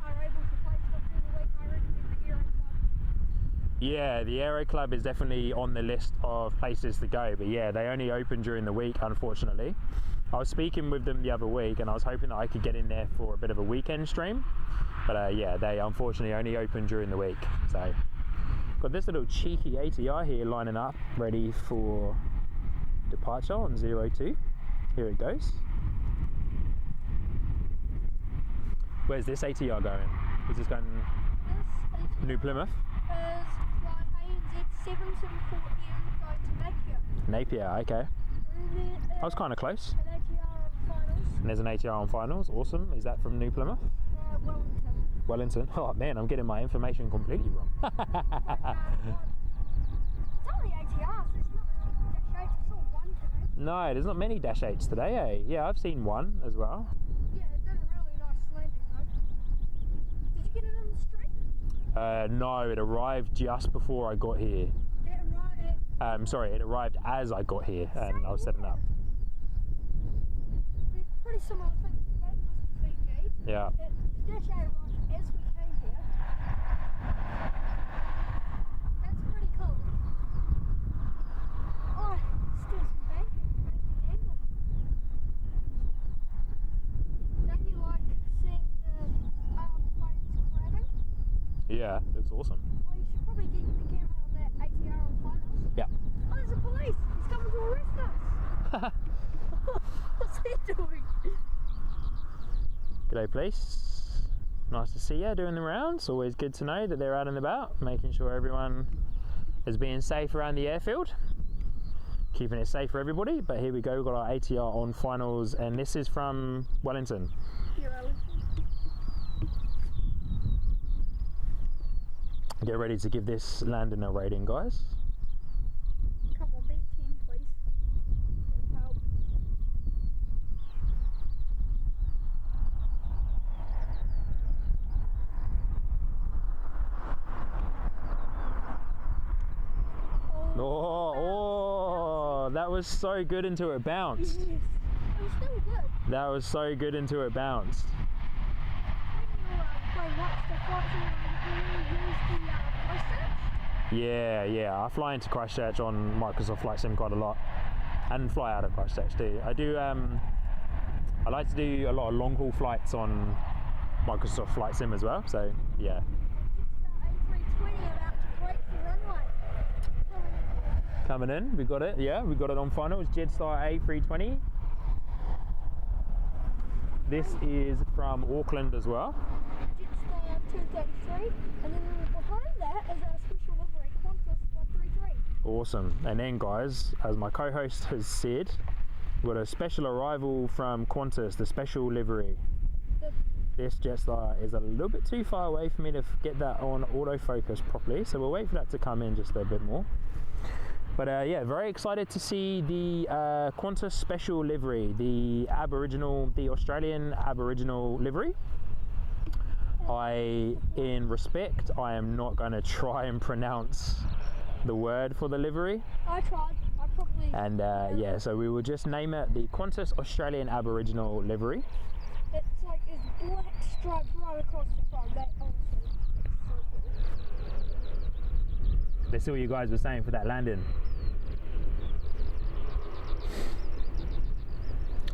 are able to plane spot during the week, I recommend the Aero Club. Yeah, the Aero Club is definitely on the list of places to go, but yeah, they only open during the week, unfortunately. I was speaking with them the other week and I was hoping that I could get in there for a bit of a weekend stream, but yeah, they unfortunately only open during the week. So got this little cheeky ATR here lining up ready for departure on 02. Here it goes. Where's this ATR going? Is this going This New Plymouth? is flight ANZ 774M going to Napier. Napier, okay. And then, I was kind of close. an ATR on finals. And there's an ATR on finals, awesome. Is that from New Plymouth? Wellington. Wellington. Oh man, I'm getting my information completely wrong. It's only ATR, so it's not really dash 8, it's all one today. No, there's not many Dash 8s today, eh? Yeah, I've seen one as well. Yeah, it did a really nice landing though. Did you get it in the street? No, it arrived just before I got here. Sorry, it arrived as I got here and I was setting up. Pretty similar thing to that was Fiji. Yeah. Dash 8 arrived as we came here. That's pretty cool. Oh, still some banking angle. Don't you like seeing the planes crabbing? Yeah, looks awesome. Well, you should probably get the camera on that ATR on finals. Yeah. Oh, there's a police! He's coming to arrest us! What's he doing? G'day, police. Nice to see you doing the rounds. Always good to know that they're out and about, making sure everyone is being safe around the airfield. Keeping it safe for everybody. But here we go, we've got our ATR on finals, and this is from Wellington. You're Ellen. Get ready to give this landing a rating, guys. Come on, beat 10, please. It'll help. Oh, that was so good until it bounced. Yes. It was still good. That was so good until it bounced. When you watch the flights and you use the Christchurch? Yeah, I fly into Christchurch on Microsoft Flight Sim quite a lot, and fly out of Christchurch too. I do. I like to do a lot of long haul flights on Microsoft Flight Sim as well. So yeah. Jetstar A320 about to break the runway. Coming in, we got it. Yeah, we got it on final. It's Jetstar A320. This is from Auckland as well. Jetstar 233, and then behind that is a special livery, Qantas 133. Awesome. And then guys, as my co-host has said, we've got a special arrival from Qantas, the special livery. This Jetstar is a little bit too far away for me to get that on autofocus properly, so we'll wait for that to come in just a bit more. But yeah, very excited to see the Qantas special livery, the Australian Aboriginal livery. In respect, I am not going to try and pronounce the word for the livery. I tried. I probably. And yeah, so we will just name it the Qantas Australian Aboriginal livery. It's like this black stripe right across the front. That honestly, it's so cool. Let's see what you guys were saying for that landing.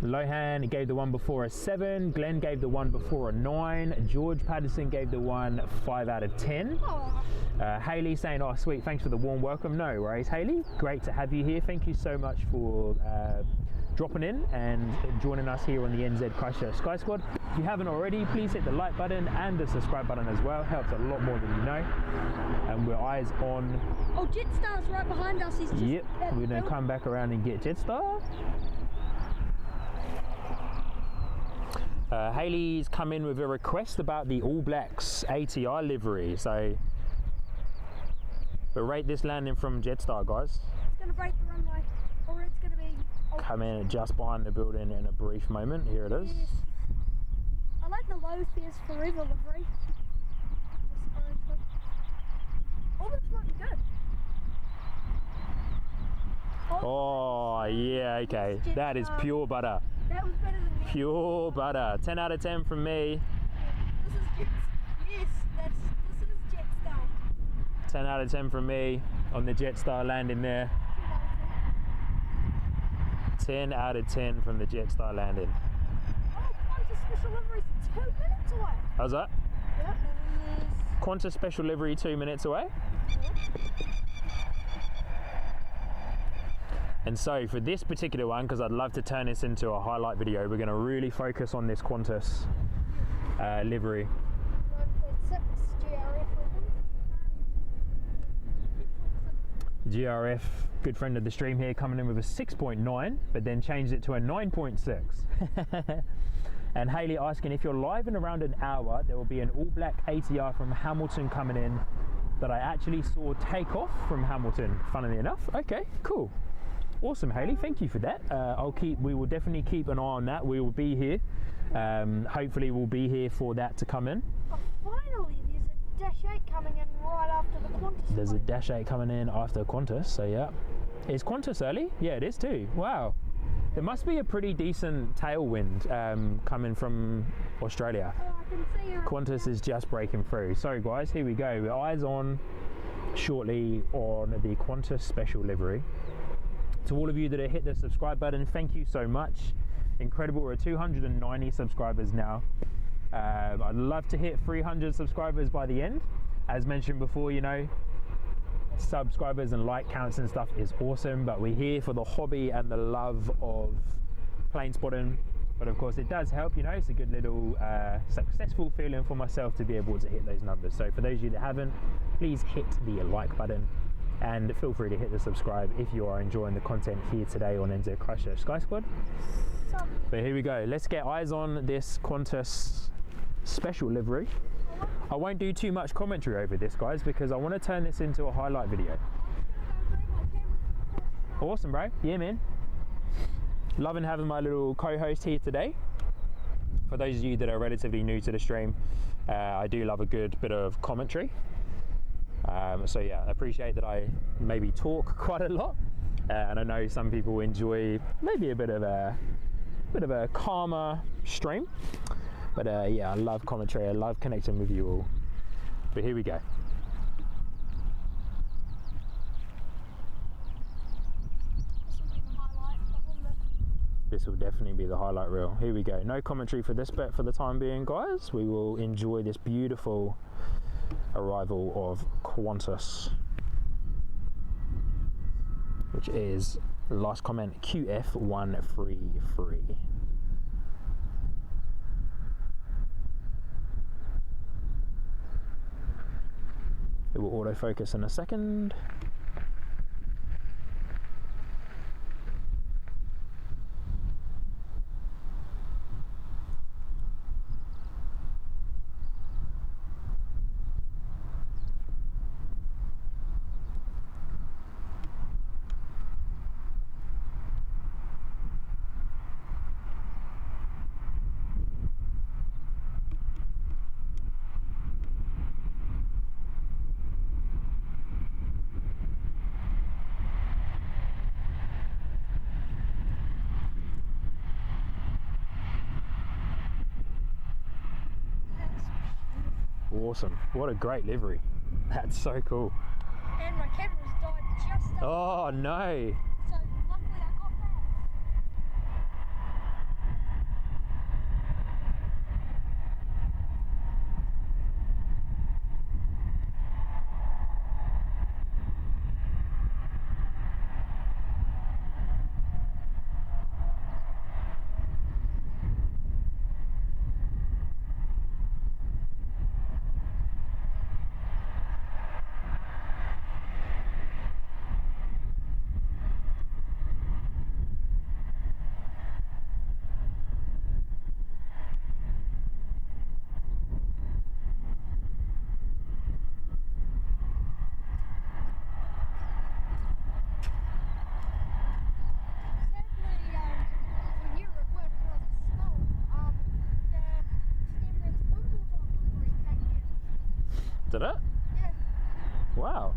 Lohan gave the one before a 7, Glenn gave the one before a 9, George Patterson gave the one 5 out of 10. Hayley saying, oh sweet, thanks for the warm welcome. No worries, Hayley, great to have you here. Thank you so much for dropping in and joining us here on the NZCH Sky Squad. If you haven't already, please hit the like button and the subscribe button as well. Helps a lot more than you know. And we're eyes on. Oh, Jetstar's right behind us. He's just. Yep, we're gonna come back around and get Jetstar. Hayley's come in with a request about the All Blacks ATR livery, so we'll rate this landing from Jetstar, guys. It's going to break the runway, or it's going to be... Come in just behind the building in a brief moment. Here it is. Yes. I like the low fears forever livery. Oh, this might be good. Oh, yeah, okay. That is pure butter. That was better than me. Pure butter. 10 out of 10 from me. This is Jetstar. Yes, this is Jetstar. 10 out of 10 from me on the Jetstar landing there. 10 out of 10 from the Jetstar landing. Oh, Qantas special livery 2 minutes away. How's that? Yep. Qantas special livery 2 minutes away. Yep. And so for this particular one, because I'd love to turn this into a highlight video, we're going to really focus on this Qantas livery. 1.6 GRF. GRF, good friend of the stream here, coming in with a 6.9, but then changed it to a 9.6. And Hayley asking, if you're live in around an hour, there will be an All Black ATR from Hamilton coming in that I actually saw take off from Hamilton, funnily enough. Okay, cool. Awesome, Hayley, thank you for that. We will definitely keep an eye on that. We will be here. Hopefully we'll be here for that to come in. Oh, finally, there's a Dash 8 coming in right after the Qantas. There's a Dash 8 coming in after Qantas, so yeah. Is Qantas early? Yeah, it is too. Wow. There must be a pretty decent tailwind coming from Australia. Oh, I can see her. Qantas is just breaking through. So guys, here we go. We're eyes on shortly on the Qantas special livery. To all of you that have hit the subscribe button, thank you so much. Incredible, we're at 290 subscribers now. I'd love to hit 300 subscribers by the end. As mentioned before, you know, subscribers and like counts and stuff is awesome, but we're here for the hobby and the love of plane spotting. But of course it does help, you know, it's a good little successful feeling for myself to be able to hit those numbers. So for those of you that haven't, please hit the like button. And feel free to hit the subscribe if you are enjoying the content here today on NZCH Sky Squad. But here we go. Let's get eyes on this Qantas special livery. I won't do too much commentary over this, guys, because I want to turn this into a highlight video. Awesome, bro. Yeah, man. Loving having my little co-host here today. For those of you that are relatively new to the stream, I do love a good bit of commentary. So yeah, I appreciate that I maybe talk quite a lot, and I know some people enjoy maybe a bit of a calmer stream. But yeah, I love commentary. I love connecting with you all. But here we go. this will definitely be the highlight reel. Here we go. No commentary for this bit for the time being, guys. We will enjoy this beautiful arrival of Qantas, which is, last comment, QF133. It will autofocus in a second. Awesome. What a great livery. That's so cool. And my camera's died just up. Oh no. So luckily I got that. Did it? Yeah. Wow.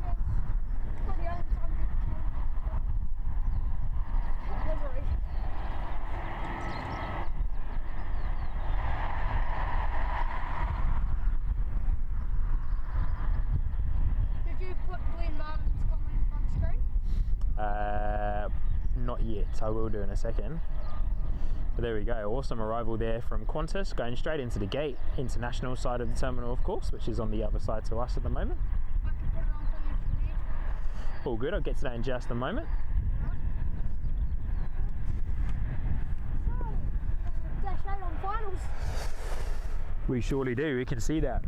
Which is pretty old time livery. Did you put Glenn Martin's comment on screen? Not yet. I will do in a second. But there we go, awesome arrival there from Qantas, going straight into the gate, international side of the terminal of course, which is on the other side to us at the moment. I can put it on for you if you need. All good, I'll get to that in just a moment. So, dash 8 on finals. We surely do, we can see that.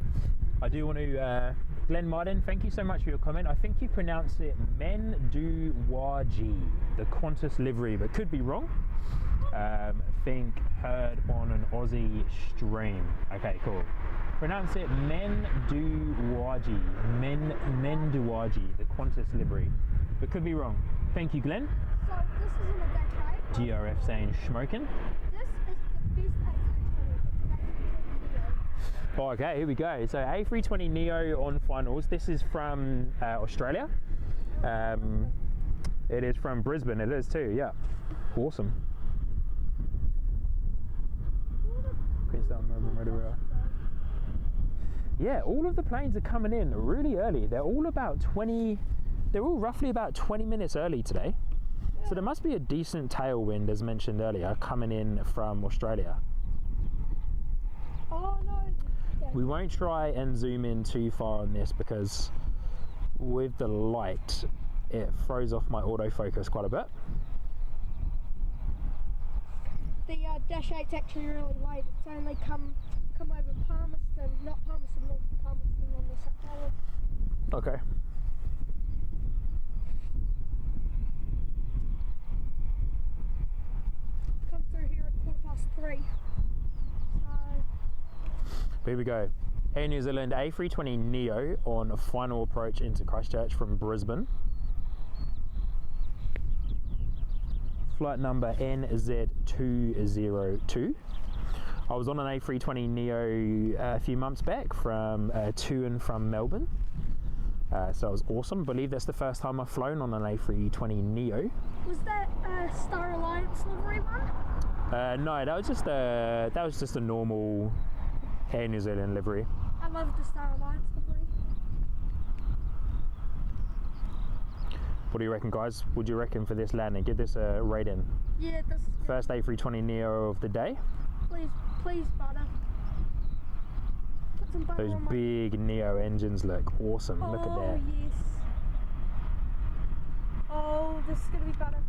I do want to, Glenn Martin, thank you so much for your comment. I think you pronounced it Menduwaji, the Qantas livery, but could be wrong. Think heard on an Aussie stream. Okay, cool. Pronounce it Menduwaji, Menduwaji, the Qantas livery, but could be wrong. Thank you, Glenn. So this isn't a dash 8. GRF saying schmoken. This is the best A320. Oh, okay, here we go. So A320 Neo on finals. This is from Australia. It is from Brisbane. It is too. Yeah, awesome. Yeah, all of the planes are coming in really early. They're all roughly about 20 minutes early today. So there must be a decent tailwind, as mentioned earlier, coming in from Australia. Oh no. We won't try and zoom in too far on this because with the light, it throws off my autofocus quite a bit. The dash 8's actually really late. It's only come over Palmerston, not Palmerston North, Palmerston on the St. Helens. Okay. Come through here at 3:15. So Here we go. Air New Zealand A320 Neo on final approach into Christchurch from Brisbane. Flight number NZ202. I was on an A320 Neo a few months back from to and from Melbourne. So it was awesome. I believe that's the first time I've flown on an A320 Neo. was that Star Alliance livery one? No, that was just a normal Air New Zealand livery. I love the Star Alliance livery. What do you reckon, guys? What do you reckon for this landing? Give this a rating. Yeah, this First A320neo of the day. please, butter. Put some butter Those on my... big neo engines look awesome. Look at that. Yes. Oh, this is gonna be butter.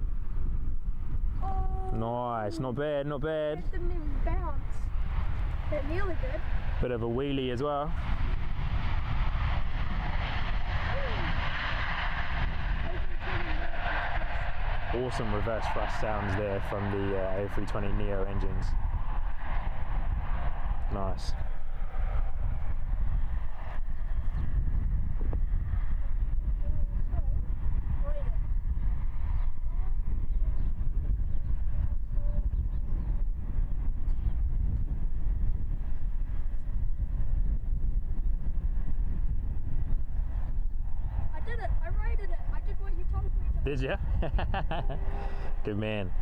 Oh. Nice, not bad, not bad. It didn't even bounce. It nearly did. Bit of a wheelie as well. Awesome reverse thrust sounds there from the A320neo engines. Nice. I did it. I rated it. I did what you told me to. Did ya? Good man.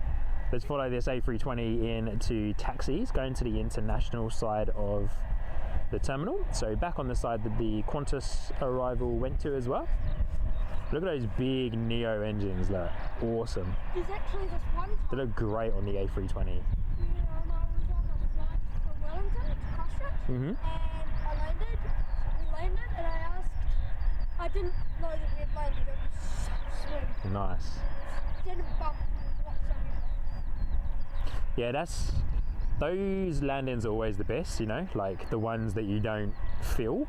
Let's follow this A320 into taxis, going to the international side of the terminal. So back on the side that the Qantas arrival went to as well. Look at those big neo engines, look awesome. There's actually this one time. They look great on the A320. I was on the flight from Wellington to Christchurch, and we landed, and I asked, I didn't know that we had landed, it was so smooth. Nice. Didn't bump whatsoever. Yeah, those landings are always the best, you know, like the ones that you don't feel.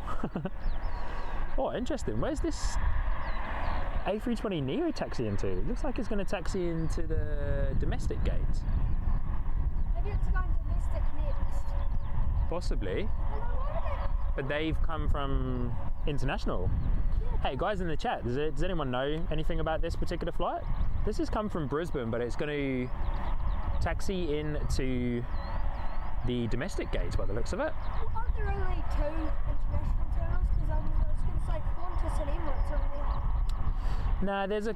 Oh, interesting. Where's this A320neo taxi into? It looks like it's going to taxi into the domestic gate. Maybe it's going domestic next. Possibly. And I wonder, But they've come from international. Hey guys in the chat, does anyone know anything about this particular flight? This has come from Brisbane, but it's going to taxi into the domestic gates by the looks of it. well, aren't there only two international terminals? Because I was going to say Qantas and Emirates over there. Nah, there's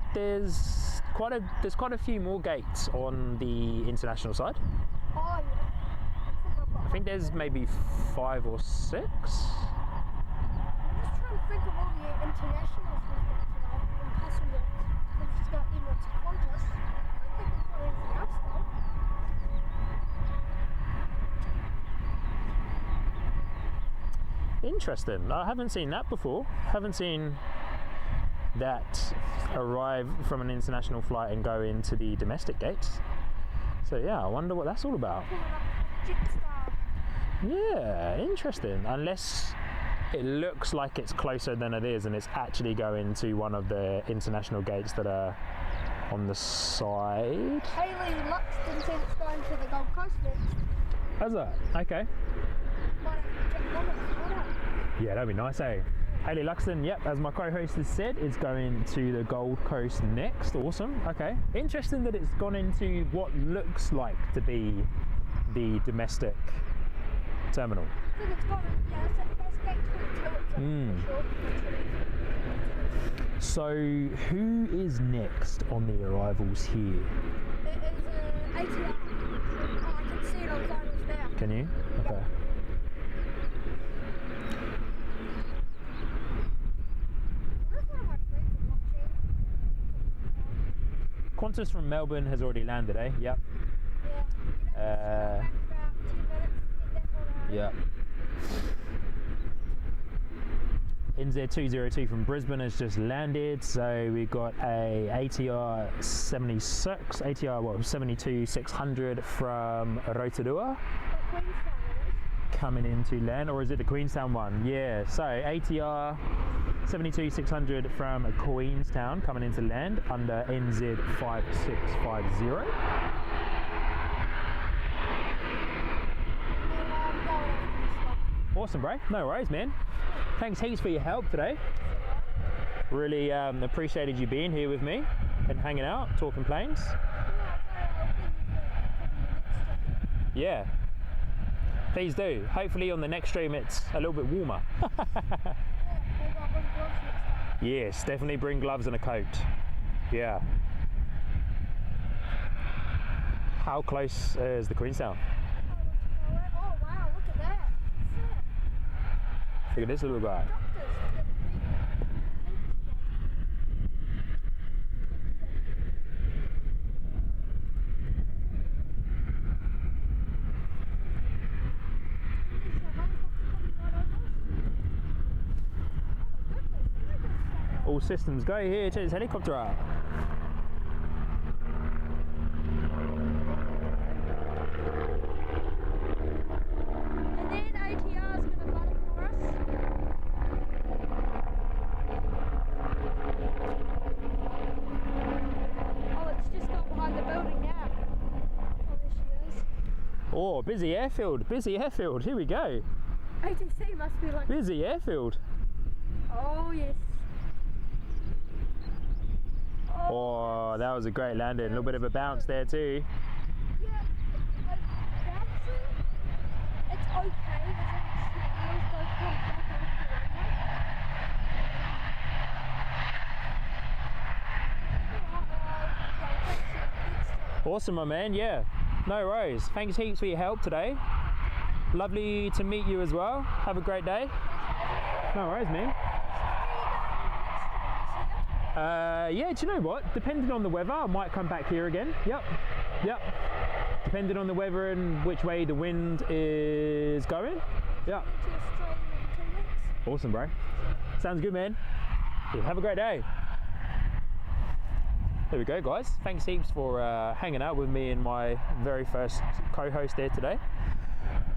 quite a few more gates on the international side. Oh, yeah. I think there's maybe 5 or 6. I'm just trying to think of all the internationals we've got today and passengers. We've just got Emirates and Qantas. I don't think we've got anything else though. Interesting. I haven't seen that before. Haven't seen that arrive from an international flight and go into the domestic gates. So yeah, I wonder what that's all about. Pulling up Jetstar. Yeah, interesting. Unless it looks like it's closer than it is and it's actually going to one of the international gates that are on the side. Haley Luxton said it's going to the Gold Coast next. How's that? Okay. Might have to check on it. I don't know. Yeah, that'd be nice, eh? Hayley Luxton, yep, as my co-host has said, is going to the Gold Coast next. Awesome, okay. Interesting that it's gone into what looks like to be the domestic terminal. I think it's got it. Yeah, that's gate 22. For sure. So, who is next on the arrivals here? It is ATR. Oh, I can see it on finals now. Can you? Okay. Qantas from Melbourne has already landed, eh? Yep. Yeah. About 10 minutes to get that one out. Yep. NZ202 from Brisbane has just landed, so we've got a ATR 76, ATR what, 72-600 from Rotorua coming into land, or is it the Queenstown one? Yeah, so ATR 72-600 from Queenstown coming into land under NZ5650. Awesome, bro. No worries, man. Thanks heaps for your help today. Really appreciated you being here with me and hanging out, talking planes. Yeah. Please do. Hopefully on the next stream it's a little bit warmer. Yes, definitely bring gloves and a coat. Yeah. How close is the Queenstown? Oh wow, look at that. Look at this little guy. all systems go here. Cheers, helicopter up. And then ATR is going to butter for us. Oh, it's just gone behind the building now. Oh, there she is. Oh, busy airfield, busy airfield. Here we go. ATC must be like. Busy airfield. Oh, yes. Oh, that was a great landing. A little bit of a bounce there too. Yeah, like bouncing, it's okay as long as the wheels don't come back off the runway. Awesome, my man. Yeah, no worries. Thanks heaps for your help today. Lovely to meet you as well. Have a great day. No worries, man. Yeah, do you know what? Depending on the weather, I might come back here again. Yep. Depending on the weather and which way the wind is going. Yep. Awesome, bro. Sounds good, man. Yeah, have a great day. There we go, guys. Thanks heaps for hanging out with me and my very first co-host there today.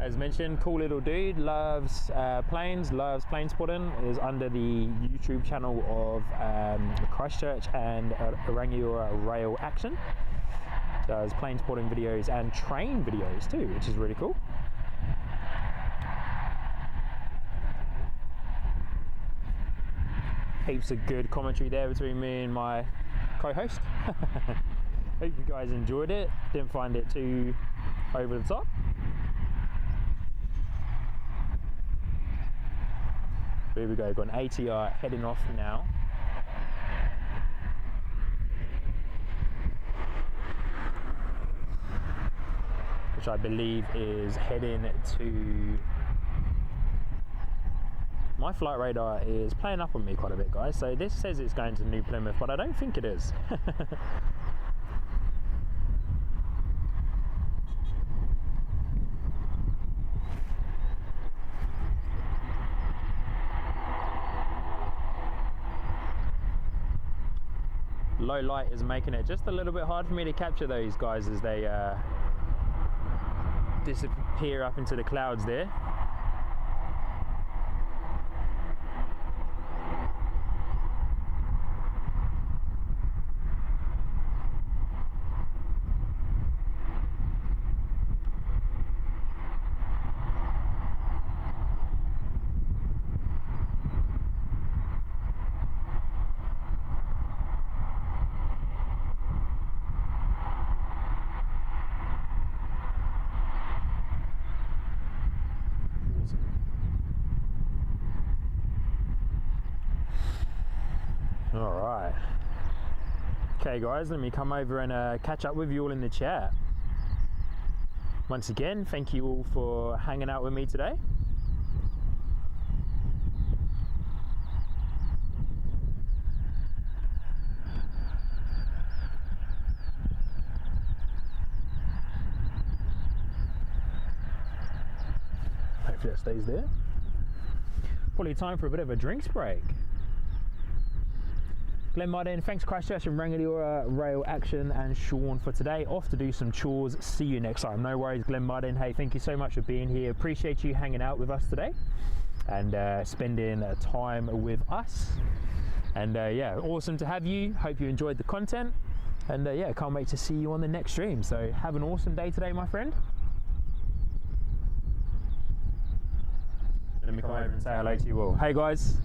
As mentioned, cool little dude, loves planes, loves plane spotting, is under the YouTube channel of Christchurch and Rangiora Rail Action. Does plane spotting videos and train videos too, which is really cool. Heaps of good commentary there between me and my co-host. Hope you guys enjoyed it, didn't find it too over the top. Here we go, got an ATR heading off now. Which I believe is heading to... My flight radar is playing up on me quite a bit, guys. So this says it's going to New Plymouth, but I don't think it is. Low light is making it just a little bit hard for me to capture those guys as they disappear up into the clouds there. Alright. Okay guys, let me come over and catch up with you all in the chat. Once again, thank you all for hanging out with me today. Hopefully that stays there. Probably time for a bit of a drinks break. Glenn Martin, thanks Christchurch and Rangiora Rail Action and Sean for today. Off to do some chores. See you next time. No worries, Glenn Martin. Hey, thank you so much for being here. Appreciate you hanging out with us today and spending time with us. And yeah, awesome to have you. Hope you enjoyed the content. And yeah, can't wait to see you on the next stream. So have an awesome day today, my friend. Let me come over and say hello to you all. Hey guys.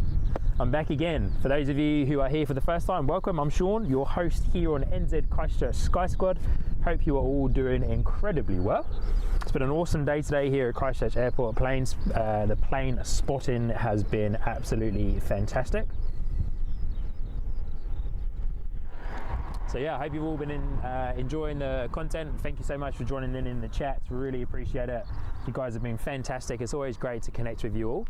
I'm back again. For those of you who are here for the first time, welcome. I'm Sean, your host here on NZCH Sky Squad. Hope you are all doing incredibly well. It's been an awesome day today here at Christchurch Airport. The plane spotting has been absolutely fantastic. So yeah, I hope you've all been enjoying the content. Thank you so much for joining in the chat. Really appreciate it. You guys have been fantastic. It's always great to connect with you all.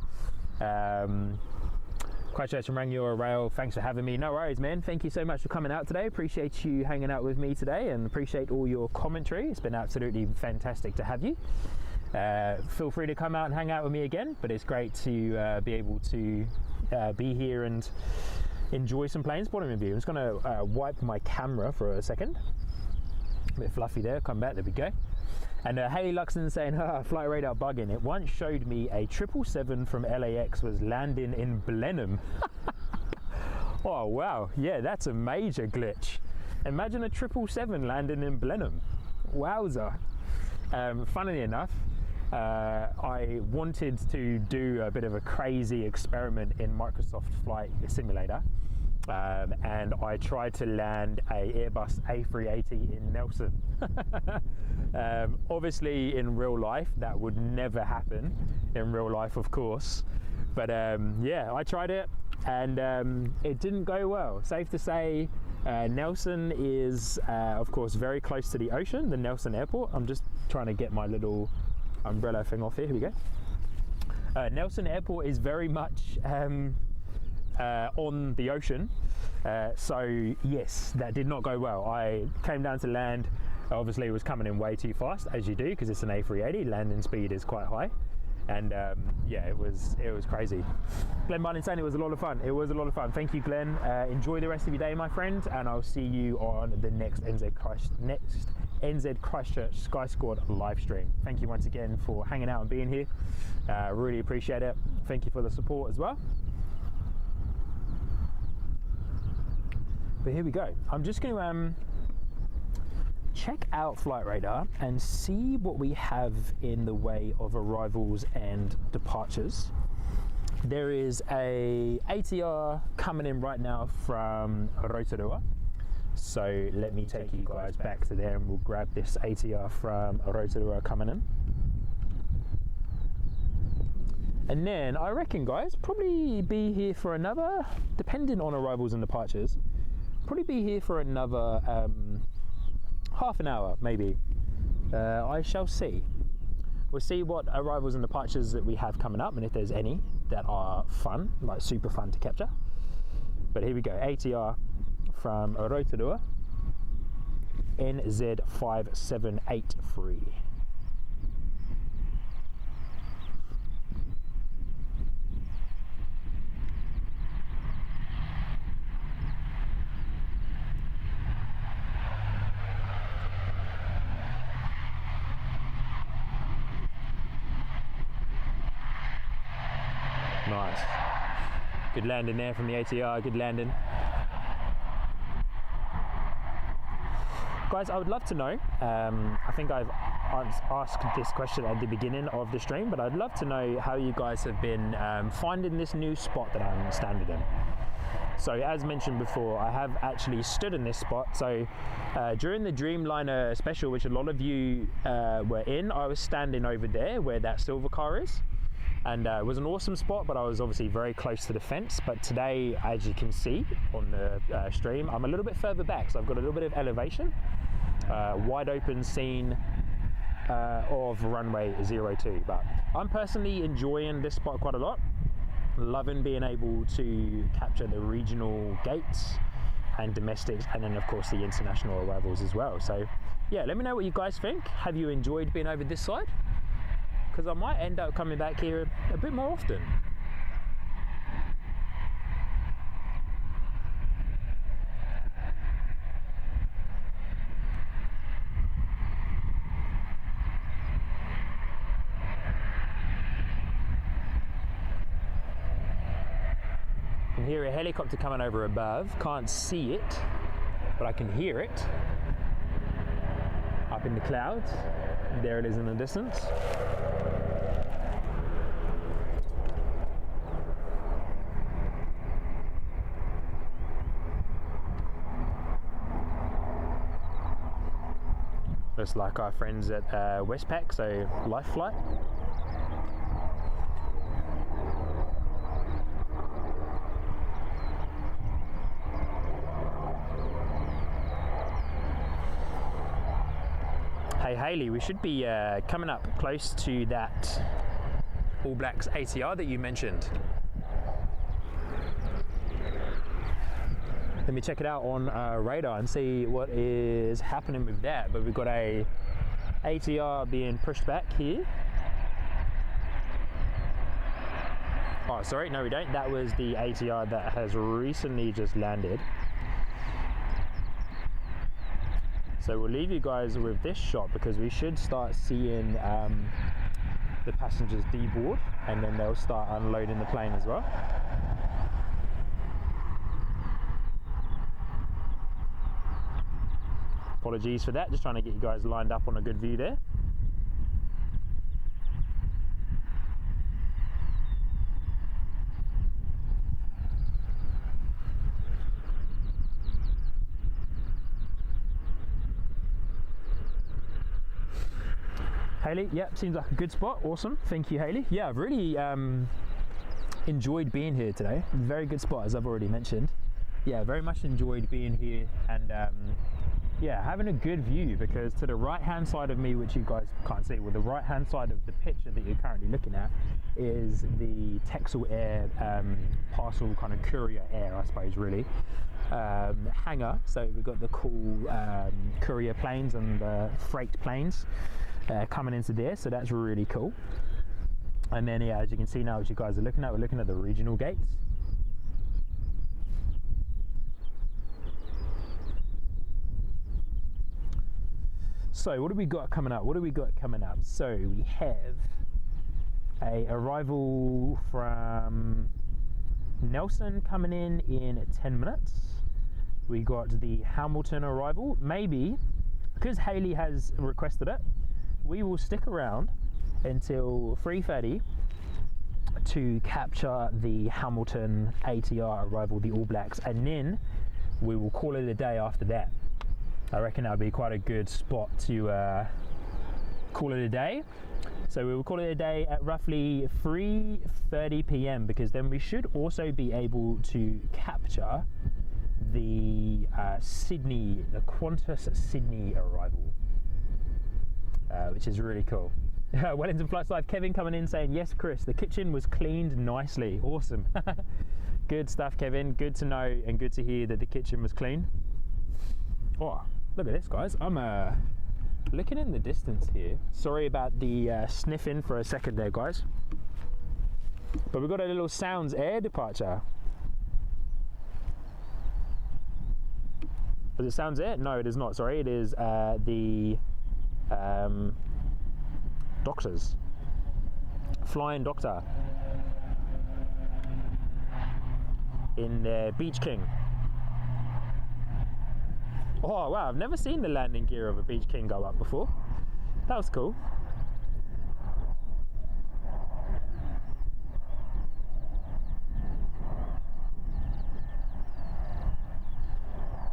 Christchurch and Rangiora Rail, thanks for having me. No worries, man. Thank you so much for coming out today. Appreciate you hanging out with me today and appreciate all your commentary. It's been absolutely fantastic to have you. Feel free to come out and hang out with me again, but it's great to be able to be here and enjoy some plane spotting with you. I'm just going to wipe my camera for a second. A bit fluffy there, come back, there we go. And Haley Luxon saying, flight radar bugging. It once showed me a 777 from LAX was landing in Blenheim. Oh wow, yeah, that's a major glitch. Imagine a 777 landing in Blenheim. Wowza. Funnily enough, I wanted to do a bit of a crazy experiment in Microsoft Flight Simulator. And I tried to land a Airbus A380 in Nelson. Obviously in real life that would never happen in real life, of course, but yeah, I tried it and it didn't go well. Safe to say, Nelson is of course very close to the ocean, the Nelson airport. I'm just trying to get my little umbrella thing off here. Here we go. Nelson airport is very much on the ocean, so yes, that did not go well. I came down to land, obviously it was coming in way too fast, as you do, because it's an A380, landing speed is quite high, and yeah, it was crazy. Glenn Martin saying it was a lot of fun. It was a lot of fun. Thank you, Glenn. Enjoy the rest of your day, my friend, and I'll see you on the next NZ Christchurch Sky Squad live stream. Thank you once again for hanging out and being here. Really appreciate it. Thank you for the support as well. But here we go. I'm just going to check out Flight Radar and see what we have in the way of arrivals and departures. There is a ATR coming in right now from Rotorua. So let me take you guys back to there and we'll grab this ATR from Rotorua coming in. And then I reckon, guys, probably be here for another, depending on arrivals and departures, probably be here for another half an hour maybe. I shall see. We'll see what arrivals and departures that we have coming up and if there's any that are fun, like super fun to capture. But here we go, ATR from Rotorua, NZ5783. Nice. Good landing there from the ATR, good landing. Guys, I would love to know, I think I've asked this question at the beginning of the stream, but I'd love to know how you guys have been finding this new spot that I'm standing in. So as mentioned before, I have actually stood in this spot. So during the Dreamliner special, which a lot of you were in, I was standing over there where that silver car is. And it was an awesome spot, but I was obviously very close to the fence. But today, as you can see on the stream, I'm a little bit further back, so I've got a little bit of elevation, wide open scene of runway 02. But I'm personally enjoying this spot quite a lot, loving being able to capture the regional gates and domestics, and then of course the international arrivals as well. So yeah, let me know what you guys think. Have you enjoyed being over this side? Because I might end up coming back here a bit more often. I can hear a helicopter coming over above. Can't see it, but I can hear it. Up in the clouds. There it is in the distance. Looks like our friends at Westpac, so Life Flight. Hey Hayley, we should be coming up close to that All Blacks ATR that you mentioned. Let me check it out on radar and see what is happening with that. But we've got a ATR being pushed back here. Oh, sorry, no we don't. That was the ATR that has recently just landed. So we'll leave you guys with this shot because we should start seeing the passengers deboard, and then they'll start unloading the plane as well. Apologies for that, just trying to get you guys lined up on a good view there. Haley, yep, seems like a good spot. Awesome, thank you, Haley. Yeah, I've really enjoyed being here today. Very good spot, as I've already mentioned. Yeah, very much enjoyed being here, and yeah, having a good view, because to the right hand side of me, which you guys can't see, well, the right hand side of the picture that you're currently looking at is the Texel Air parcel kind of courier air, I suppose, really. Hangar, so we've got the cool courier planes and freight planes coming into there, so that's really cool. And then, yeah, as you can see now, as you guys are looking at, we're looking at the regional gates. So what do we got coming up? What do we got coming up? So we have a arrival from Nelson coming in 10 minutes. We got the Hamilton arrival. Maybe, because Haley has requested it, we will stick around until 3:30 to capture the Hamilton ATR arrival, the All Blacks, and then we will call it a day after that. I reckon that'll be quite a good spot to call it a day. So we will call it a day at roughly 3:30 p.m. because then we should also be able to capture the Sydney, the Qantas Sydney arrival, which is really cool. Wellington Flights Live, Kevin coming in saying, yes, Chris, the kitchen was cleaned nicely. Awesome. Good stuff, Kevin. Good to know and good to hear that the kitchen was clean. Oh, look at this, guys. I'm looking in the distance here. Sorry about the sniffing for a second there, guys. But we've got a little Sounds Air departure. Is it Sounds Air? No, it is not. Sorry, it is the Doctors. Flying Doctor. In the Beach King. Oh wow, I've never seen the landing gear of a Beach King go up before. That was cool.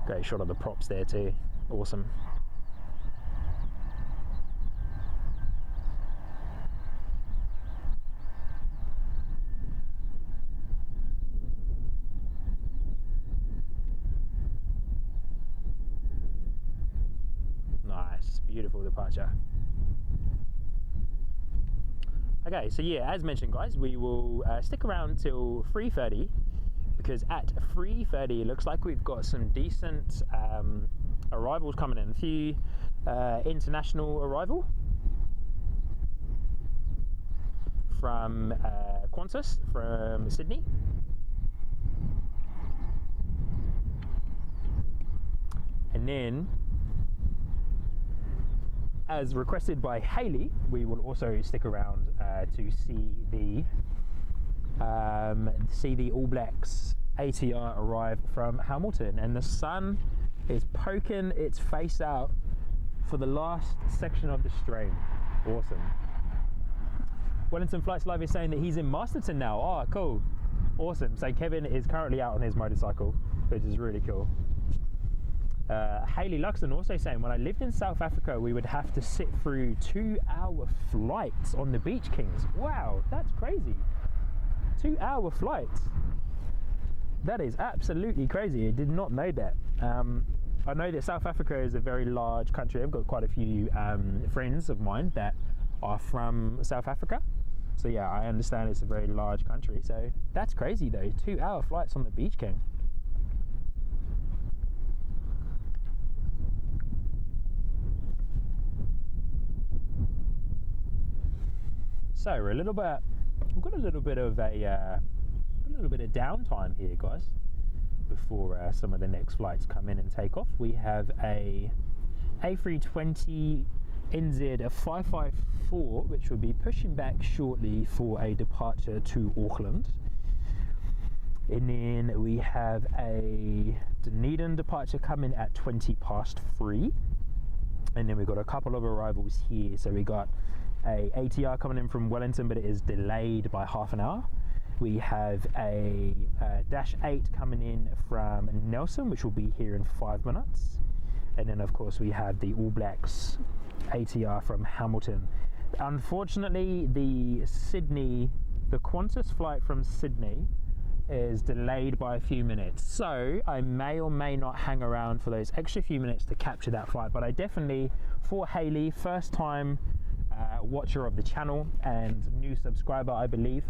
Great shot of the props there too. Awesome. Beautiful departure. Okay, so yeah, as mentioned, guys, we will stick around till 3:30 because at 3:30 it looks like we've got some decent arrivals coming in. A few international arrival from Qantas from Sydney. And then, as requested by Haley, we will also stick around to see the All Blacks ATR arrive from Hamilton, and the sun is poking its face out for the last section of the stream. Awesome. Wellington Flights Live is saying that he's in Masterton now. Oh, cool. Awesome. So Kevin is currently out on his motorcycle, which is really cool. Haley Luxon also saying, when I lived in South Africa, we would have to sit through 2-hour flights on the Beach Kings. Wow, that's crazy. 2-hour flights. That is absolutely crazy. I did not know that. I know that South Africa is a very large country. I've got quite a few friends of mine that are from South Africa. So yeah, I understand it's a very large country. So that's crazy though, 2-hour flights on the Beach King. So we're a little bit, we've got a little bit of downtime here, guys, before some of the next flights come in and take off. We have a A320 NZ 554, which will be pushing back shortly for a departure to Auckland. And then we have a Dunedin departure coming at 3:20. And then we've got a couple of arrivals here. So we got a ATR coming in from Wellington, but it is delayed by half an hour. We have a Dash 8 coming in from Nelson, which will be here in 5 minutes. And then of course we have the All Blacks ATR from Hamilton. Unfortunately, the Qantas flight from Sydney is delayed by a few minutes, so I may or may not hang around for those extra few minutes to capture that flight. But I definitely, for Hayley, first time watcher of the channel and new subscriber, I believe,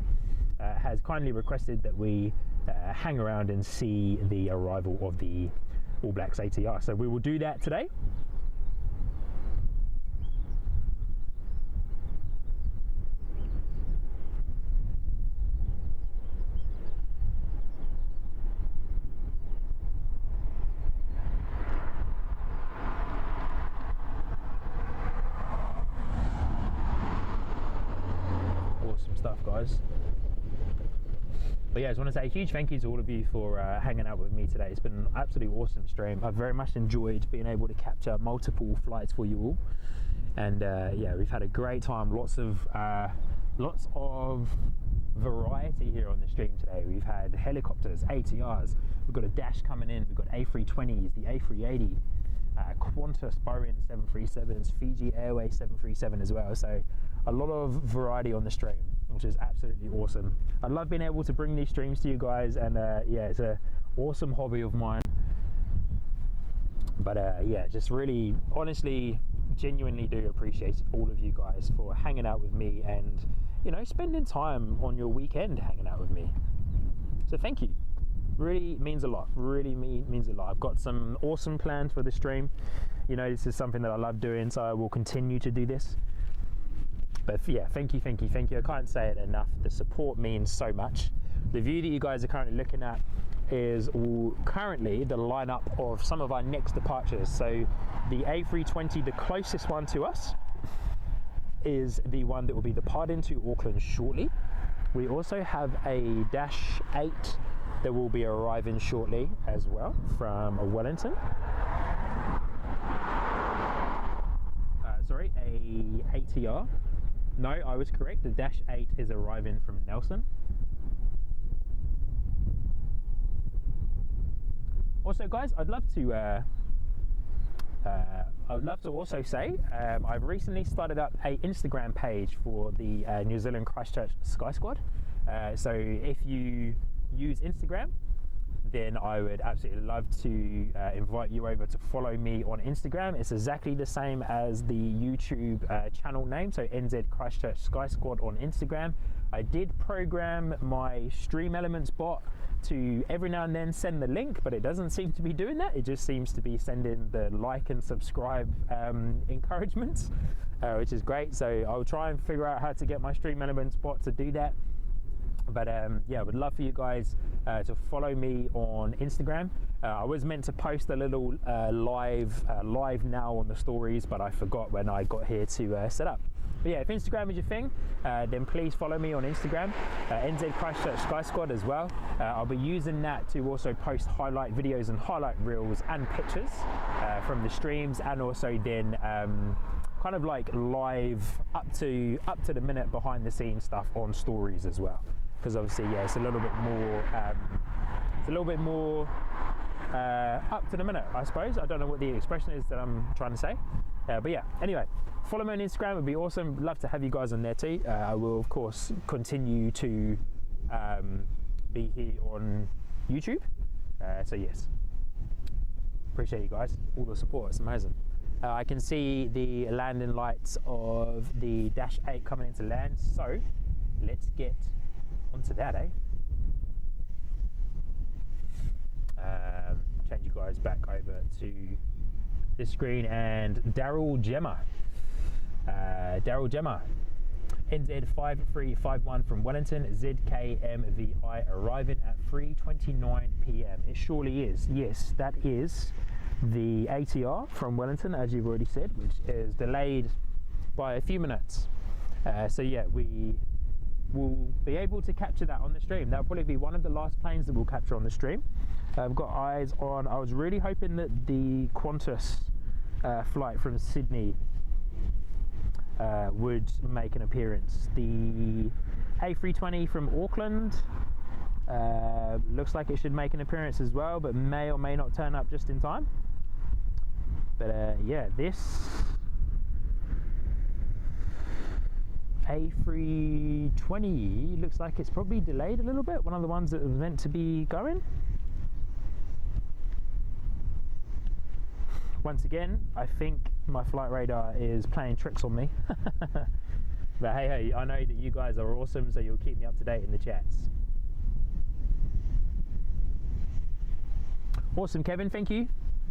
has kindly requested that we hang around and see the arrival of the All Blacks ATR. So we will do that today. Awesome stuff, guys. But yeah, I just want to say a huge thank you to all of you for hanging out with me today. It's been an absolutely awesome stream. I've very much enjoyed being able to capture multiple flights for you all. And yeah, we've had a great time. Lots of variety here on the stream today. We've had helicopters, ATRs, we've got a Dash coming in, we've got A320s, the A380, Qantas Boeing 737s, Fiji Airways 737 as well. So a lot of variety on the stream, which is absolutely awesome. I love being able to bring these streams to you guys, and yeah, it's an awesome hobby of mine. But yeah, just really, honestly, genuinely do appreciate all of you guys for hanging out with me and, you know, spending time on your weekend hanging out with me. So thank you. Really means a lot. Really means a lot. I've got some awesome plans for the stream. You know, this is something that I love doing, so I will continue to do this. But yeah, thank you. I can't say it enough. The support means so much. The view that you guys are currently looking at is currently the lineup of some of our next departures. So the A320, the closest one to us, is the one that will be departing to Auckland shortly. We also have a Dash 8 that will be arriving shortly as well from Wellington. Sorry, a ATR. No, I was correct. The Dash 8 is arriving from Nelson. Also, guys, I'd love to also say I've recently started up a Instagram page for the New Zealand Christchurch Sky Squad. So if you use Instagram, then I would absolutely love to invite you over to follow me on Instagram. It's exactly the same as the YouTube channel name, so NZ Christchurch Sky Squad on Instagram. I did program my Stream Elements bot to every now and then send the link, but it doesn't seem to be doing that. It just seems to be sending the like and subscribe encouragements, which is great. So I'll try and figure out how to get my Stream Elements bot to do that. But yeah, I would love for you guys to follow me on Instagram. I was meant to post a little live now on the stories, but I forgot when I got here to set up. But yeah, if Instagram is your thing, then please follow me on Instagram, NZ Christchurch Sky Squad as well. I'll be using that to also post highlight videos and highlight reels and pictures from the streams, and also then kind of like live up to the minute behind the scenes stuff on stories as well. Because obviously, yeah, it's a little bit more up to the minute, I suppose. I don't know what the expression is that I'm trying to say, but yeah. Anyway, follow me on Instagram. Would be awesome. Love to have you guys on there too. I will of course continue to be here on YouTube. So yes, appreciate you guys, all the support. It's amazing. I can see the landing lights of the Dash 8 coming into land. So let's get onto that, eh? Change you guys back over to this screen, and Daryl Gemma. NZ5351 from Wellington, ZKMVI arriving at 3:29 p.m. It surely is. Yes, that is the ATR from Wellington, as you've already said, which is delayed by a few minutes. So yeah, we will be able to capture that on the stream. That'll probably be one of the last planes that we'll capture on the stream. I've got eyes on, I was really hoping that the Qantas flight from Sydney would make an appearance. The A320 from Auckland looks like it should make an appearance as well, but may or may not turn up just in time. But yeah, this A320 looks like it's probably delayed a little bit, one of the ones that was meant to be going. Once again, I think my flight radar is playing tricks on me. But hey, I know that you guys are awesome, so you'll keep me up to date in the chats. Awesome, Kevin, thank you.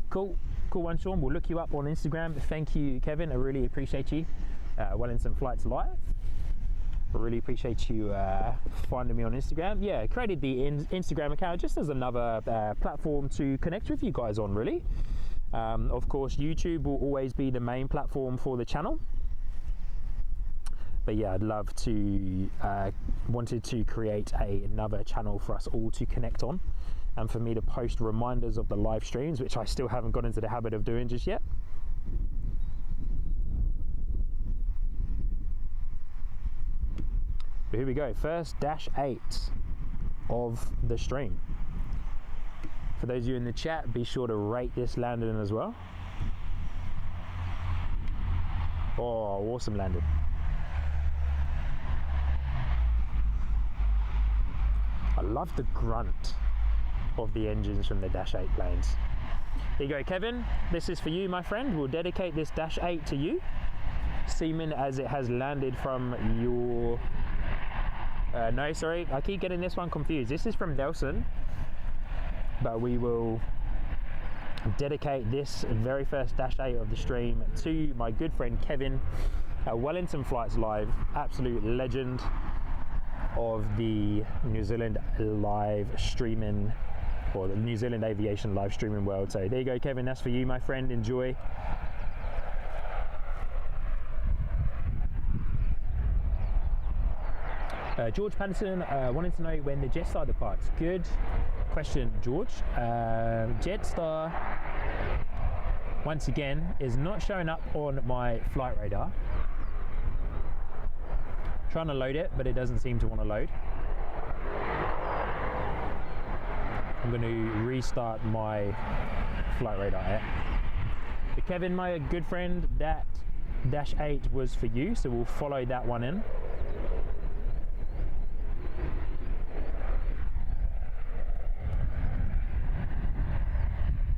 Cool one, Sean. We'll look you up on Instagram. Thank you, Kevin. I really appreciate you. Wellington Flights Live. I really appreciate you finding me on Instagram. Yeah, created the Instagram account just as another platform to connect with you guys on, really. Of course, YouTube will always be the main platform for the channel. But yeah, I'd love to, wanted to create another channel for us all to connect on, and for me to post reminders of the live streams, which I still haven't got into the habit of doing just yet. But here we go, first -8 of the stream. For those of you in the chat, be sure to rate this landing as well. Oh, awesome landing. I love the grunt of the engines from the -8 planes. Here you go, Kevin. This is for you, my friend. We'll dedicate this -8 to you, seeming as it has landed from your... no, sorry, I keep getting this one confused. This is from Nelson. But we will dedicate this very first -8 of the stream to my good friend Kevin at Wellington Flights Live, absolute legend of the New Zealand live streaming, or the New Zealand aviation live streaming world. So there you go, Kevin, that's for you, my friend. Enjoy. George Patterson wanting to know when the Jetstar departs. Good question, George. Jetstar, once again, is not showing up on my flight radar. Trying to load it, but it doesn't seem to want to load. I'm going to restart my flight radar app. But Kevin, my good friend, that -8 was for you, so we'll follow that one in.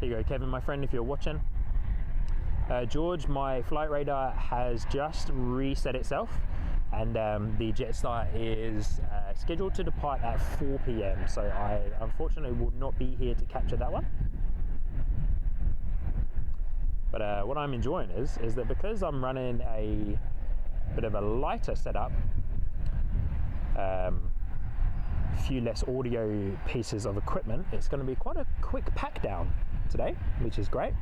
Here you go, Kevin, my friend, if you're watching. George, my flight radar has just reset itself, and the Jetstar is scheduled to depart at 4 p.m. So I unfortunately will not be here to capture that one. But what I'm enjoying is that because I'm running a bit of a lighter setup, few less audio pieces of equipment, it's going to be quite a quick pack down today, which is great.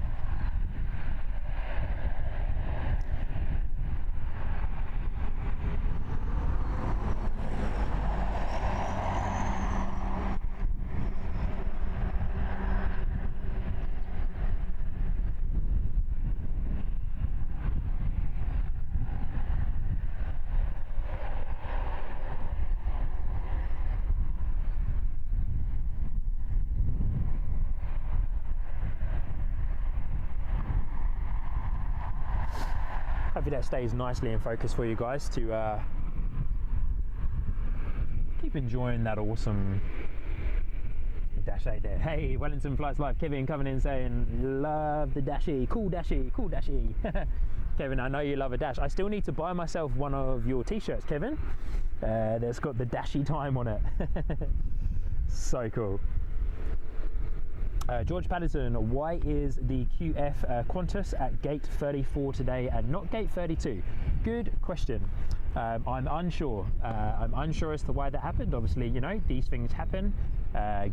Hopefully that stays nicely in focus for you guys to keep enjoying that awesome -8 there. Hey, Wellington Flights Live, Kevin coming in saying, love the Dashi, cool Dashi, cool Dashi. Kevin, I know you love a Dash. I still need to buy myself one of your t-shirts, Kevin, that's got the Dashi time on it. So cool. George Patterson, why is the QF Qantas at gate 34 today and not gate 32? Good question. I'm unsure. I'm unsure as to why that happened. Obviously, you know, these things happen.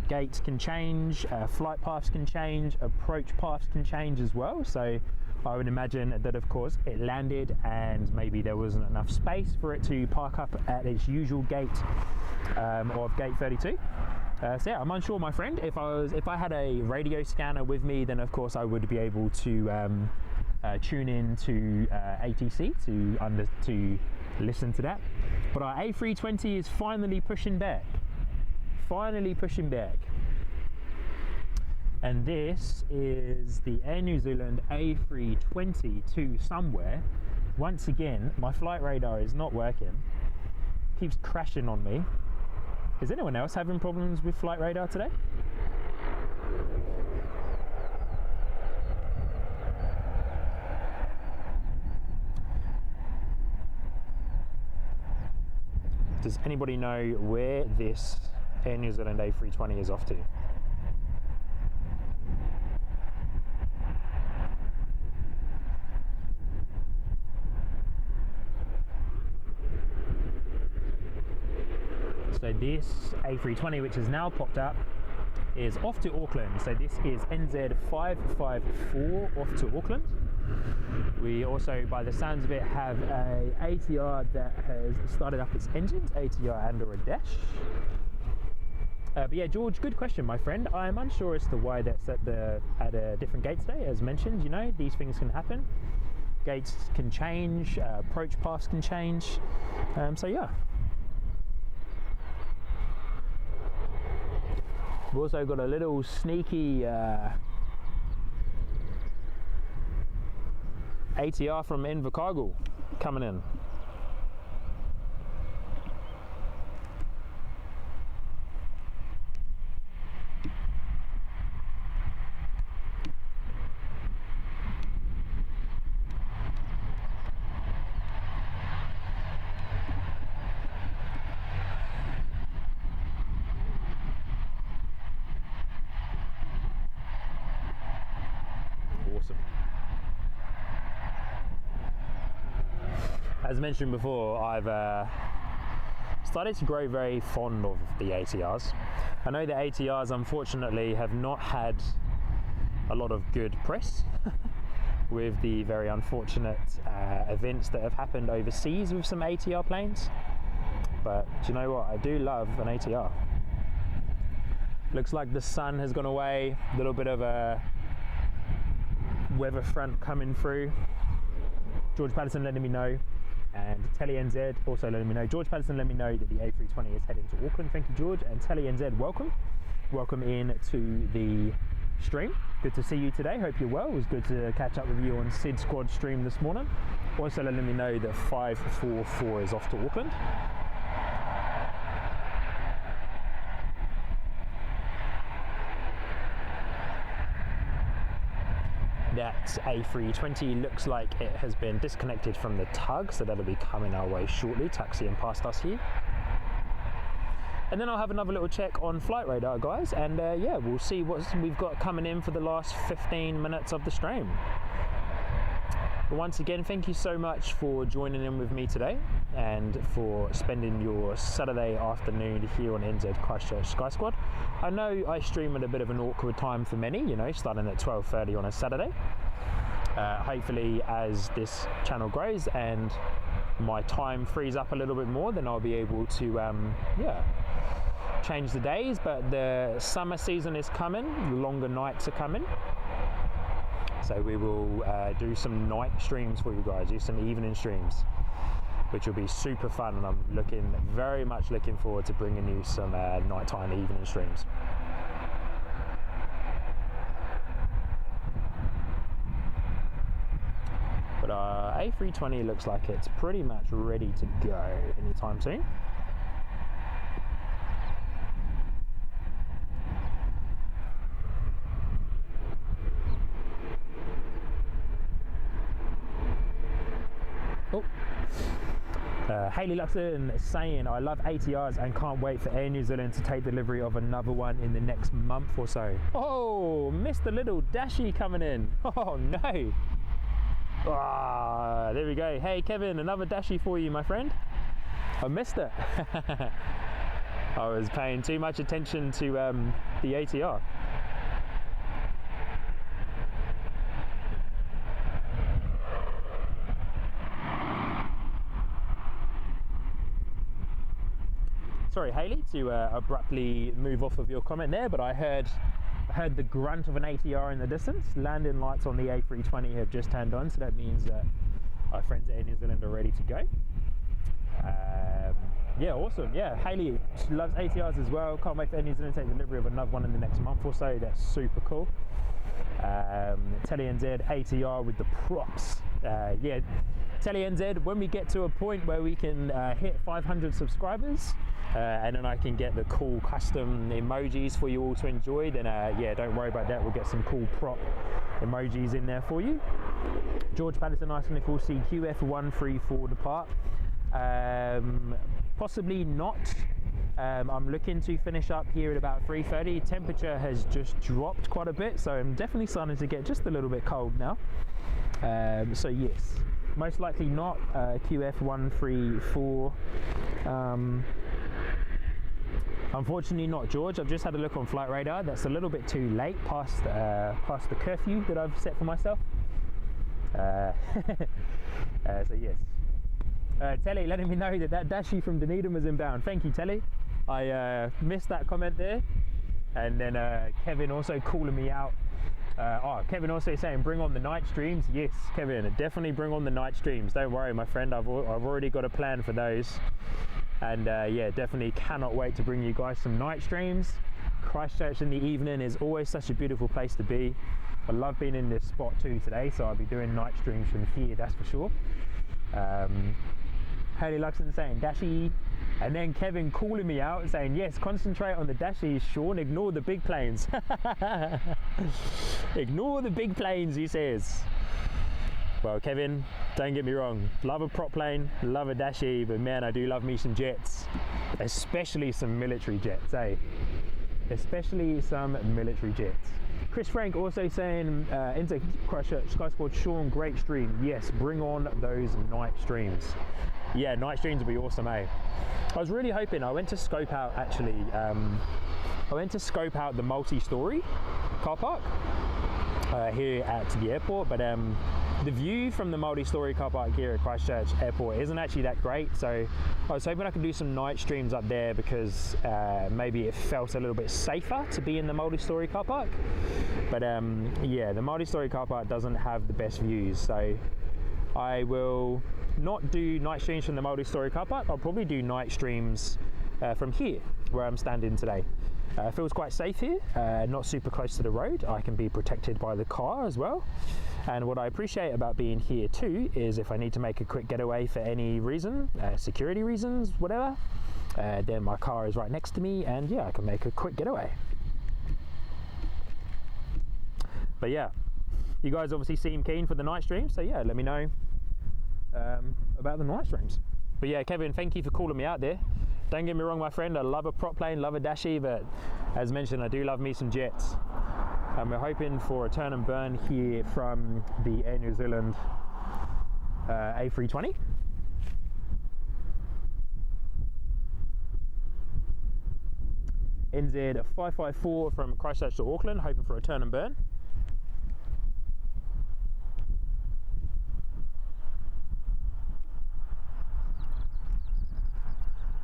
Gates can change, flight paths can change, approach paths can change as well. So I would imagine that, of course, it landed and maybe there wasn't enough space for it to park up at its usual gate of gate 32. So yeah, I'm unsure, my friend. If I had a radio scanner with me, then of course I would be able to tune in to ATC to listen to that. But our A320 is finally pushing back. And this is the Air New Zealand A320 to somewhere. Once again, my flight radar is not working. Keeps crashing on me. Is anyone else having problems with flight radar today? Does anybody know where this Air New Zealand A320 is off to? So this A320, which has now popped up, is off to Auckland. So this is NZ554 off to Auckland. We also, by the sounds of it, have a ATR that has started up its engines, ATR and or a dash. But yeah, George, good question, my friend. I'm unsure as to why that's at a different gate today. As mentioned, you know, these things can happen. Gates can change, approach paths can change. So yeah. We've also got a little sneaky ATR from Invercargill coming in. As mentioned before, I've started to grow very fond of the ATRs. I know the ATRs unfortunately have not had a lot of good press with the very unfortunate events that have happened overseas with some ATR planes. But do you know what? I do love an ATR. Looks like the sun has gone away, a little bit of a weather front coming through. George Patterson letting me know. And Telly NZ also letting me know. George Patterson let me know that the A320 is heading to Auckland. Thank you, George. And Telly NZ, welcome. Welcome in to the stream. Good to see you today. Hope you're well. It was good to catch up with you on Sid Squad stream this morning. Also letting me know that 544 is off to Auckland. That A320 looks like it has been disconnected from the tug, so that'll be coming our way shortly, taxiing past us here. And then I'll have another little check on flight radar, guys, and yeah, we'll see what we've got coming in for the last 15 minutes of the stream. But once again, thank you so much for joining in with me today and for spending your Saturday afternoon here on NZ Christchurch Sky Squad. I know I stream at a bit of an awkward time for many, you know, starting at 12:30 on a Saturday. Hopefully as this channel grows and my time frees up a little bit more, then I'll be able to yeah, change the days. But the summer season is coming, the longer nights are coming. So we will do some night streams for you guys, do some evening streams, which will be super fun, and I'm very much looking forward to bringing you some nighttime evening streams. But our A320 looks like it's pretty much ready to go anytime soon. Oh. Hayley Luxon saying, I love ATRs and can't wait for Air New Zealand to take delivery of another one in the next month or so. Oh, missed a little dashie coming in. Oh no. Ah, there we go. Hey Kevin, another dashie for you, my friend. I missed it. I was paying too much attention to the ATR. Sorry, Hayley, to abruptly move off of your comment there, but I heard the grunt of an ATR in the distance. Landing lights on the A320 have just turned on, so that means that our friends at Air New Zealand are ready to go. Yeah, awesome. Yeah, Hayley, she loves ATRs as well. Can't wait for Air New Zealand to take delivery of another one in the next month or so. That's super cool. Telly NZ ATR with the props. Yeah, Telly NZ, when we get to a point where we can hit 500 subscribers, and then I can get the cool custom emojis for you all to enjoy, then yeah, don't worry about that. We'll get some cool prop emojis in there for you. George Patterson asking if we'll see QF134 depart. Possibly not. I'm looking to finish up here at about 3:30. Temperature has just dropped quite a bit, so I'm definitely starting to get just a little bit cold now. So yes, most likely not QF134. Unfortunately not, George. I've just had a look on Flight Radar. That's a little bit too late past the curfew that I've set for myself. So yes. Telly letting me know that Dashi from Dunedin was inbound. Thank you, Telly. I missed that comment there. And then Kevin also calling me out. Kevin also saying bring on the night streams. Yes, Kevin, definitely bring on the night streams. Don't worry, my friend. I've already got a plan for those. And yeah, definitely cannot wait to bring you guys some night streams. Christchurch in the evening is always such a beautiful place to be. I love being in this spot too today, so I'll be doing night streams from here, that's for sure. Haley Luxon saying Dashi, and then Kevin calling me out saying yes, concentrate on the dashies, Sean, ignore the big planes. Ignore the big planes, he says. Well, Kevin, don't get me wrong, love a prop plane, love a dashi, but man, I do love me some jets, especially some military jets, eh? Especially some military jets. Chris Frank also saying, NZCH Sky Squad, Sean, great stream. Yes, bring on those night streams. Yeah, night streams will be awesome, eh? I was really hoping, I went to scope out actually, I went to scope out the multi-story car park here at the airport, but the view from the multi-story car park here at Christchurch Airport isn't actually that great, so I was hoping I could do some night streams up there because maybe it felt a little bit safer to be in the multi-story car park. But yeah, the multi-story car park doesn't have the best views, so I will not do night streams from the multi-story car park. I'll probably do night streams from here, where I'm standing today. Feels quite safe here, not super close to the road. I can be protected by the car as well. And what I appreciate about being here too is if I need to make a quick getaway for any reason, security reasons, whatever, then my car is right next to me and yeah, I can make a quick getaway. But yeah, you guys obviously seem keen for the night stream, so yeah, let me know about the night streams. But yeah, Kevin, thank you for calling me out there. Don't get me wrong, my friend, I love a prop plane, love a dashi, but as mentioned, I do love me some jets. And we're hoping for a turn and burn here from the Air New Zealand A320. NZ 554 from Christchurch to Auckland, hoping for a turn and burn.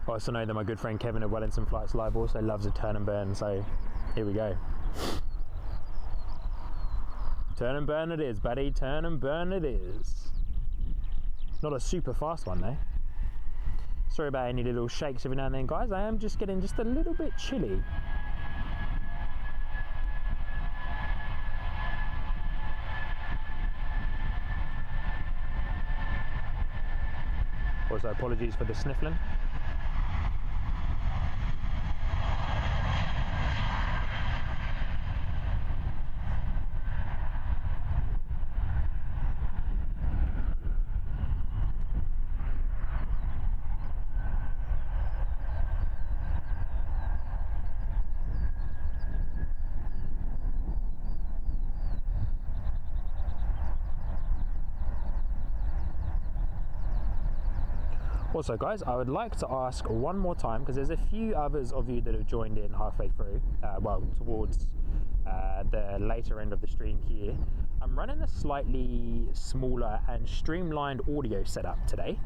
I also know that my good friend Kevin at Wellington Flights Live also loves a turn and burn, so here we go. Turn and burn it is, buddy, turn and burn it is. Not a super fast one though. Sorry about any little shakes every now and then, guys. I am just getting just a little bit chilly. Also, apologies for the sniffling. Also guys, I would like to ask one more time, because there's a few others of you that have joined in halfway through, well, towards the later end of the stream here. I'm running a slightly smaller and streamlined audio setup today.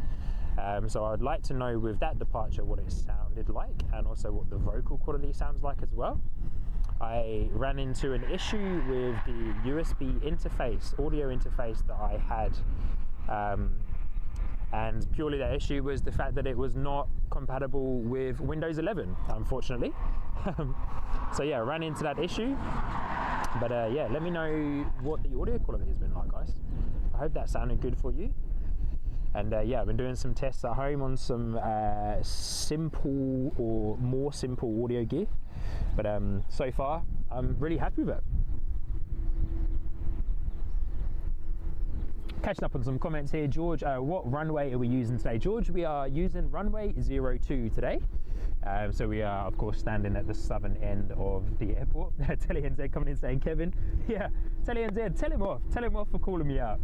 So I would like to know with that departure what it sounded like, and also what the vocal quality sounds like as well. I ran into an issue with the USB interface, audio interface that I had, and purely that issue was the fact that it was not compatible with Windows 11, unfortunately. So yeah, I ran into that issue, but yeah, let me know what the audio quality has been like, guys. I hope that sounded good for you. And yeah, I've been doing some tests at home on some simple or more simple audio gear, but so far I'm really happy with it. Catching up on some comments here, George, what runway are we using today? George, we are using runway 02 today. So we are of course standing at the southern end of the airport. Telly NZ coming in saying, Kevin, yeah, Telly NZ, tell him off for calling me out.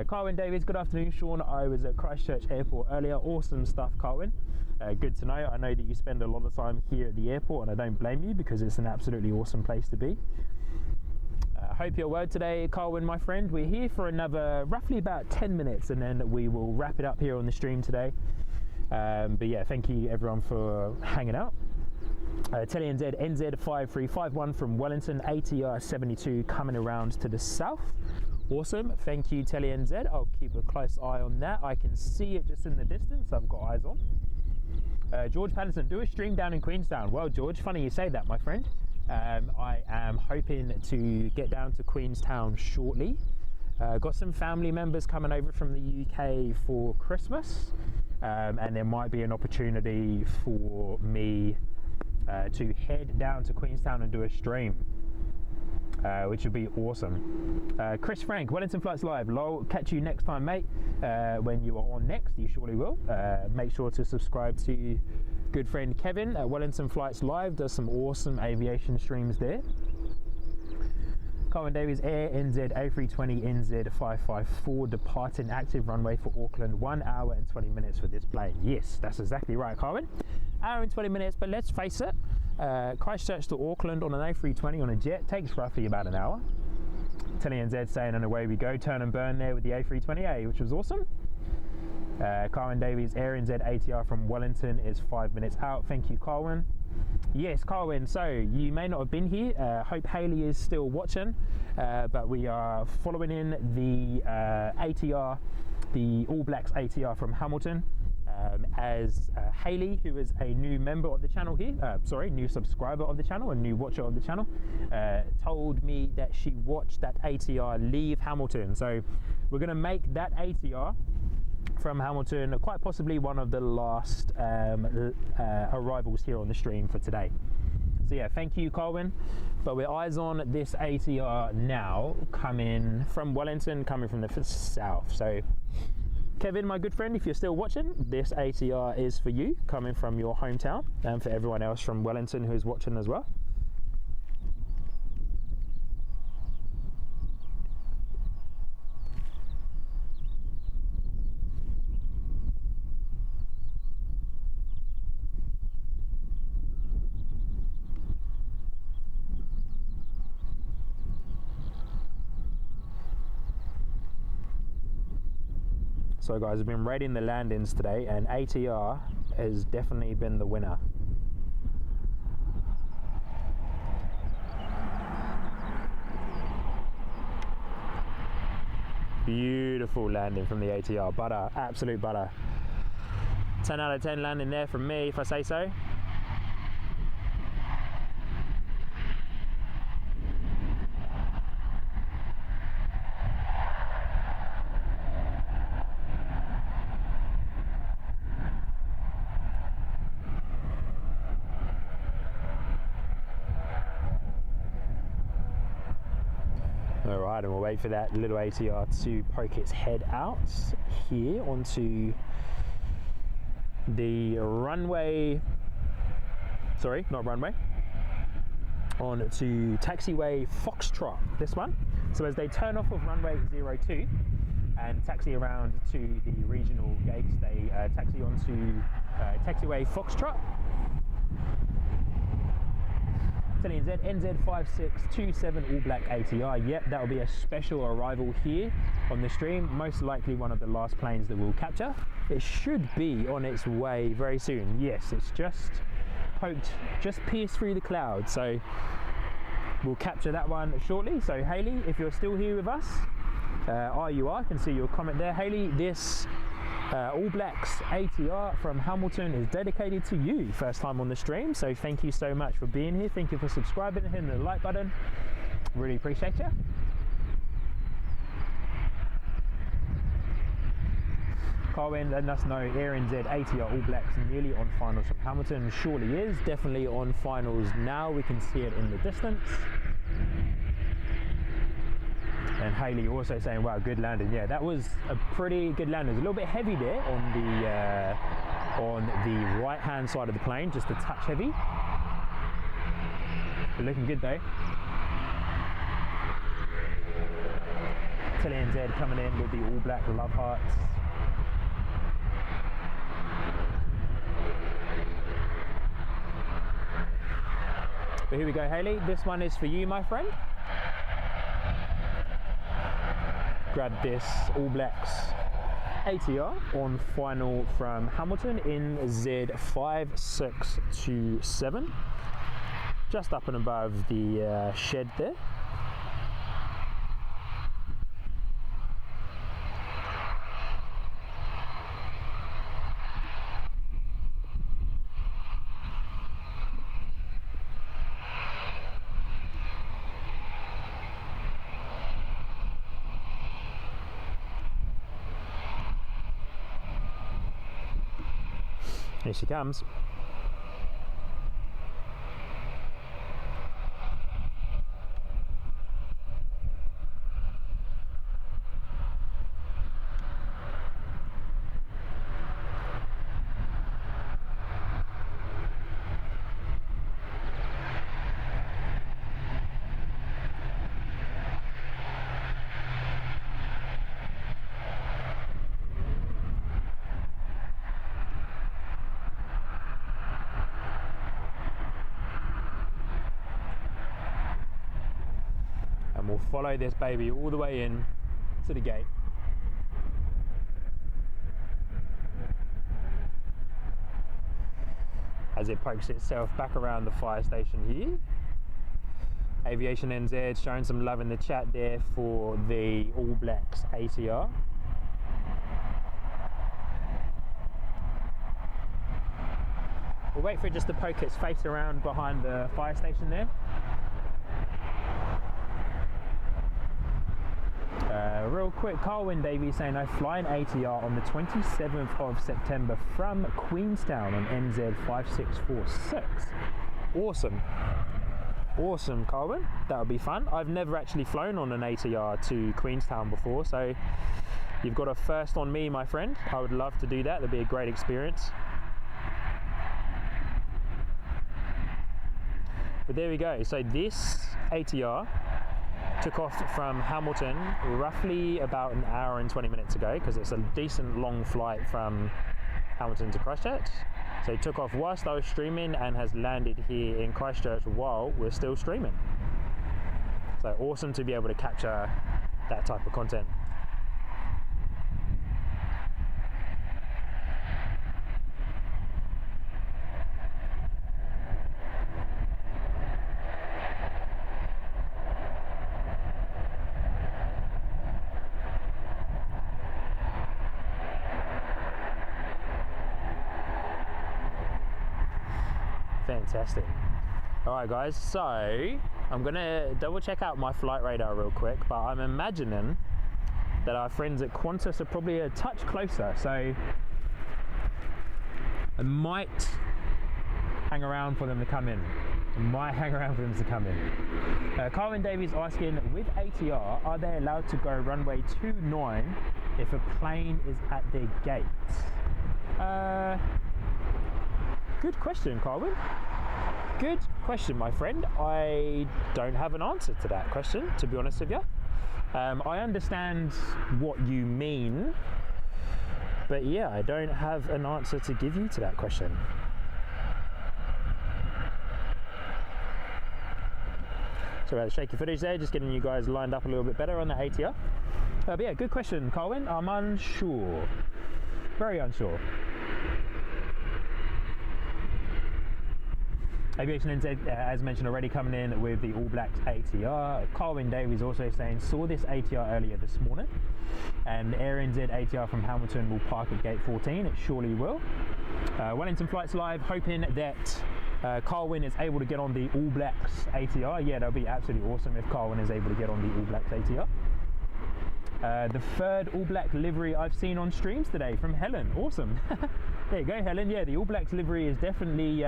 Carwin Davies, good afternoon. Sean, I was at Christchurch Airport earlier. Awesome stuff, Carwin. Good to know. I know that you spend a lot of time here at the airport, and I don't blame you, because it's an absolutely awesome place to be. Hope you're well today, Carwin, my friend. We're here for another roughly about 10 minutes, and then we will wrap it up here on the stream today. But yeah, thank you everyone for hanging out. Telly NZ, NZ5351 from Wellington, ATR 72 coming around to the south. Awesome, thank you Telly NZ. I'll keep a close eye on that. I can see it just in the distance, I've got eyes on. George Patterson, do a stream down in Queenstown. Well George, funny you say that, my friend. I am hoping to get down to Queenstown shortly. Got some family members coming over from the UK for Christmas, and there might be an opportunity for me to head down to Queenstown and do a stream. Which would be awesome. Chris Frank, Wellington Flights Live. Lol, catch you next time, mate. When you are on next, you surely will. Make sure to subscribe to good friend Kevin at Wellington Flights Live. Does some awesome aviation streams there. Colin Davies, Air NZ A320 NZ554 departing active runway for Auckland. 1 hour and 20 minutes for this plane. Yes, that's exactly right, Colin. Hour and 20 minutes, but let's face it, Christchurch to Auckland on an A320 on a jet takes roughly about an hour. Telly NZ saying, and away we go, turn and burn there with the A320A, which was awesome. Carwin Davies, Air NZ ATR from Wellington is 5 minutes out. Thank you, Carwin. Yes, Carwin, so you may not have been here. Hope Haley is still watching, but we are following in the ATR, the All Blacks ATR from Hamilton. As Haley, who is a new member of the channel here, new subscriber of the channel, a new watcher of the channel, told me that she watched that ATR leave Hamilton. So we're going to make that ATR from Hamilton quite possibly one of the last arrivals here on the stream for today. So yeah, thank you, Colin. But we're eyes on this ATR now, coming from Wellington, coming from the south. So Kevin, my good friend, if you're still watching, this ATR is for you, coming from your hometown, and for everyone else from Wellington who's watching as well. So guys, I've been rating the landings today, and ATR has definitely been the winner. Beautiful landing from the ATR, butter, absolute butter. 10 out of 10 landing there from me, if I say so. Alright, and we'll wait for that little ATR to poke its head out here onto the runway, sorry, not runway, onto taxiway Foxtrot, this one. So as they turn off of runway 02, and taxi around to the regional gates. They taxi onto taxiway Foxtrot. NZ NZ5627 All Black ATR. Yep, that will be a special arrival here on the stream. Most likely one of the last planes that we'll capture. It should be on its way very soon. Yes, it's just pierced through the clouds. So we'll capture that one shortly. So Hayley, if you're still here with us, you are, I can see your comment there. Hayley, this All Blacks ATR from Hamilton is dedicated to you, first time on the stream, so thank you so much for being here. Thank you for subscribing and hitting the like button, really appreciate you. Carwin letting us know Air NZ ATR All Blacks nearly on finals from Hamilton. Surely is, definitely on finals now, we can see it in the distance. And Hayley also saying, wow, good landing. Yeah, that was a pretty good landing. It was a little bit heavy there on the right hand side of the plane, just a touch heavy. But looking good though. NZ coming in with the All Black love hearts. But here we go, Hayley. This one is for you, my friend. Grab this All Blacks ATR on final from Hamilton in Z5627, just up and above the shed there. Here she comes. We'll follow this baby all the way in to the gate. As it pokes itself back around the fire station here. Aviation NZ showing some love in the chat there for the All Blacks ATR. We'll wait for it just to poke its face around behind the fire station there. Real quick, Carwin Davies saying I fly an ATR on the 27th of September from Queenstown on NZ5646. Awesome. Awesome, Carwin. That would be fun. I've never actually flown on an ATR to Queenstown before, so you've got a first on me, my friend. I would love to do that. That'd be a great experience. But there we go. So this ATR took off from Hamilton roughly about an hour and 20 minutes ago, because it's a decent long flight from Hamilton to Christchurch. So it took off whilst I was streaming and has landed here in Christchurch while we're still streaming. So awesome to be able to capture that type of content. Fantastic. Alright guys, so I'm gonna double check out my flight radar real quick, but I'm imagining that our friends at Qantas are probably a touch closer, so I might hang around for them to come in. Carwin Davies asking, with ATR, are they allowed to go runway 29 if a plane is at their gates? Good question, Carwin. Good question, my friend. I don't have an answer to that question, to be honest with you. I understand what you mean, but yeah, I don't have an answer to give you to that question. So about the shaky footage there, just getting you guys lined up a little bit better on the ATR. But yeah, good question, Colin. I'm unsure, very unsure. Aviation NZ, as mentioned already, coming in with the All Blacks ATR. Colin Davies also saying, saw this ATR earlier this morning, and Air NZ ATR from Hamilton will park at gate 14. It surely will. Wellington Flights Live, hoping that Carwin is able to get on the All Blacks ATR. Yeah, that'll be absolutely awesome if Carwin is able to get on the All Blacks ATR. The third All Black livery I've seen on streams today from Helen. Awesome. There you go, Helen. Yeah, the All Blacks livery is definitely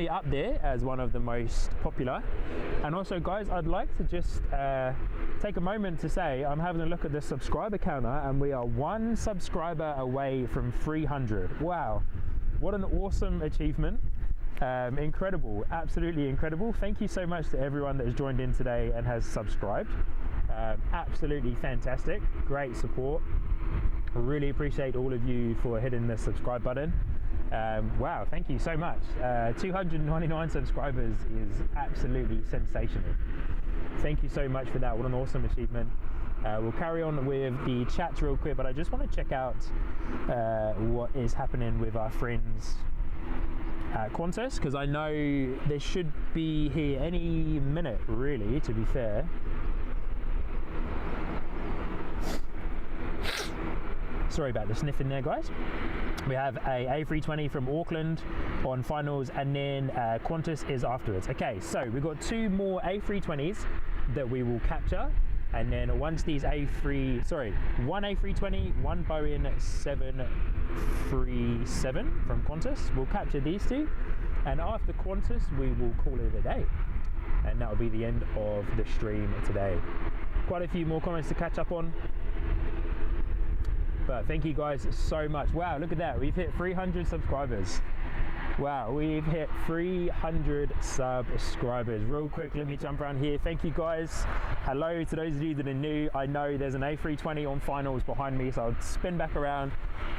up there as one of the most popular. And also, guys, I'd like to just take a moment to say I'm having a look at the subscriber counter, and we are 1 subscriber away from 300. Wow, what an awesome achievement. Incredible, absolutely incredible. Thank you so much to everyone that has joined in today and has subscribed. Absolutely fantastic, great support. I really appreciate all of you for hitting the subscribe button. Wow, thank you so much. 299 subscribers is absolutely sensational. Thank you so much for that. What an awesome achievement. We'll carry on with the chats real quick, but I just want to check out what is happening with our friends at Qantas, because I know they should be here any minute, really, to be fair. Sorry about the sniffing there, guys. We have a A320 from Auckland on finals, and then Qantas is afterwards. Okay, so we've got 2 more A320s that we will capture, and then once these one A320, 1 Boeing 737 from Qantas, we'll capture these 2, and after Qantas we will call it a day, and that will be the end of the stream today. Quite a few more comments to catch up on. But thank you guys so much. Wow, look at that. We've hit 300 subscribers. Wow, we've hit 300 subscribers. Real quick, let me jump around here. Thank you guys. Hello to those of you that are new. I know there's an A320 on finals behind me, so I'll spin back around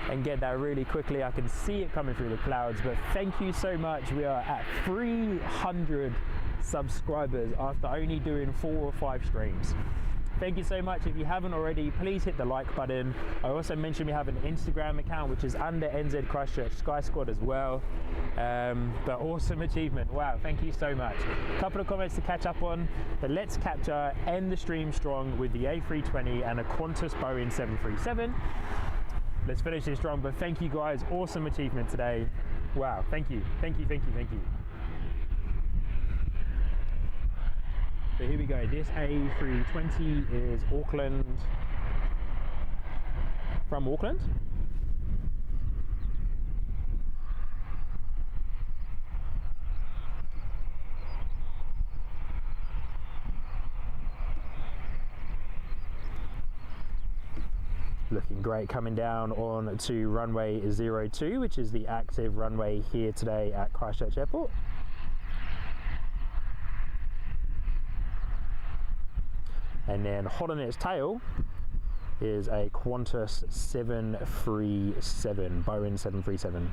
and get that really quickly. I can see it coming through the clouds, but thank you so much. We are at 300 subscribers after only doing 4 or 5 streams. Thank you so much. If you haven't already, please hit the like button. I also mentioned we have an Instagram account, which is under Christchurch Sky Squad as well. But awesome achievement. Wow, thank you so much. A couple of comments to catch up on, but let's end the stream strong with the A320 and a Qantas Boeing 737. Let's finish this strong, but thank you guys. Awesome achievement today. Wow, thank you. Thank you, thank you, thank you. So here we go, this A320 is from Auckland. Looking great, coming down on to runway 02, which is the active runway here today at Christchurch Airport. And then hot on its tail is a Qantas 737, Boeing 737.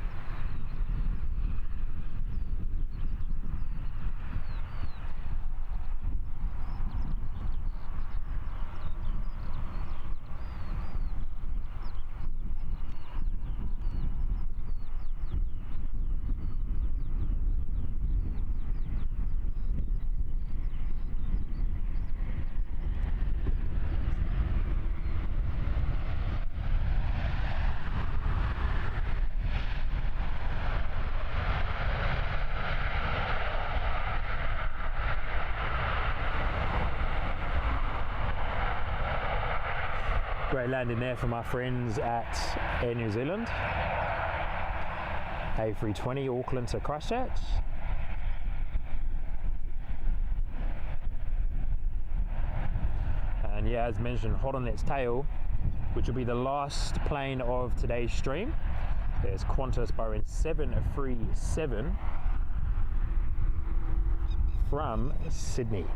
Great landing there from our friends at Air New Zealand. A320 Auckland to Christchurch. And yeah, as mentioned, hot on its tail, which will be the last plane of today's stream. There's Qantas Boeing 737 from Sydney.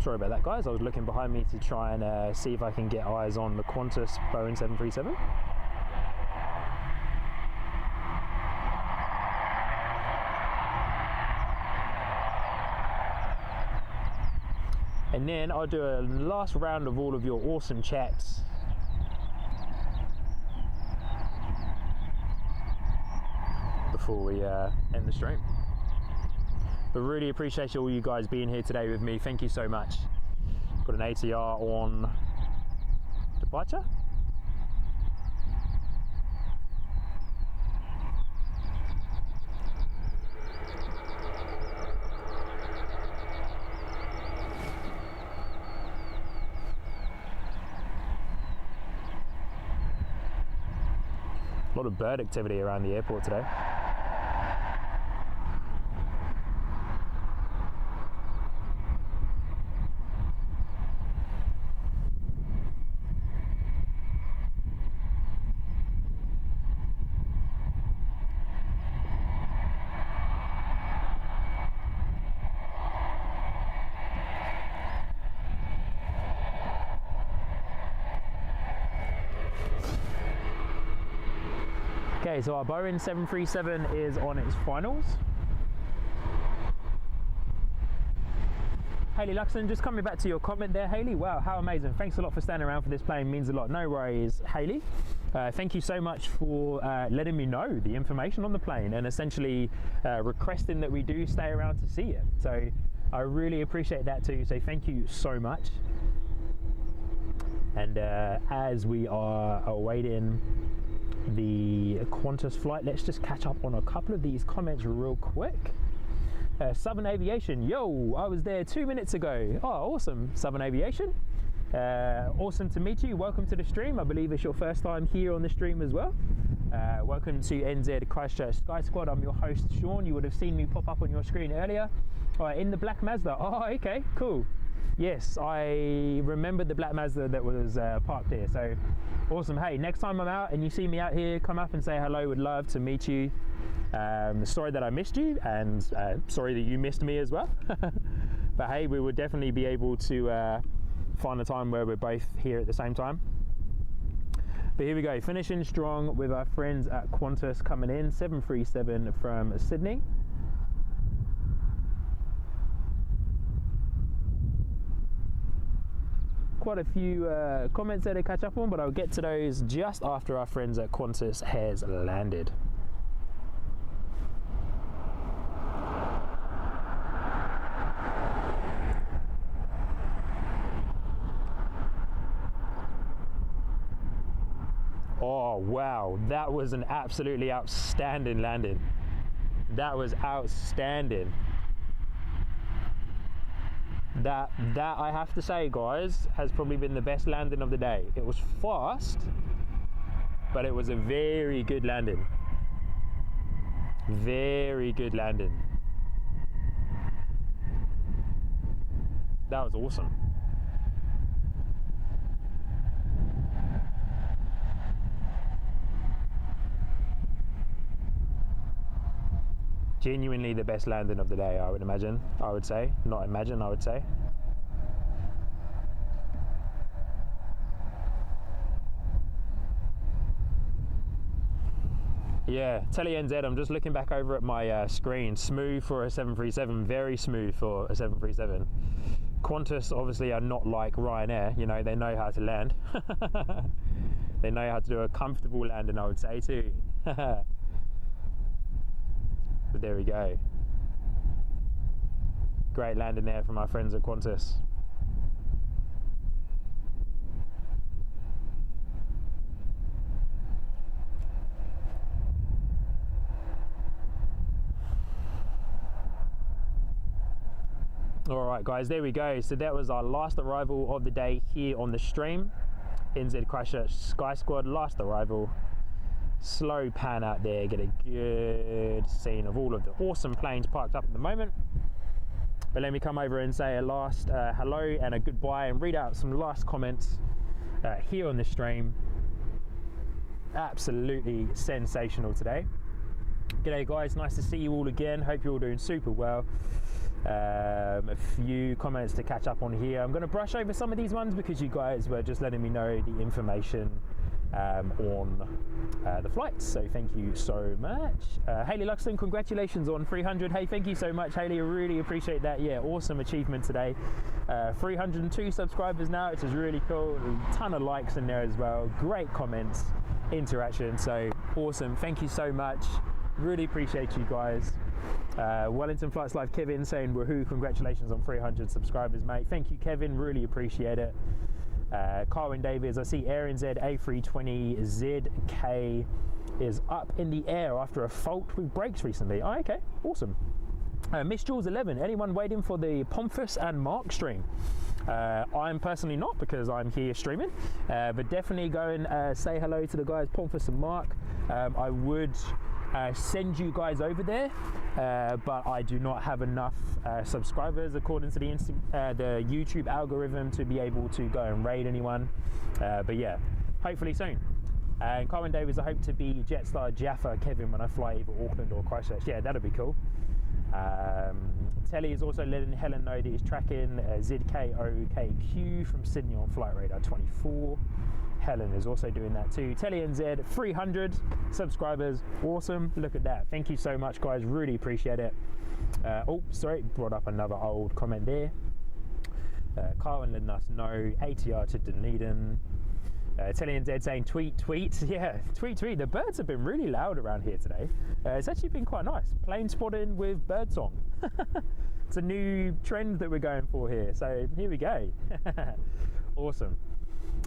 sorry about that, guys. I was looking behind me to try and see if I can get eyes on the Qantas Boeing 737. And then I'll do a last round of all of your awesome chats. Before we end the stream. But really appreciate all you guys being here today with me. Thank you so much. Got an ATR on departure. A lot of bird activity around the airport today. Okay, so our Boeing 737 is on its finals. Hayley Luxon, just coming back to your comment there, Hayley. Wow, how amazing. Thanks a lot for standing around for this plane, means a lot. No worries, Hayley. Thank you so much for letting me know the information on the plane and essentially requesting that we do stay around to see it. So I really appreciate that too, so thank you so much. And as we are awaiting the Qantas flight, let's just catch up on a couple of these comments real quick. Southern Aviation, yo, I was there 2 minutes ago. Oh, awesome, Southern Aviation. Awesome to meet you. Welcome to the stream. I believe it's your first time here on the stream as well. Welcome to NZ Christchurch Sky Squad. I'm your host, Sean. You would have seen me pop up on your screen earlier. In the black Mazda. Oh, okay, cool. Yes, I remembered the black Mazda that was parked here. So awesome. Hey, next time I'm out and you see me out here, come up and say hello. Would love to meet you. Sorry that I missed you, and sorry that you missed me as well. But hey, we would definitely be able to find a time where we're both here at the same time. But here we go, finishing strong with our friends at Qantas coming in, 737 from Sydney. Quite a few comments there to catch up on, but I'll get to those just after our friends at Qantas has landed. Oh wow, that was an absolutely outstanding landing. That was outstanding. That I have to say, guys, has probably been the best landing of the day. It was fast, but it was a very good landing. Very good landing. That was awesome. Genuinely the best landing of the day, I would imagine, I would say. Not imagine, I would say. Yeah, Telly NZ, I'm just looking back over at my screen. Smooth for a 737, very smooth for a 737. Qantas obviously are not like Ryanair, you know, they know how to land. They know how to do a comfortable landing, I would say too. But there we go. Great landing there from our friends at Qantas. Alright guys, there we go. So that was our last arrival of the day here on the stream. NZ Christchurch Sky Squad, last arrival. Slow pan out there, get a good scene of all of the awesome planes parked up at the moment. But let me come over and say a last hello and a goodbye and read out some last comments here on the stream. Absolutely sensational today. G'day guys, nice to see you all again. Hope you're all doing super well. A few comments to catch up on here. I'm going to brush over some of these ones because you guys were just letting me know the information on the flights, so thank you so much. Hayley Luxton, congratulations on 300. Hey, thank you so much, Hayley. I really appreciate that. Yeah, awesome achievement today. 302 subscribers now, which is really cool. A ton of likes in there as well. Great comments, interaction, so awesome. Thank you so much. Really appreciate you guys. Wellington Flights Live Kevin saying woohoo, congratulations on 300 subscribers, mate. Thank you, Kevin, really appreciate it. Carwin Davies, I see NZ A380 ZK is up in the air after a fault with brakes recently. Oh, okay, awesome. Miss Jules 11, anyone waiting for the Pomfus and Mark stream? I'm personally not, because I'm here streaming, but definitely go and say hello to the guys Pomfus and Mark. I would send you guys over there, but I do not have enough subscribers according to the YouTube algorithm to be able to go and raid anyone, but yeah, hopefully soon. And Carwin Davies, I hope to be Jetstar Jaffa Kevin when I fly either Auckland or Christchurch. Yeah, that'd be cool. Telly is also letting Helen know that he's tracking ZKOKQ from Sydney on Flight Radar 24. Helen is also doing that too. Telly NZ, 300 subscribers, awesome, look at that. Thank you so much, guys, really appreciate it. Oh, sorry, brought up another old comment there. Carwin letting us know, ATR to Dunedin. Telly NZ saying tweet, yeah, tweet. The birds have been really loud around here today. It's actually been quite nice. Plane spotting with bird song. It's a new trend that we're going for here, so here we go. Awesome.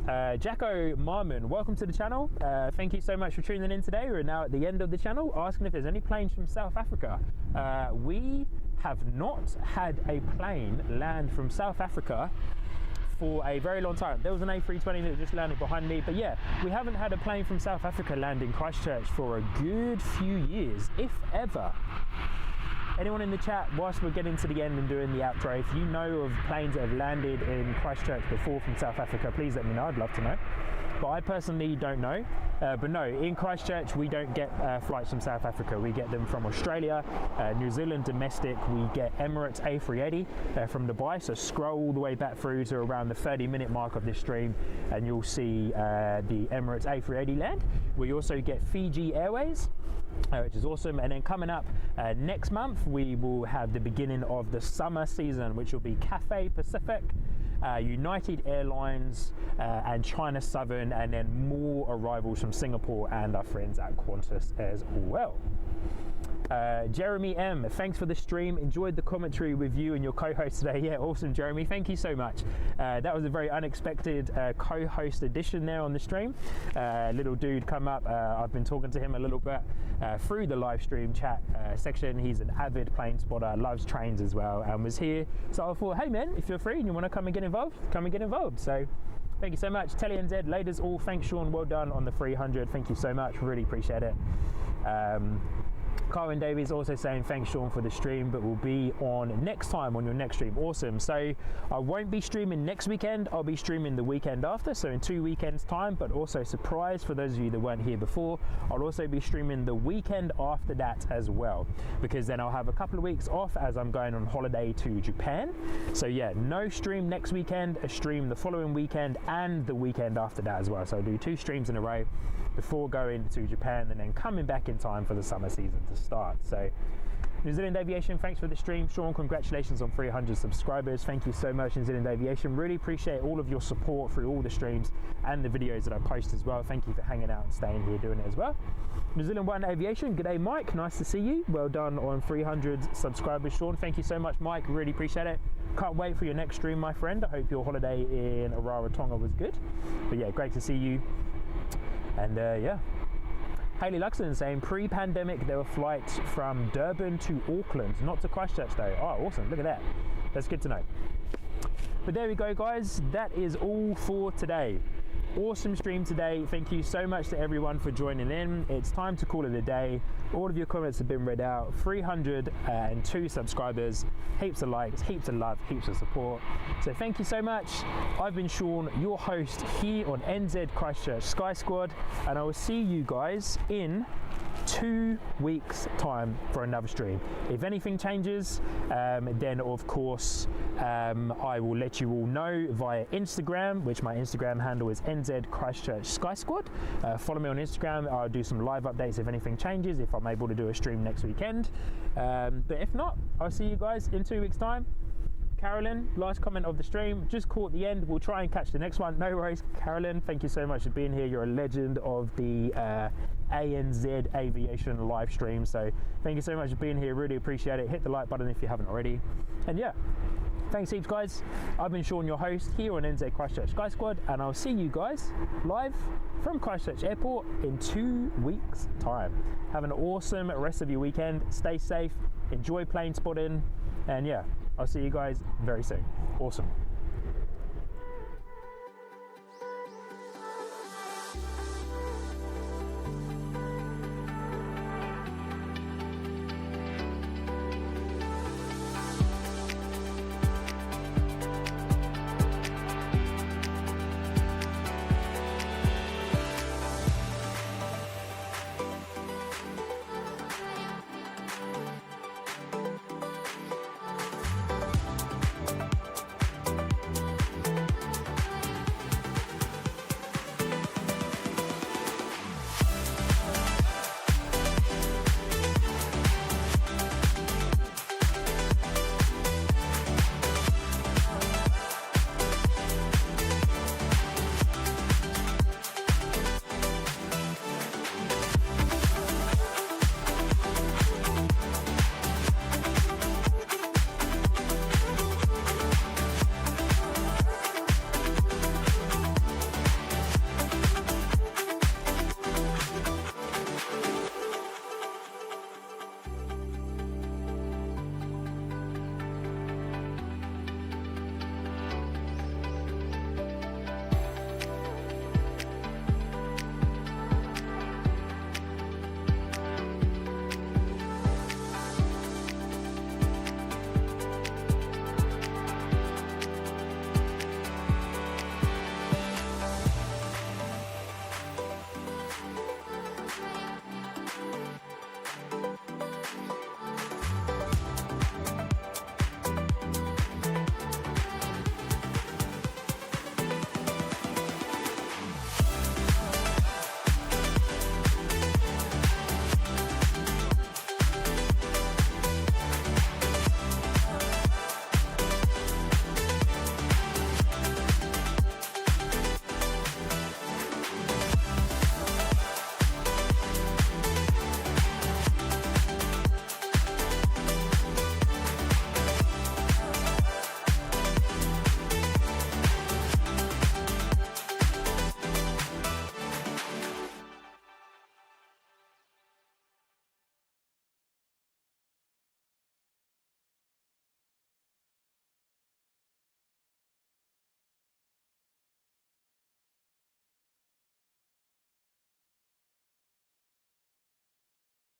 Jacko Marmon, welcome to the channel. Thank you so much for tuning in today. We're now at the end of the channel, asking if there's any planes from South Africa. We have not had a plane land from South Africa for a very long time. There was an A320 that just landed behind me, but yeah, we haven't had a plane from South Africa land in Christchurch for a good few years, if ever. Anyone in the chat, whilst we're getting to the end and doing the outro, if you know of planes that have landed in Christchurch before from South Africa, please let me know, I'd love to know. But I personally don't know. But no, in Christchurch we don't get flights from South Africa. We get them from Australia, New Zealand domestic. We get Emirates A380 from Dubai. So scroll all the way back through to around the 30-minute mark of this stream and you'll see the Emirates A380 land. We also get Fiji Airways, which is awesome. And then coming up next month, we will have the beginning of the summer season, which will be Cathay Pacific, United Airlines and China Southern, and then more arrivals from Singapore and our friends at Qantas as well. Jeremy M, thanks for the stream, enjoyed the commentary with you and your co-host today. Yeah, awesome, Jeremy, thank you so much. That was a very unexpected co-host addition there on the stream. Little dude come up, I've been talking to him a little bit through the live stream chat section. He's an avid plane spotter, loves trains as well, and was here, so I thought, hey man, if you're free and you want to come and get involved, come and get involved. So thank you so much. Telly NZ, ladies all, thanks Sean, well done on the 300, thank you so much, really appreciate it. Carwin Davies also saying thanks Sean for the stream, but we'll be on next time on your next stream. Awesome. So I won't be streaming next weekend, I'll be streaming the weekend after, so in 2 weekends time, but also surprise for those of you that weren't here before, I'll also be streaming the weekend after that as well, because then I'll have a couple of weeks off as I'm going on holiday to Japan. So yeah, no stream next weekend, a stream the following weekend and the weekend after that as well. So I'll do 2 streams in a row before going to Japan and then coming back in time for the summer season to start. So New Zealand Aviation, thanks for the stream. Sean, congratulations on 300 subscribers. Thank you so much, New Zealand Aviation. Really appreciate all of your support through all the streams and the videos that I post as well. Thank you for hanging out and staying here doing it as well. New Zealand One Aviation, g'day Mike, nice to see you. Well done on 300 subscribers, Sean. Thank you so much, Mike, really appreciate it. Can't wait for your next stream, my friend. I hope your holiday in Rarotonga was good. But yeah, great to see you. And yeah. Hayley Luxton saying pre-pandemic there were flights from Durban to Auckland, not to Christchurch though. Oh, awesome, look at that. That's good to know. But there we go, guys. That is all for today. awesome stream today. Thank you so much to everyone for joining in. It's time to call it a day. All of your comments have been read out. 302 subscribers, heaps of likes, heaps of love, heaps of support. So thank you so much. I've been Sean, your host here on NZCH Sky Squad, and I will see you guys in 2 weeks time for another stream. If anything changes, then of course I will let you all know via Instagram, which my Instagram handle is NZCH Sky Squad. Follow me on Instagram. I'll do some live updates if anything changes, if I'm able to do a stream next weekend. But if not, I'll see you guys in 2 weeks time. Carolyn, last comment of the stream, just caught the end. We'll try and catch the next one. No worries, Carolyn, thank you so much for being here. You're a legend of the ANZ Aviation live stream. So thank you so much for being here. Really appreciate it. Hit the like button if you haven't already. And yeah, thanks heaps, guys. I've been Sean, your host here on NZ Christchurch Sky Squad, and I'll see you guys live from Christchurch Airport in 2 weeks time. Have an awesome rest of your weekend. Stay safe, enjoy plane spotting, and yeah, I'll see you guys very soon. Awesome.